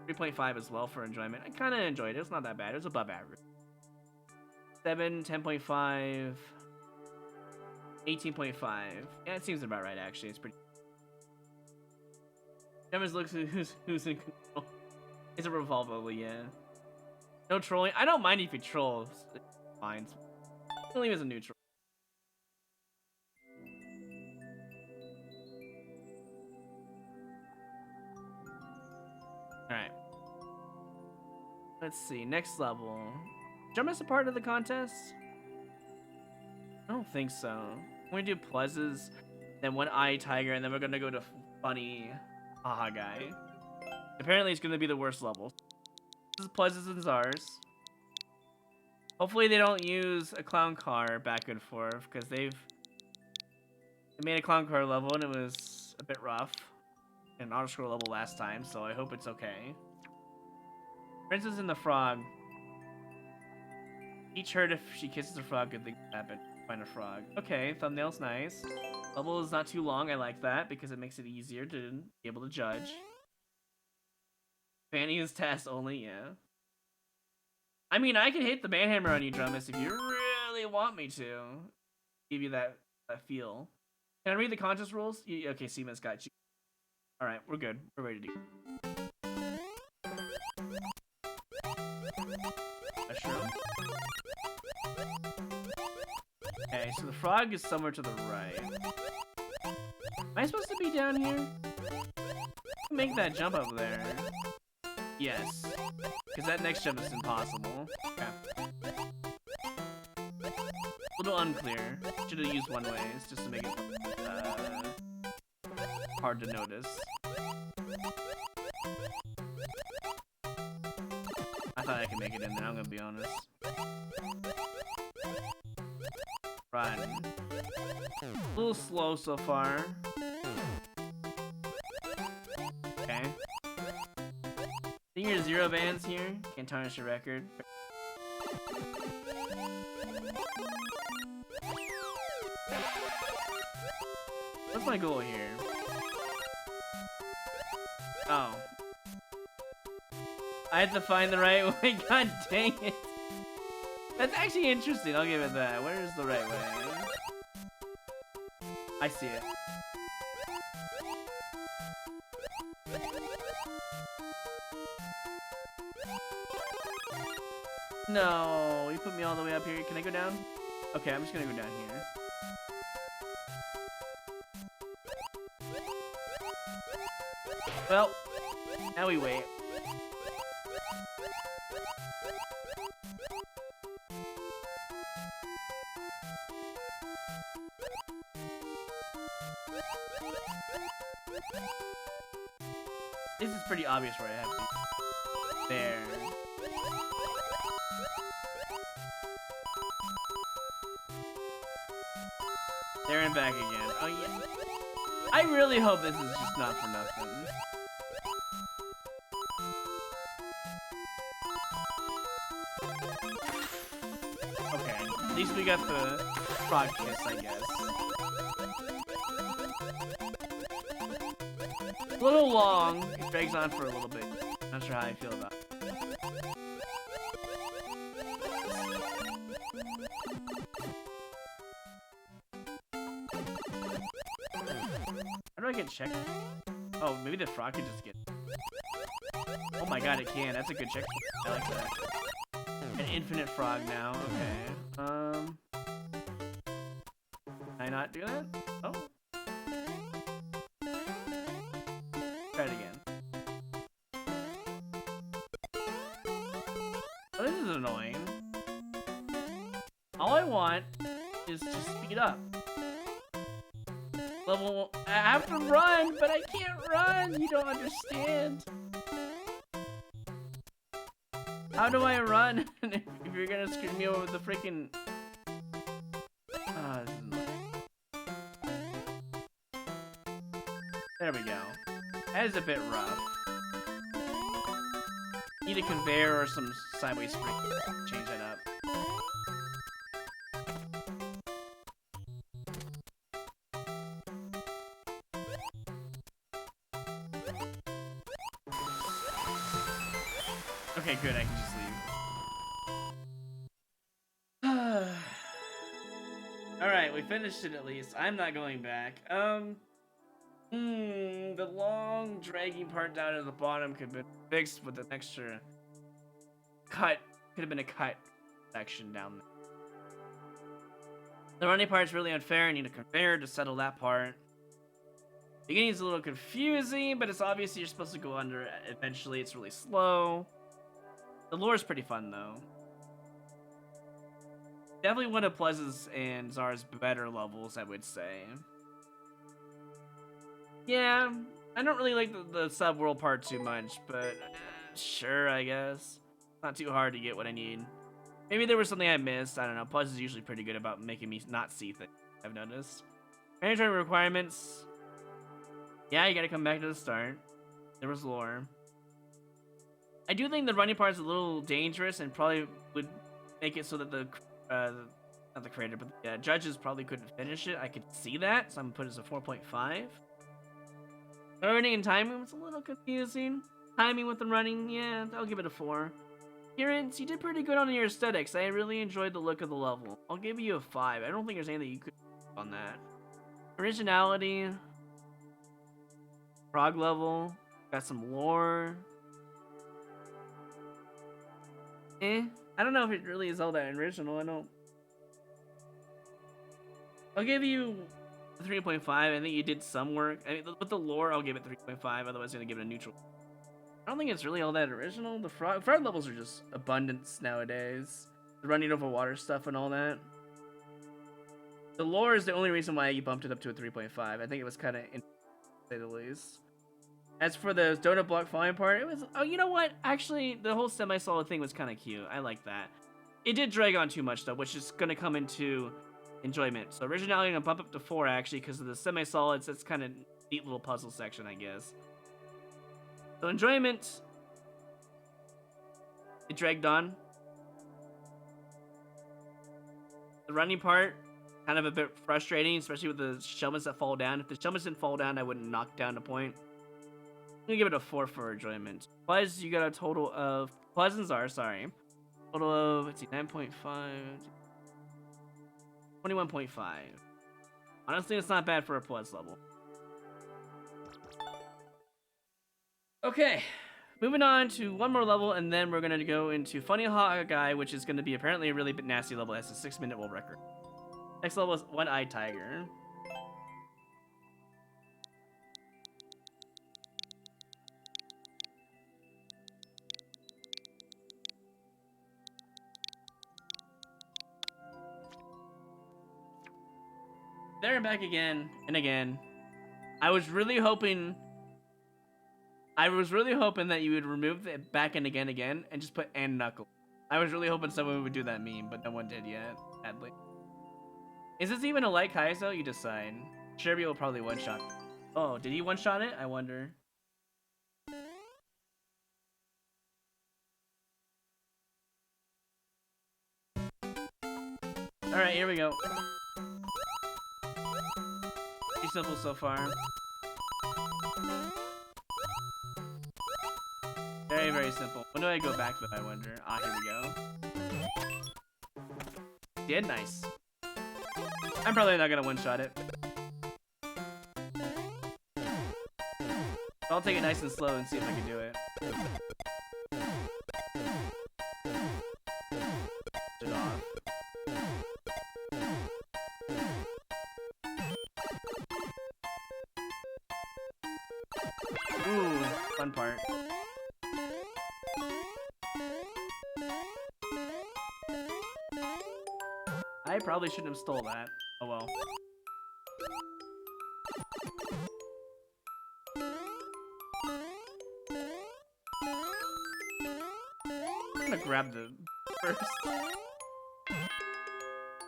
3.5 as well for enjoyment. I kind of enjoyed it. It's not that bad. It was above average. 7, 10.5, 18.5. Yeah, it seems about right, actually. It's pretty. Gemma's looks who's in control. It's a revolve level, yeah. No trolling. I don't mind if you troll. It's fine. I'll leave it as a neutral. Alright. Let's see. Next level. Jump as a part of the contest? I don't think so. We're gonna do pluses, then one eye tiger, and then we're gonna go to funny haha guy. Apparently it's gonna be the worst level. This is pluses and czars. Hopefully they don't use a clown car back and forth, because they made a clown car level and it was a bit rough. An auto scroll level last time, so I hope it's okay. Princess and the Frog. Teach her if she kisses a frog, good things happen. Find a frog. Okay, thumbnail's nice. Level is not too long, I like that, because it makes it easier to be able to judge. Fanny is task only, yeah. I mean, I can hit the banhammer on you, Drummus, if you really want me to. Give you that feel. Can I read the contest rules? Okay, Seaman's got you. Alright, we're good. We're ready to do. Mushroom. Okay, so the frog is somewhere to the right. Am I supposed to be down here? Make that jump up there. Yes. Because that next jump is impossible. Okay. A little unclear. Should have used one ways just to make it hard to notice. I thought I could make it in there, I'm gonna be honest. Run. A little slow so far. Being your 0 bands here can't tarnish your record. What's my goal here? Oh. I have to find the right way. God dang it. That's actually interesting. I'll give it that. Where is the right way? I see it. No, you put me all the way up here. Can I go down? Okay, I'm just gonna go down here. Well, now we wait. This is pretty obvious where I have to be. There. There and back again. Oh yeah. I really hope this is just not for nothing. Okay, at least we got the frog kiss, I guess. A little long. It drags on for a little bit. Not sure how I feel about it. How do I get checked? Oh, maybe the frog can just get... Oh my god, it can. That's a good check. I like that. An infinite frog now. Okay. Can I not do that? Oh. Try it again. Oh, this is annoying. All I want is to speed up. Level, I have to run, but I can't run. You don't understand. How do I run if you're gonna screw me over with the freaking... There we go. That is a bit rough. Need a conveyor or some sideways spring. Change that up. Okay, good. I can just leave. Alright, we finished it at least. I'm not going back. The long, dragging part down at the bottom could have been fixed with an extra cut. Could have been a cut section down there. The running part's really unfair. I need a conveyor to settle that part. Beginning's a little confusing, but it's obvious you're supposed to go under eventually. It's really slow. The lore's pretty fun, though. Definitely one of Plez's and Zara's better levels, I would say. Yeah, I don't really like the sub-world part too much, but sure, I guess. Not too hard to get what I need. Maybe there was something I missed. I don't know. Plez is usually pretty good about making me not see things, I've noticed. Mandatory requirements. Yeah, you gotta come back to the start. There was lore. I do think the running part is a little dangerous and probably would make it so that the not the creator, but the judges probably couldn't finish it. I could see that, so I'm gonna put it as a 4.5. Learning and timing was a little confusing. Timing with the running, yeah, I'll give it a 4. Appearance, you did pretty good on your aesthetics. I really enjoyed the look of the level. I'll give you a 5. I don't think there's anything you could do on that. Originality, frog level, got some lore. I don't know if it really is all that original. I'll give you a 3.5. I think you did some work. I mean, with the lore, I'll give it 3.5. Otherwise, I'm gonna give it a neutral. I don't think it's really all that original. The frog levels are just abundance nowadays. The running over water stuff and all that. The lore is the only reason why you bumped it up to a 3.5. I think it was kind of, to say the least. As for the donut block falling part, it was... Oh, you know what? Actually, the whole semi-solid thing was kind of cute. I like that. It did drag on too much, though, which is going to come into enjoyment. So originality, I'm going to bump up to 4, actually, because of the semi-solids. That's kind of neat little puzzle section, I guess. So enjoyment, It dragged on. The running part, kind of a bit frustrating, especially with the shellments that fall down. If the shellments didn't fall down, I wouldn't knock down a point. I'm gonna give it a 4 for enjoyment. Plus, you got a total of total of, let's see, 9.5, 21.5. Honestly, it's not bad for a plus level. Okay, moving on to one more level, and then we're gonna go into Funny Hot Guy, which is gonna be apparently a really nasty level. It has a 6-minute world record. Next level is One-Eyed Tiger. There and back again and again. I was really hoping that you would remove the back and again and just put and knuckle. I was really hoping someone would do that meme, but no one did yet, sadly. Is this even a like Kaizo? You decide. Sherby will probably one-shot. Oh, did he one-shot it? I wonder. Alright, here we go. Pretty simple so far. Very, very simple. When do I go back to it, I wonder? Ah, here we go. Did nice. I'm probably not gonna one-shot it. I'll take it nice and slow and see if I can do it. It off. Ooh, fun part. I probably shouldn't have stole that. Oh well. I'm gonna grab the first.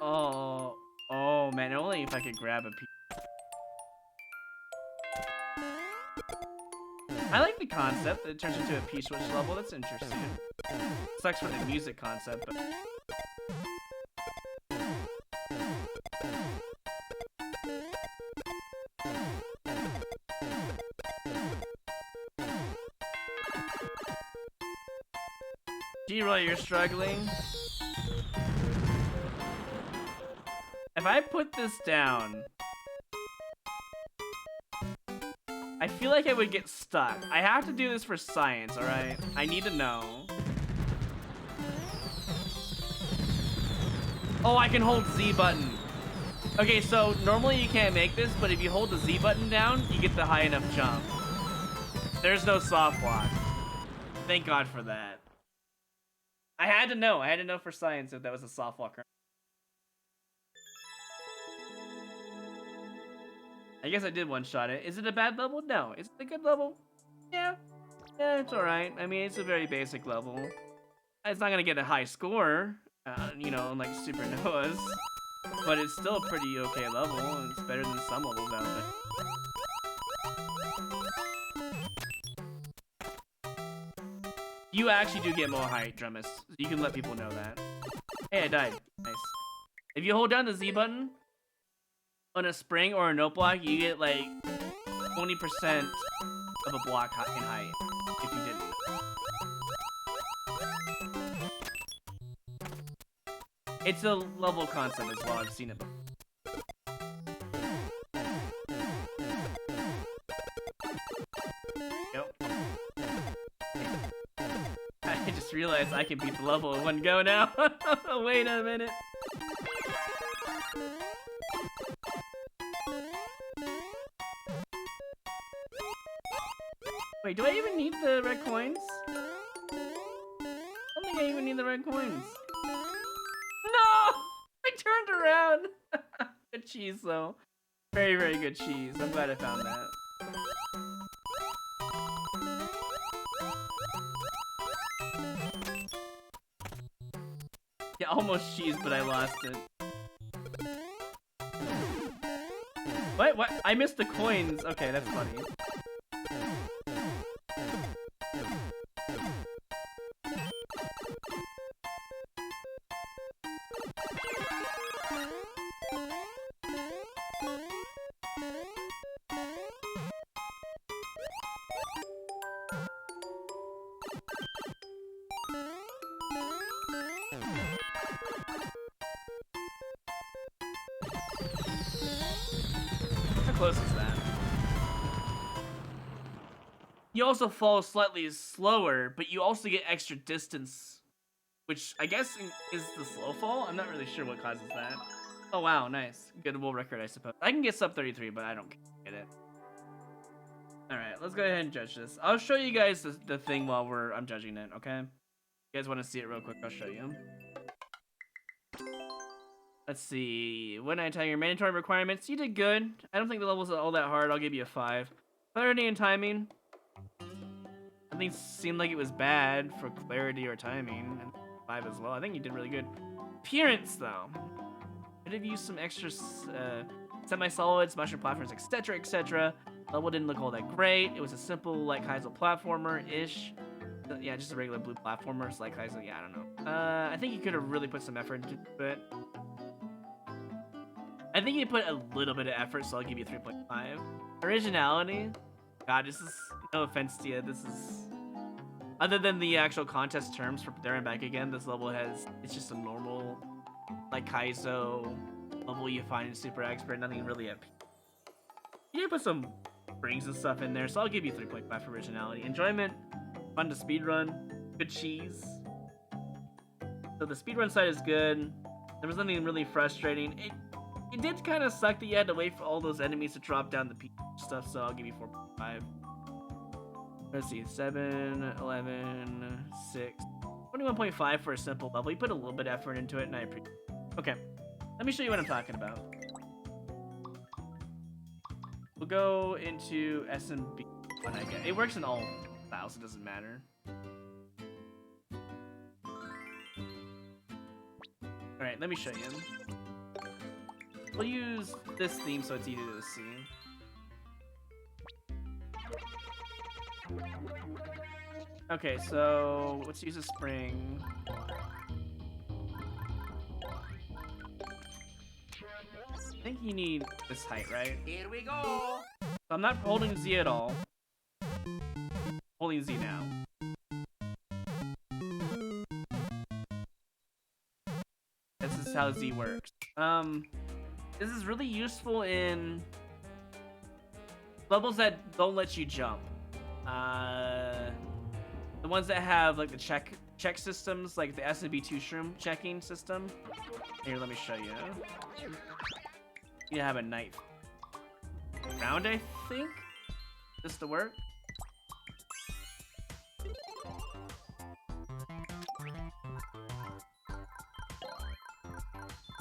Oh man, only if I could grab a piece. I like the concept that it turns into a P-switch level. That's interesting. Sucks for the music concept, but G-Roy, you're struggling. If I put this down, I feel like I would get stuck. I have to do this for science, alright? I need to know. Oh, I can hold Z button. Okay, so normally you can't make this, but if you hold the Z button down, you get the high enough jump. There's no soft block. Thank God for that. I had to know. I had to know for science if that was a soft walker. I guess I did one-shot it. Is it a bad level? No. Is it a good level? Yeah. Yeah, it's alright. I mean, it's a very basic level. It's not gonna get a high score, you know, unlike Supernova's. But it's still a pretty okay level, and it's better than some levels out there. You actually do get more height, Drummus. You can let people know that. Hey, I died. Nice. If you hold down the Z button on a spring or a note block, you get like 20% of a block in height. If you didn't. It's a level concept as well. I've seen it before. I just realized I can beat the level in one go now. Wait a minute. Wait, do I even need the red coins? I don't think I even need the red coins. No! I turned around. Good cheese, though. Very, very good cheese. I'm glad I found that. Yeah, almost cheese, but I lost it. What? What? I missed the coins. Okay, that's funny. How close is that? You also fall slightly slower, but you also get extra distance, which I guess is the slow fall. I'm not really sure what causes that. Oh wow, nice. Good world record, I suppose. I can get sub 33, but I don't get it. Alright, let's go ahead and judge this. I'll show you guys the thing while I'm judging it, okay? You guys want to see it real quick, I'll show you. Let's see. When I tell your mandatory requirements, you did good. I don't think the level's all that hard. I'll give you a 5. Clarity and timing. I think it seemed like it was bad for clarity or timing. And 5 as well. I think you did really good. Appearance, though. Could have used some extra semi-solids, mushroom platforms, etc., etc. Level didn't look all that great. It was a simple, like Kaizo platformer-ish. Yeah, just a regular blue platformer. It's like Kaizo. Yeah, I don't know. I think you could have really put some effort into it. I think you put a little bit of effort, so I'll give you 3.5. Originality. God, this is, no offense to you, this is, other than the actual contest terms for there and back again, this level it's just a normal, like Kaizo level you find in Super Expert, nothing really up. You did put some rings and stuff in there, so I'll give you 3.5 for originality. Enjoyment, fun to speedrun, good cheese. So the speedrun side is good. There was nothing really frustrating. It did kind of suck that you had to wait for all those enemies to drop down the stuff, so I'll give you 4.5. Let's see, 7, 11, 6, 21.5 for a simple level. You put a little bit of effort into it, and I appreciate it. Okay, let me show you what I'm talking about. We'll go into SMB when I get it. Works in all styles, it doesn't matter. Alright, let me show you. We'll use this theme so it's easy to see. Okay, so let's use a spring. I think you need this height, right? Here we go. So I'm not holding Z at all. Holding Z now. This is how Z works. This is really useful in levels that don't let you jump. The ones that have like the check systems, like the SMB2 shroom checking system. Here, let me show you. You have a knife round, I think. This to work.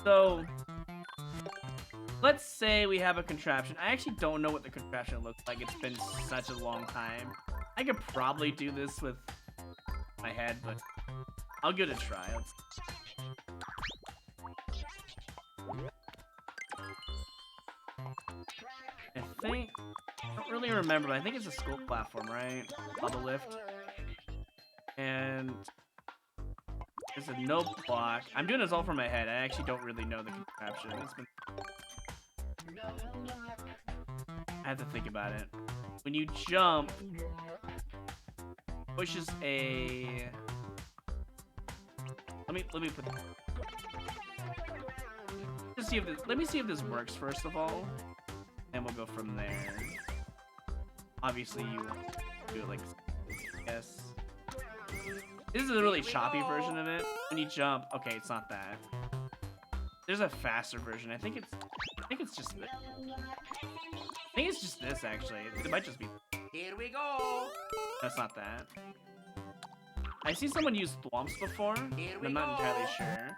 So let's say we have a contraption. I actually don't know what the contraption looks like. It's been such a long time. I could probably do this with my head, but I'll give it a try. I think, I don't really remember, but I think it's a school platform, right? Bubble lift. And there's a no block. I'm doing this all from my head. I actually don't really know the contraption. I have to think about it. When you jump, pushes a. Let me put. Let's see if this. Let me see if this works first of all, and we'll go from there. Obviously, you do it like yes. This is a really choppy version of it. When you jump, okay, it's not that. There's a faster version. I think it's just this. I think it's just this actually. It might just be. Here we go. That's not that. I see someone use thwomps before, but I'm not entirely sure.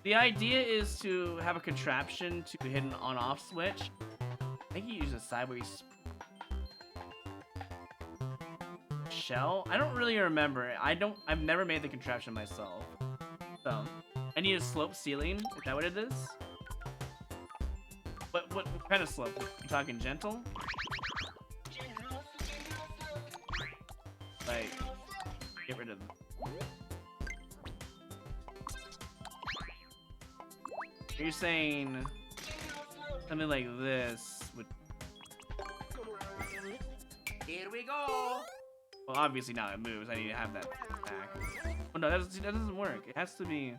The idea is to have a contraption to hit an on-off switch. I think you use a sideways shell. I don't really remember. I've never made the contraption myself. So I need a slope ceiling. Is that what it is? What kind of slope? You talking gentle? Like, get rid of them. You're saying something like this would. Here we go. Well, obviously now it moves. I need to have that back. Oh no, that doesn't work. It has to be.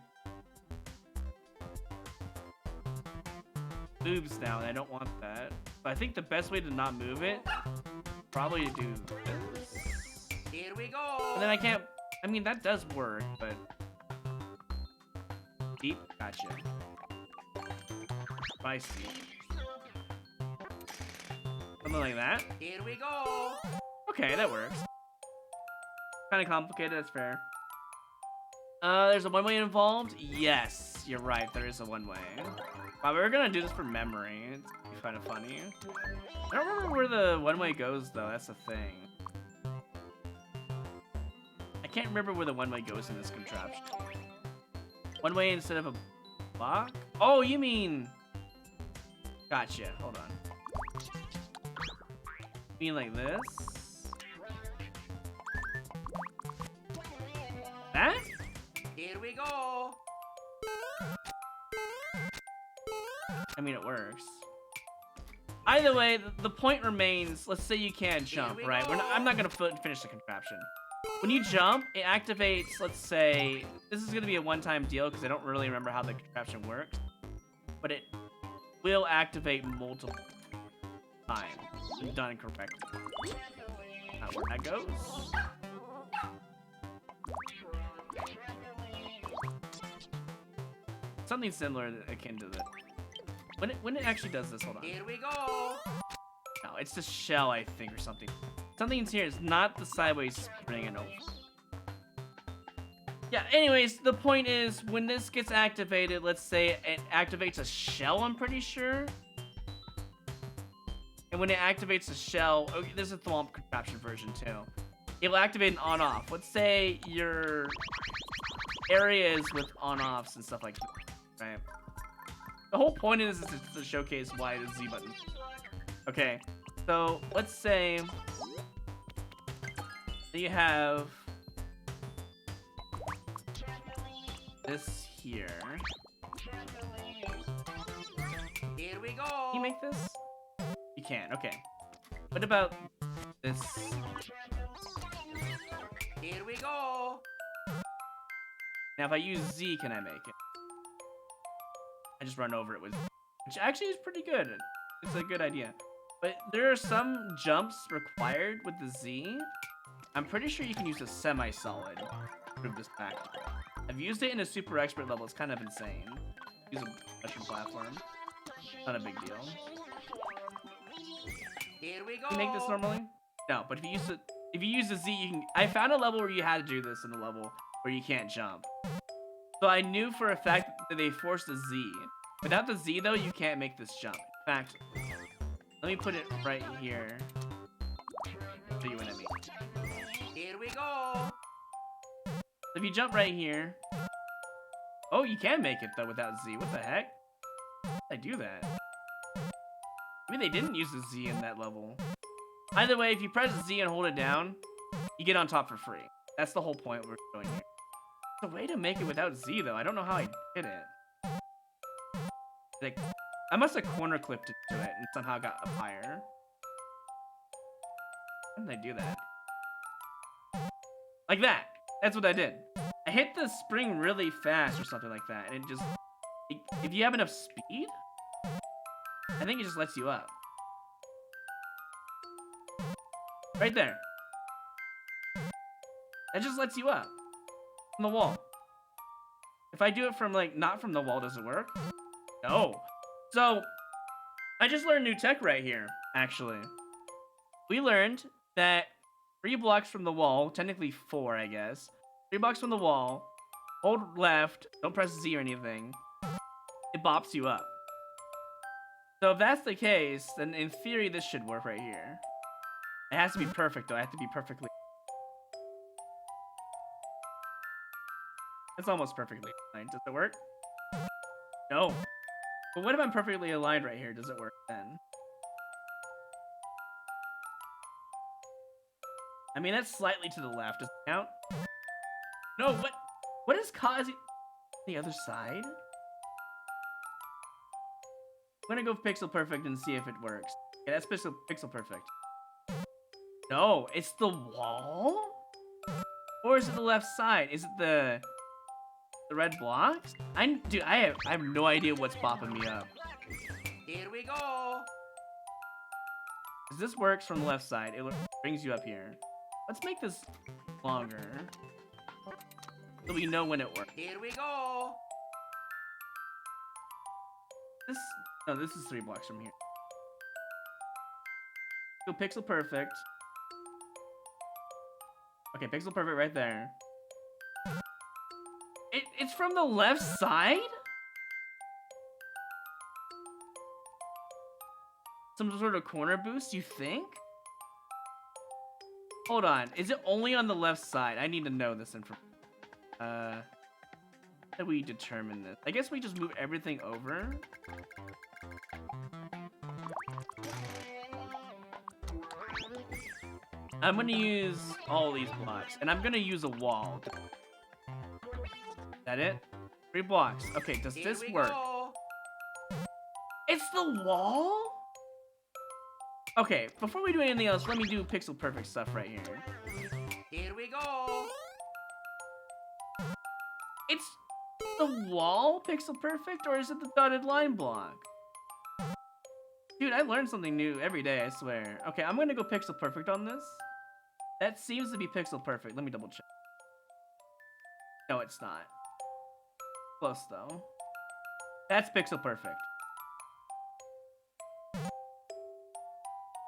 moves now, and I don't want that. But I think the best way to not move it, probably to do this. Here we go. And then I can't. I mean, that does work, but deep. Gotcha. I see. Something like that. Here we go. Okay, that works. Kind of complicated. That's fair. There's a one-way involved? Yes, you're right. There is a one-way. Wow, we're gonna do this for memory. It's gonna be kind of funny. I don't remember where the one-way goes, though. That's the thing. I can't remember where the one-way goes in this contraption. One-way instead of a block? Oh, you mean... Gotcha. Hold on. You mean like this? That? Here we go. I mean, it works. Either way, the point remains. Let's say you can't jump, right? I'm not gonna finish the contraption. When you jump, it activates. Let's say this is gonna be a one-time deal because I don't really remember how the contraption works, but it will activate multiple times if done correctly. Not where that goes. Something similar, akin to this. When it actually does this, hold on. Here we go. No, it's the shell, I think, or something. Something's here. It's not the sideways spring and over. Yeah, anyways, the point is, when this gets activated, let's say it activates a shell, I'm pretty sure. And when it activates a shell, okay, there's a Thwomp contraption version too. It will activate an on-off. Let's say your areas with on-offs and stuff like that, right? The whole point of this is to showcase why the Z button. Okay, so let's say you have this here. Here we go. Can you make this? You can, okay. What about this? Here we go. Now if I use Z, can I make it? I just run over it with, which actually is pretty good. It's a good idea. But there are some jumps required with the Z. I'm pretty sure you can use a semi-solid to prove this back. I've used it in a super expert level. It's kind of insane. Use a mushroom platform. Not a big deal. Here we go. Can you make this normally? No, but if you use the Z, you can. I found a level where you had to do this in the level where you can't jump. So I knew for a fact that they forced the Z. Without the Z though, you can't make this jump. In fact, let me put it right here. Show you what I mean. Here we go. So if you jump right here, oh, you can make it though without Z. What the heck? How did I do that? Maybe they didn't use the Z in that level. Either way, if you press Z and hold it down, you get on top for free. That's the whole point we're doing here. There's a way to make it without Z though. I don't know how I did it. Like, I must have corner clipped into it and somehow got up higher. How did I do that? Like that. That's what I did. I hit the spring really fast or something like that, and it just... If you have enough speed, I think it just lets you up. Right there. That just lets you up. From the wall. If I do it from, like, not from the wall, does it work? No. So, I just learned new tech right here, actually. We learned that 3 blocks from the wall, technically 4, I guess. 3 blocks from the wall, hold left, don't press Z or anything. It bops you up. So if that's the case, then in theory this should work right here. It has to be perfect though, I have to be perfectly... It's almost perfectly aligned. Does it work? No. But what if I'm perfectly aligned right here? Does it work then? I mean, that's slightly to the left. Does it count? No, what is causing the other side? I'm gonna go pixel perfect and see if it works. Okay, that's pixel perfect. No, it's the wall? Or is it the left side? Is it the red blocks? Dude, I have no idea what's bopping me up. Here we go. Because this works from the left side. It brings you up here. Let's make this longer. So we know when it works. Here we go. No, this is 3 blocks from here. Go pixel perfect. Okay, pixel perfect right there. It's from the left side? Some sort of corner boost, you think? Hold on, is it only on the left side? I need to know this information. How do we determine this? I guess we just move everything over. I'm gonna use all these blocks, and I'm gonna use a wall. Is that it? 3 blocks. Okay, does Here this we work? go. It's the wall? Okay, before we do anything else, let me do pixel perfect stuff right here. Here we go. It's the wall pixel perfect, or is it the dotted line block? Dude, I learn something new every day, I swear. Okay, I'm gonna go pixel perfect on this. That seems to be pixel perfect. Let me double check. No, it's not. Close though. That's pixel perfect.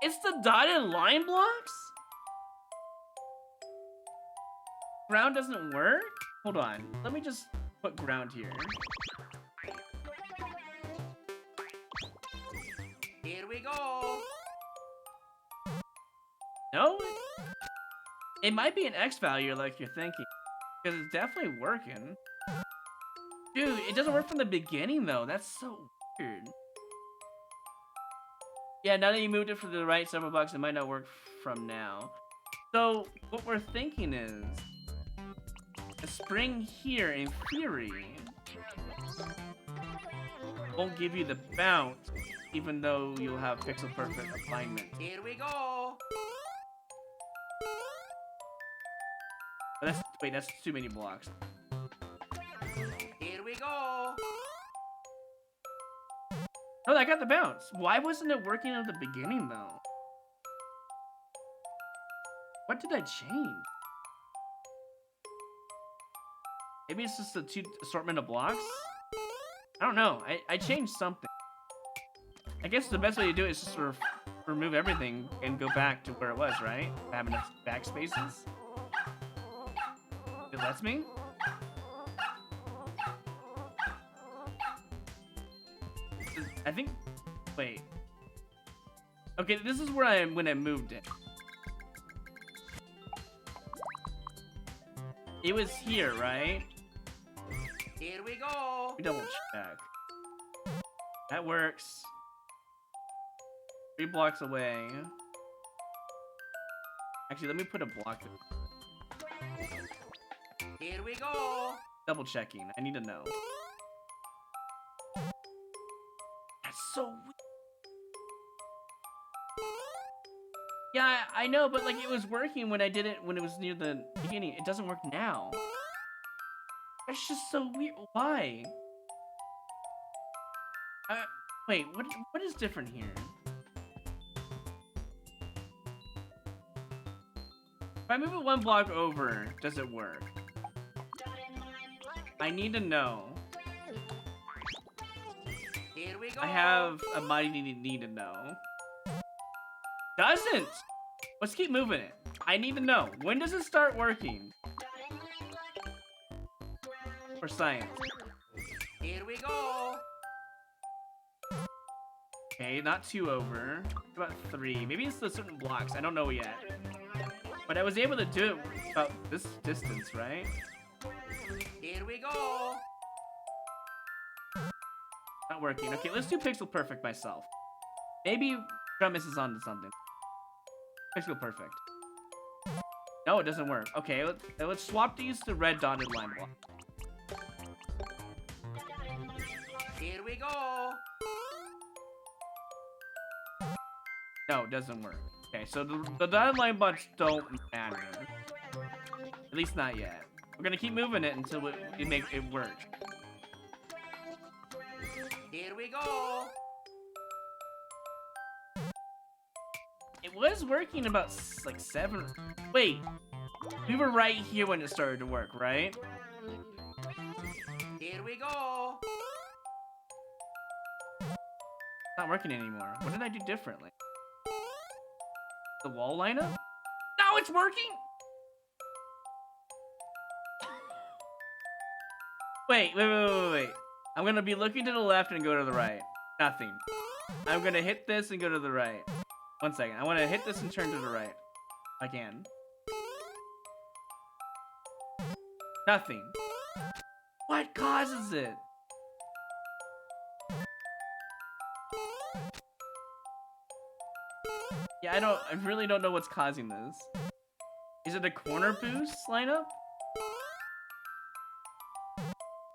It's the dotted line blocks? Ground doesn't work? Hold on. Let me just put ground here. Here we go. No? It might be an X value like you're thinking. Because it's definitely working. Dude, it doesn't work from the beginning though. That's so weird. Yeah, now that you moved it for the right several blocks, it might not work from now. So, what we're thinking is... a spring here, in theory, won't give you the bounce, even though you'll have pixel perfect alignment. Here we go. But that's too many blocks. Here we go. Oh, I got the bounce. Why wasn't it working at the beginning, though? What did I change? Maybe it's just a assortment of blocks? I don't know. I changed something. I guess the best way to do it is just sort of remove everything and go back to where it was, right? Have enough backspaces. It lets me? I think... wait. Okay, this is where when I moved it. It was here, right? Here we go. Let me double check. That works. 3 blocks away. Actually, let me put a block there. Here we go. Double checking. I need to know. That's so weird. Yeah, I know, but like it was working when I did it when it was near the beginning. It doesn't work now. That's just so weird. Why? Wait, what is different here? If I move it 1 block over, does it work? I need to know. Here we go. I have a mighty need to know. Doesn't! Let's keep moving it. I need to know. When does it start working? For science. Here we go. Okay, not 2 over. About 3. Maybe it's the certain blocks. I don't know yet. But I was able to do it about this distance, right? Here we go. Not working. Okay, let's do pixel perfect myself. Maybe Premise is onto something. Pixel perfect. No, it doesn't work. Okay, let's swap these to red dotted line block. Here we go. No, it doesn't work. Okay, so the dotted line blocks don't matter. At least not yet. We're gonna keep moving it until we make it work. Here we go. it was working about like 7. Wait, we were right here when it started to work, right? Here we go. It's not working anymore. What did I do differently? The wall lineup? Now it's working? Wait. I'm gonna be looking to the left and go to the right. Nothing. I'm gonna hit this and go to the right. 1 second. I wanna hit this and turn to the right. If I can. Nothing. What causes it? Yeah, I really don't know what's causing this. Is it a corner boost lineup?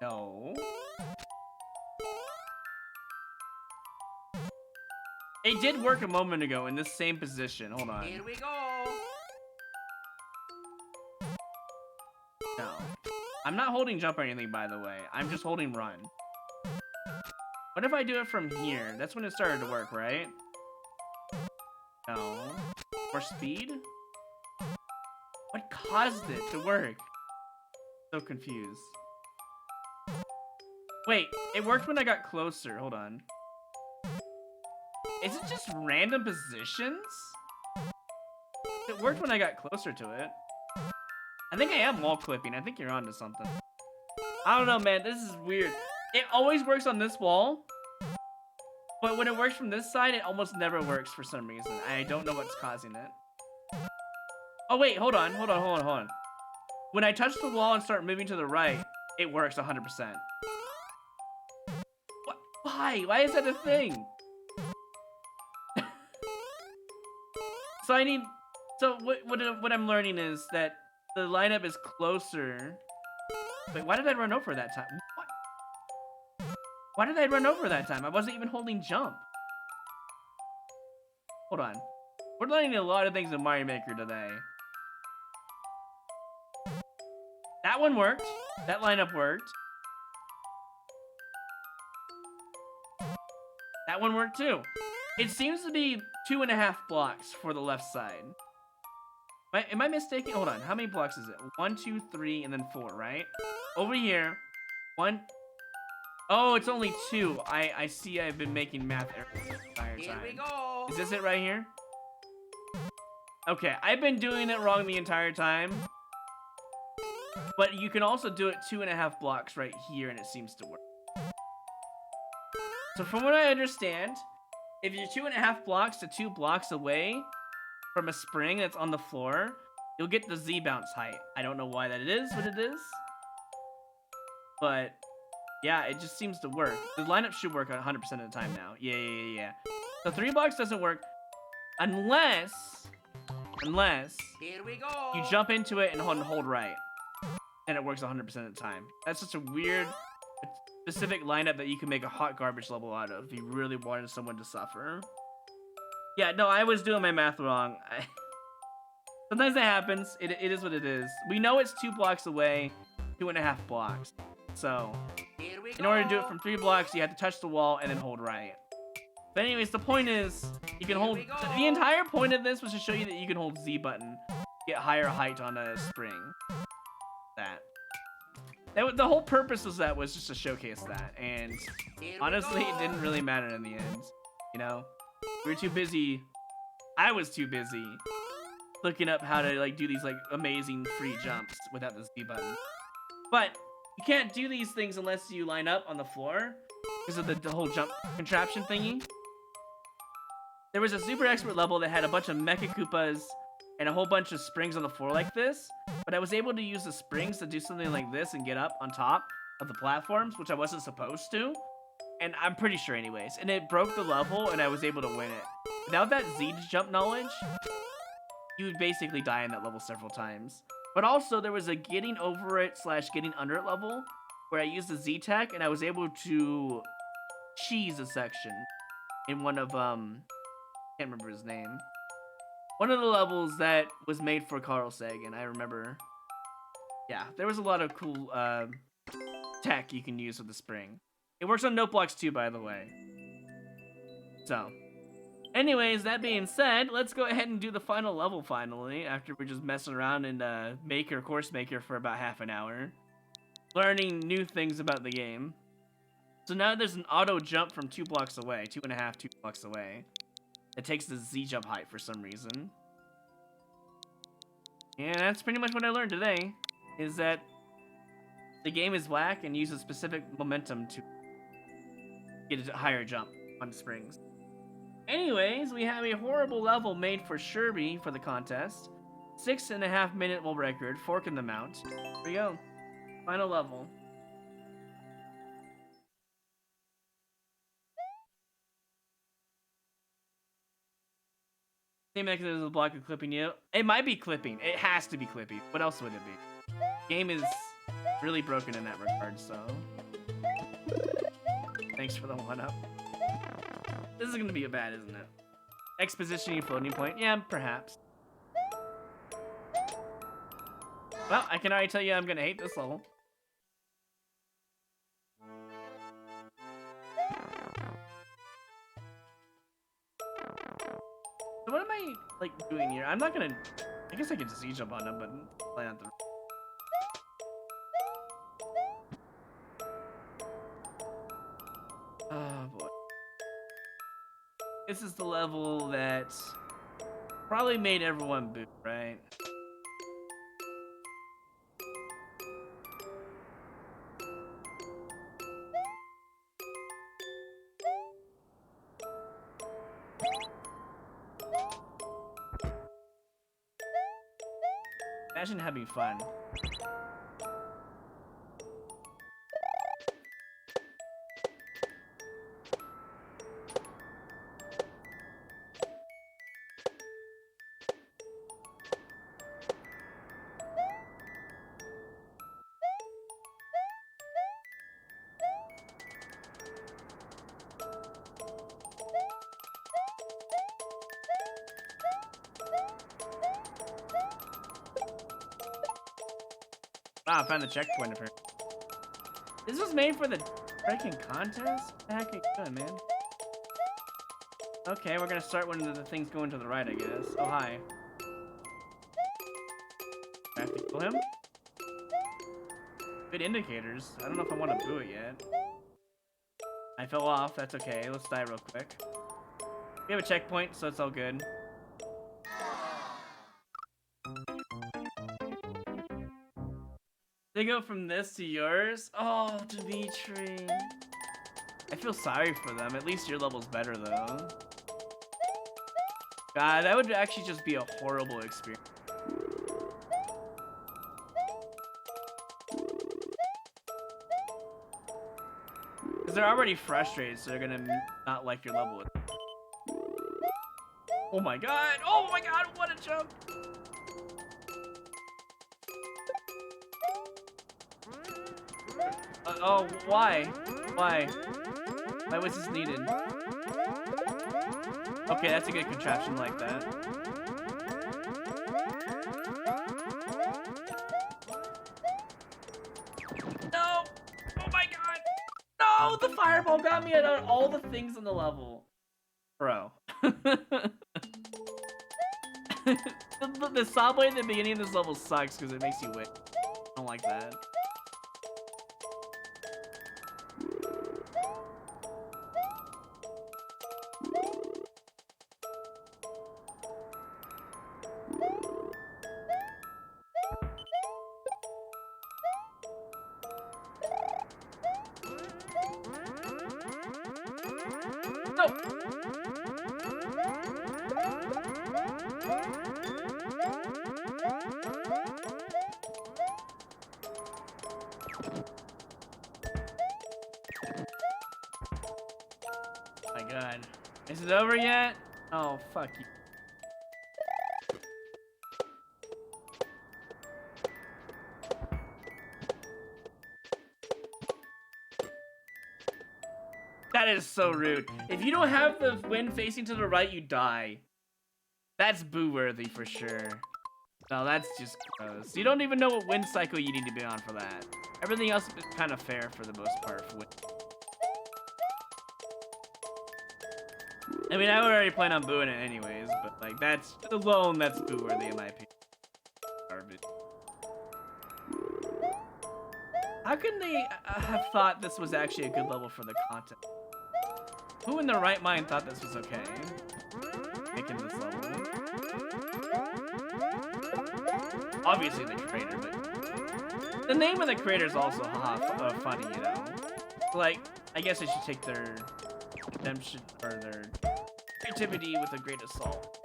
No. It did work a moment ago in this same position. Hold on. Here we go. No. I'm not holding jump or anything, by the way. I'm just holding run. What if I do it from here? That's when it started to work, right? No. More speed? What caused it to work? So confused. Wait, it worked when I got closer. Hold on. Is it just random positions? It worked when I got closer to it. I think I am wall clipping. I think you're onto something. I don't know, man. This is weird. It always works on this wall. But when it works from this side, it almost never works for some reason. I don't know what's causing it. Oh, wait. Hold on. When I touch the wall and start moving to the right, it works 100%. What? Why? Why is that a thing? So what I'm learning is that the lineup is closer. Wait, why did I run over that time? What? Why did I run over that time? I wasn't even holding jump. Hold on. We're learning a lot of things in Mario Maker today. That one worked. That lineup worked. That one worked too. It seems to be 2.5 blocks for the left side. Am I mistaken? Hold on. How many blocks is it? 1, 2, 3, and then 4, right? Over here. 1. Oh, it's only 2. I see I've been making math errors the entire Here we time. go. Is this it right here? Okay, I've been doing it wrong the entire time. But you can also do it 2.5 blocks right here, and it seems to work. So from what I understand, if you're 2.5 blocks to 2 blocks away from a spring that's on the floor, you'll get the Z bounce height. I don't know why that is what it is. But yeah, it just seems to work. The lineup should work 100% of the time now. Yeah. So 3 blocks doesn't work unless Here we go. you jump into it and hold right. And it works 100% of the time. That's just a weird, specific lineup that you can make a hot garbage level out of if you really wanted someone to suffer. Yeah, no, I was doing my math wrong. Sometimes that happens. It is what it is. We know it's 2 blocks away, 2.5 blocks. So, Here we go. in order to do it from 3 blocks, you have to touch the wall and then hold right. But anyways, the point is, you can hold... The entire point of this was to show you that you can hold Z button, get higher height on a spring. The whole purpose was just to showcase that, and honestly, it didn't really matter in the end. You know, we were too busy. I was too busy looking up how to do these amazing free jumps without the Z button. But you can't do these things unless you line up on the floor because of the whole jump contraption thingy. There was a super expert level that had a bunch of Mecha Koopas and a whole bunch of springs on the floor like this, but I was able to use the springs to do something like this and get up on top of the platforms, which I wasn't supposed to, and I'm pretty sure anyways, and it broke the level and I was able to win it. Without that Z jump knowledge, you would basically die in that level several times. But also, there was a getting over it / getting under it level where I used the Z tech and I was able to cheese a section in one of, can't remember his name. One of the levels that was made for Carl Sagan, I remember. Yeah, there was a lot of cool tech you can use with the spring. It works on note blocks too, by the way. So, Anyways, that being said, let's go ahead and do the final level finally, after we're just messing around in Course Maker for about half an hour. Learning new things about the game. So now there's an auto jump from 2 blocks away, 2.5, 2 blocks away. It takes the Z jump height for some reason. And that's pretty much what I learned today, is that the game is whack and uses specific momentum to get a higher jump on springs. Anyways, we have a horrible level made for Sherby for the contest. 6.5 minute world record, fork in the mount. Here we go. Final level. Same mechanism as a block of clipping you. It might be clipping. It has to be clipping. What else would it be? Game is really broken in that regard, so. Thanks for the 1-up. This is gonna be bad, isn't it? Expositioning floating point? Yeah, perhaps. Well, I can already tell you I'm gonna hate this level. So what am I, like, doing here? I'm not gonna... I guess I could just Z-jump on him, but play on the... Oh, boy. This is the level that probably made everyone boot, right? Imagine having fun. Ah, I found the checkpoint apparently. This was made for the freaking contest? What the heck are you doing, man? Okay, we're gonna start when the things going to the right, I guess. Oh, hi. I have to kill him? Good indicators. I don't know if I want to boo it yet. I fell off. That's okay. Let's die real quick. We have a checkpoint, so it's all good. They go from this to yours? Oh, Dimitri. I feel sorry for them. At least your level's better, though. God, that would actually just be a horrible experience. Because they're already frustrated, so they're gonna not like your level. Oh my god! Oh my god, what a jump! Oh, why? Why? Why was this needed? Okay, that's a good contraption like that. No! Oh my god! No! The fireball got me at all the things on the level. Bro. the saw blade at the beginning of this level sucks because it makes you wait. I don't like that. Is it over yet? Oh, fuck you. That is so rude. If you don't have the wind facing to the right, you die. That's boo-worthy for sure. No, that's just gross. You don't even know what wind cycle you need to be on for that. Everything else is kind of fair for the most part for wind. I mean, I would already plan on booing it anyways, but like that's alone, that's boo worthy in my opinion. Garbage. How can they have thought this was actually a good level for the content? Who in their right mind thought this was okay? Making this level. Obviously the creator, but the name of the creator is also funny, you know. Like, I guess they should take their redemption or their creativity with a grain of salt.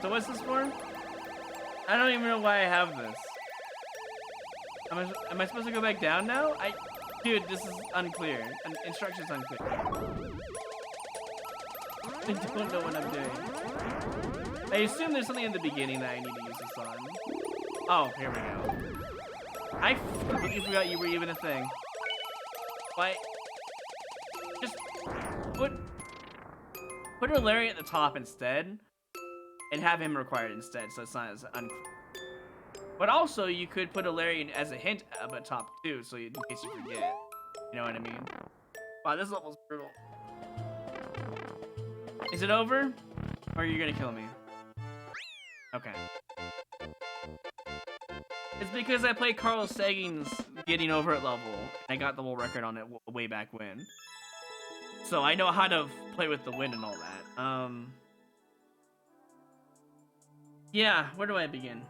So what's this for? I don't even know why I have this. Am I supposed to go back down now? Dude, this is unclear. Instructions unclear. I don't know what I'm doing. I assume there's something in the beginning that I need to use this on. Oh, here we go. I completely forgot you were even a thing. Why? Just put a Larry at the top instead, and have him required instead, so it's not as unclear. But also, you could put a Larry as a hint up at top too, so in case you forget. You know what I mean? Wow, this level's brutal. Is it over? Or are you gonna kill me? Okay. It's because I played Carl Sagan's Getting Over It level. I got the world record on it way back when. So I know how to play with the wind and all that. Yeah, where do I begin?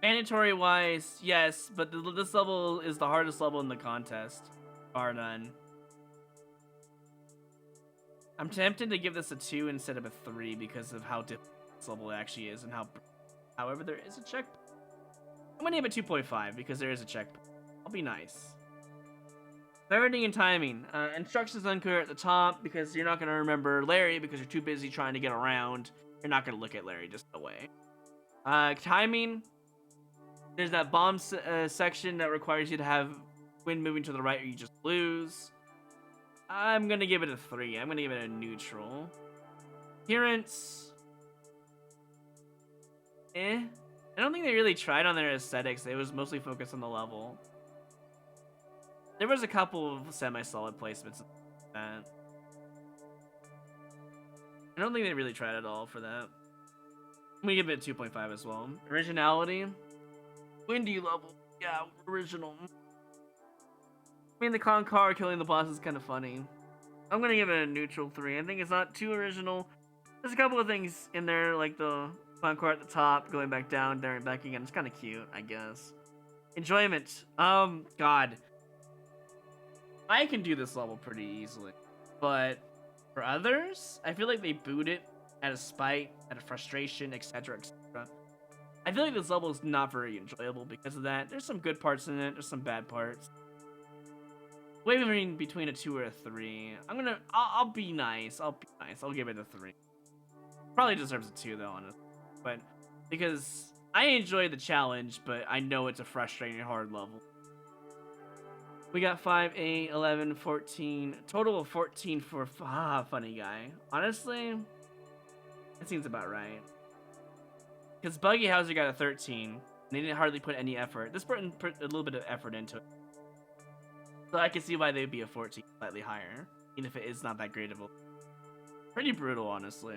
Mandatory wise, yes, but this level is the hardest level in the contest. Bar none. I'm tempted to give this a 2 instead of a 3 because of how difficult this level actually is and how... However, there is a checkpoint. I'm gonna give it 2.5 because there is a checkpoint. I'll be nice. Clarity and timing. Instructions unclear at the top because you're not gonna remember Larry because you're too busy trying to get around. You're not gonna look at Larry just away. Timing. There's that bomb section that requires you to have wind moving to the right or you just lose. I'm gonna give it a 3. I'm gonna give it a neutral. Appearance. I don't think they really tried on their aesthetics. It was mostly focused on the level. There was a couple of semi-solid placements like that. I don't think they really tried at all for that. I'm gonna give it a 2.5 as well. Originality. Windy level. Yeah, original. I mean, the con car killing the boss is kind of funny. I'm gonna give it a neutral 3. I think it's not too original. There's a couple of things in there, like the con car at the top, going back down, there and back again. It's kind of cute, I guess. Enjoyment. God. I can do this level pretty easily. But for others, I feel like they booed it out of spite, out of frustration, etc., etc. I feel like this level is not very enjoyable because of that. There's some good parts in it. There's some bad parts. Wavering between a 2 or a 3. I'll be nice. I'll be nice. I'll give it a 3. Probably deserves a 2 though, honestly. But because I enjoy the challenge, but I know it's a frustrating hard level. We got 5, 8, 11, 14. Total of 14 for funny guy. Honestly, that seems about right. Because Buggy Hauser got a 13. And they didn't hardly put any effort. This person put a little bit of effort into it. So I can see why they'd be a 14, slightly higher. Even if it is not that great of a... Pretty brutal, honestly.